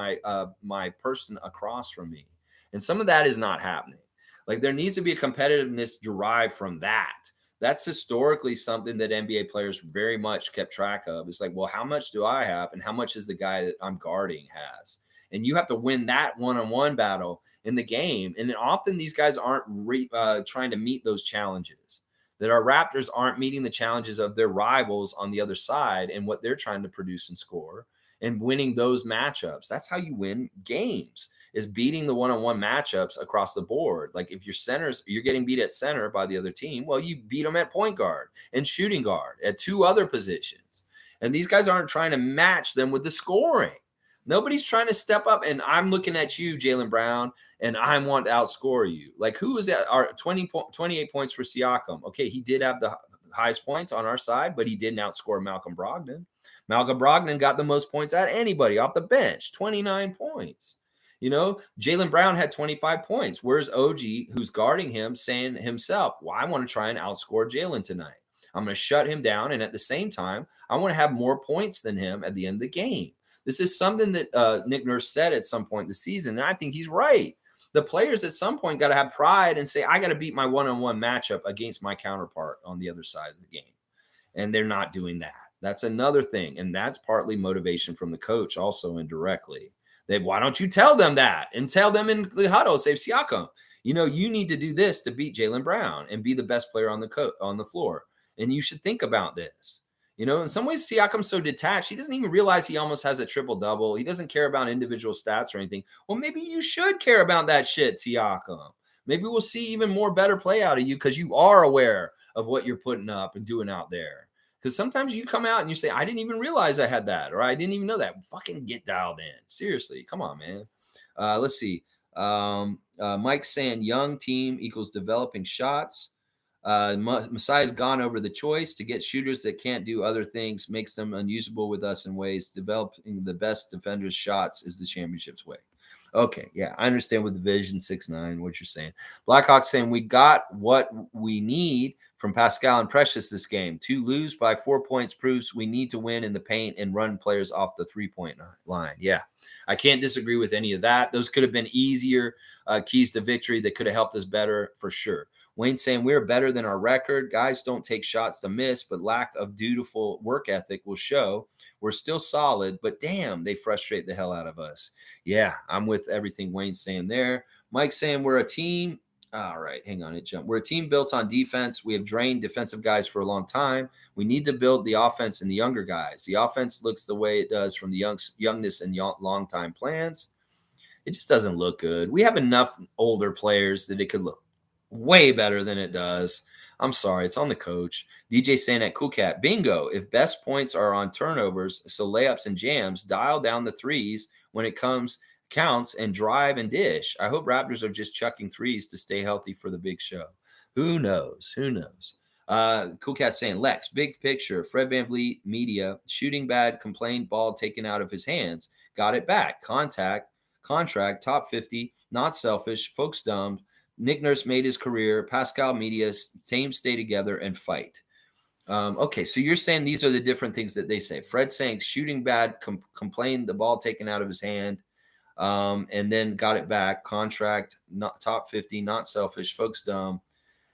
my person across from me. And some of that is not happening. Like, there needs to be a competitiveness derived from that. That's historically something that NBA players very much kept track of. It's like, well, how much do I have and how much is the guy that I'm guarding has? And you have to win that one-on-one battle in the game. And then often these guys aren't trying to meet those challenges, that our Raptors aren't meeting the challenges of their rivals on the other side and what they're trying to produce and score and winning those matchups. That's how you win games. is beating the one-on-one matchups across the board. Like if your centers, you're getting beat at center by the other team, well, you beat them at point guard and shooting guard at two other positions. And these guys aren't trying to match them with the scoring. Nobody's trying to step up. And I'm looking at you, Jaylen Brown, and I want to outscore you. Like who is that? Our 28 points for Siakam. Okay, he did have the highest points on our side, but he didn't outscore Malcolm Brogdon. Malcolm Brogdon got the most points out of anybody off the bench, 29 points. Jaylen Brown had 25 points. Where's OG, who's guarding him, saying himself, well, I want to try and outscore Jaylen tonight. I'm going to shut him down. And at the same time, I want to have more points than him at the end of the game. This is something that Nick Nurse said at some point in the season, and I think he's right. The players at some point got to have pride and say, I got to beat my one-on-one matchup against my counterpart on the other side of the game. And they're not doing that. That's another thing. And that's partly motivation from the coach also indirectly. Why don't you tell them that and tell them in the huddle, say, Siakam, you need to do this to beat Jaylen Brown and be the best player on the floor. And you should think about this. In some ways, Siakam's so detached, he doesn't even realize he almost has a triple-double. He doesn't care about individual stats or anything. Well, maybe you should care about that shit, Siakam. Maybe we'll see even more better play out of you because you are aware of what you're putting up and doing out there. Because sometimes you come out and you say, I didn't even realize I had that, or I didn't even know that. Fucking get dialed in. Seriously, come on, man. Let's see. Mike's saying young team equals developing shots. Messiah's gone over the choice to get shooters that can't do other things, makes them unusable with us in ways. Developing the best defenders' shots is the championship's way. Okay, yeah, I understand with Division 6-9 what you're saying. Blackhawks saying we got what we need from Pascal and Precious this game. To lose by 4 points proves we need to win in the paint and run players off the 3-point line. Yeah, I can't disagree with any of that. Those could have been easier keys to victory that could have helped us better for sure. Wayne saying we're better than our record. Guys don't take shots to miss, but lack of dutiful work ethic will show. We're still solid, but damn, they frustrate the hell out of us. Yeah, I'm with everything Wayne's saying there. Mike's saying we're a team. All right, hang on, it jumped. We're a team built on defense. We have drained defensive guys for a long time. We need to build the offense in the younger guys. The offense looks the way it does from the youngness and long-time plans. It just doesn't look good. We have enough older players that it could look way better than it does. I'm sorry, it's on the coach. DJ saying at Cool Cat, bingo. If best points are on turnovers, so layups and jams, dial down the threes when it counts and drive and dish. I hope Raptors are just chucking threes to stay healthy for the big show. Who knows? Who knows? Cool Cat saying, Lex, big picture. Fred VanVleet, media, shooting bad, complained, ball taken out of his hands. Got it back. Contract, top 50, not selfish, folks dumbed. Nick Nurse made his career. Pascal media, same stay together and fight. Okay, so you're saying these are the different things that they say. Fred saying shooting bad, complained, the ball taken out of his hand, and then got it back. Contract, not top 50, not selfish, folks dumb.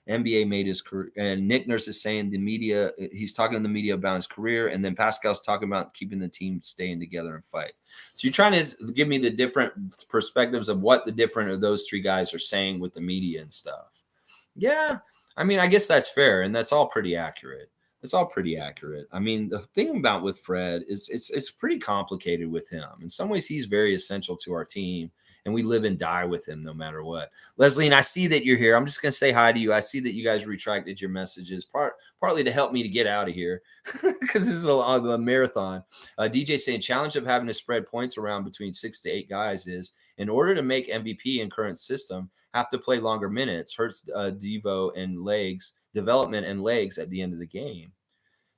NBA made his career. And Nick Nurse is saying the media, he's talking to the media about his career. And then Pascal's talking about keeping the team staying together and fight. So you're trying to give me the different perspectives of what the different of those three guys are saying with the media and stuff. Yeah. I mean, I guess that's fair. And that's all pretty accurate. It's all pretty accurate. I mean, the thing about with Fred is it's pretty complicated with him. In some ways, he's very essential to our team. And we live and die with him no matter what. Leslie, and I see that you're here. I'm just going to say hi to you. I see that you guys retracted your messages, partly to help me to get out of here because this is a marathon. DJ saying challenge of having to spread points around between 6 to 8 guys is in order to make MVP in current system, have to play longer minutes, hurts development and legs at the end of the game.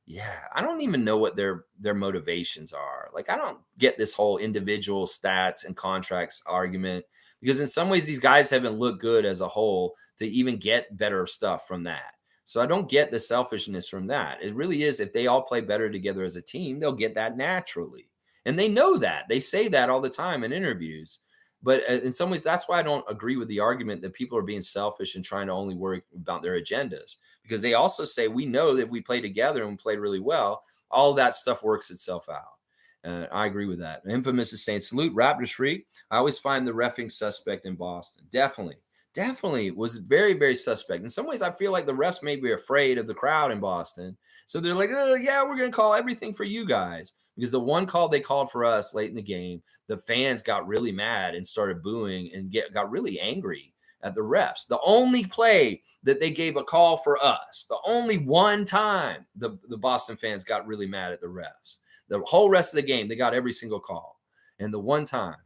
Yeah, I don't even know what their motivations are. Like, I don't get this whole individual stats and contracts argument because in some ways these guys haven't looked good as a whole to even get better stuff from that. So I don't get the selfishness from that. It really is if they all play better together as a team, they'll get that naturally. And they know that. They say that all the time in interviews. But in some ways, that's why I don't agree with the argument that people are being selfish and trying to only worry about their agendas. Because they also say, we know that if we play together and we play really well, all that stuff works itself out. I agree with that. Infamous is saying, salute Raptors freak. I always find the reffing suspect in Boston. Definitely was very, very suspect. In some ways, I feel like the refs may be afraid of the crowd in Boston. So they're like, oh, yeah, we're going to call everything for you guys. because the one call they called for us late in the game, the fans got really mad and started booing and got really angry at the refs. The only play that they gave a call for us, the only one time the Boston fans got really mad at the refs. The whole rest of the game, they got every single call. And the one time,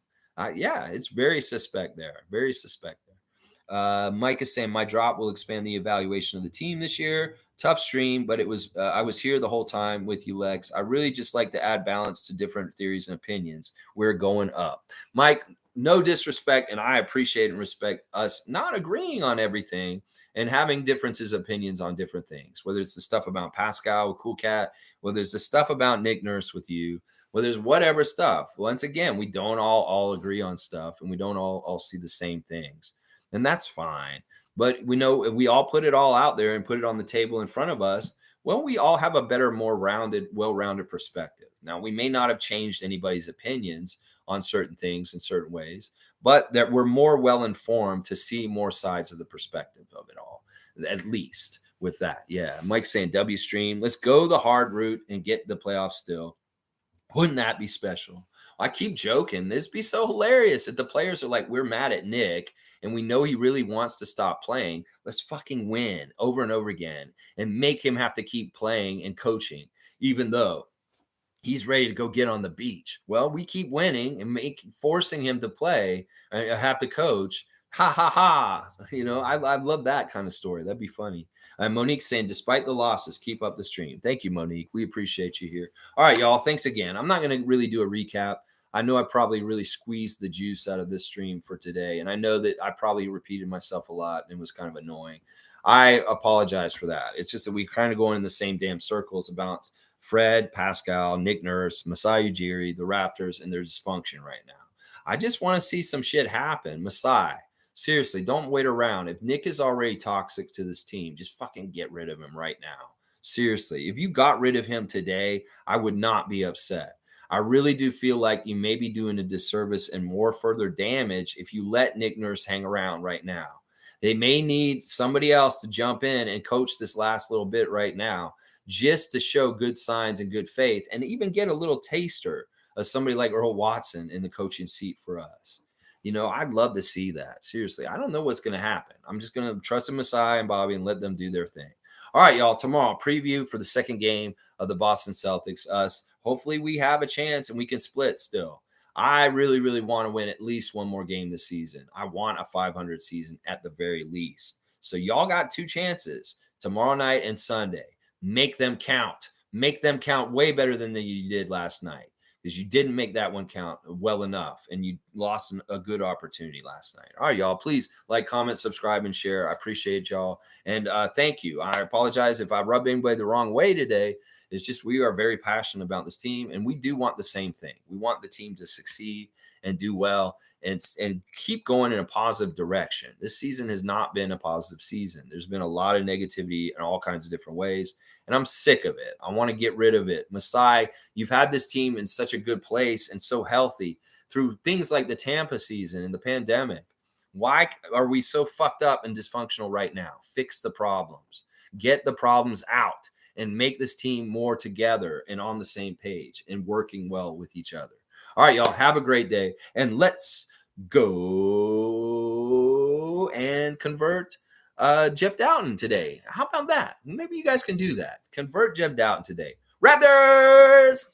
yeah, it's very suspect there. Very suspect there. Mike is saying my drop will expand the evaluation of the team this year. Tough stream, but it was I was here the whole time with you, Lex. I really just like to add balance to different theories and opinions. We're going up, Mike. No disrespect, and I appreciate and respect us not agreeing on everything and having differences opinions on different things. Whether it's the stuff about Pascal with Cool Cat, whether it's the stuff about Nick Nurse with you, whether it's whatever stuff. Once again, we don't all agree on stuff, and we don't all see the same things, and that's fine. But we know if we all put it all out there and put it on the table in front of us, well, we all have a better, more rounded, well-rounded perspective. Now, we may not have changed anybody's opinions on certain things in certain ways, but that we're more well-informed to see more sides of the perspective of it all, at least with that. Yeah, Mike's saying W stream. Let's go the hard route and get the playoffs still. Wouldn't that be special? I keep joking. This be so hilarious if the players are like, we're mad at Nick and we know he really wants to stop playing. Let's fucking win over and over again and make him have to keep playing and coaching, even though he's ready to go get on the beach. Well, we keep winning and forcing him to play, have to coach. Ha ha ha. I love that kind of story. That'd be funny. Monique saying, despite the losses, keep up the stream. Thank you, Monique. We appreciate you here. All right, y'all. Thanks again. I'm not going to really do a recap. I know I probably really squeezed the juice out of this stream for today. And I know that I probably repeated myself a lot and it was kind of annoying. I apologize for that. It's just that we kind of going in the same damn circles about Fred, Pascal, Nick Nurse, Masai Ujiri, the Raptors, and their dysfunction right now. I just want to see some shit happen. Masai, seriously, don't wait around. If Nick is already toxic to this team, just fucking get rid of him right now. Seriously, if you got rid of him today, I would not be upset. I really do feel like you may be doing a disservice and more further damage if you let Nick Nurse hang around right now. They may need somebody else to jump in and coach this last little bit right now just to show good signs and good faith and even get a little taster of somebody like Earl Watson in the coaching seat for us. I'd love to see that. Seriously, I don't know what's going to happen. I'm just going to trust in Masai and Bobby and let them do their thing. All right, y'all. Tomorrow, preview for the second game of the Boston Celtics. Us. Hopefully, we have a chance and we can split still. I really, really want to win at least one more game this season. I want a 500 season at the very least. So y'all got two chances tomorrow night and Sunday. Make them count. Make them count way better than you did last night because you didn't make that one count well enough and you lost a good opportunity last night. All right, y'all. Please like, comment, subscribe, and share. I appreciate y'all. And thank you. I apologize if I rubbed anybody the wrong way today. It's just we are very passionate about this team, and we do want the same thing. We want the team to succeed and do well and keep going in a positive direction. This season has not been a positive season. There's been a lot of negativity in all kinds of different ways, and I'm sick of it. I want to get rid of it. Masai, you've had this team in such a good place and so healthy through things like the Tampa season and the pandemic. Why are we so fucked up and dysfunctional right now? Fix the problems. Get the problems out and make this team more together and on the same page and working well with each other. All right, y'all, have a great day. And let's go and convert Jeff Doughton today. How about that? Maybe you guys can do that. Convert Jeff Doughton today. Raptors!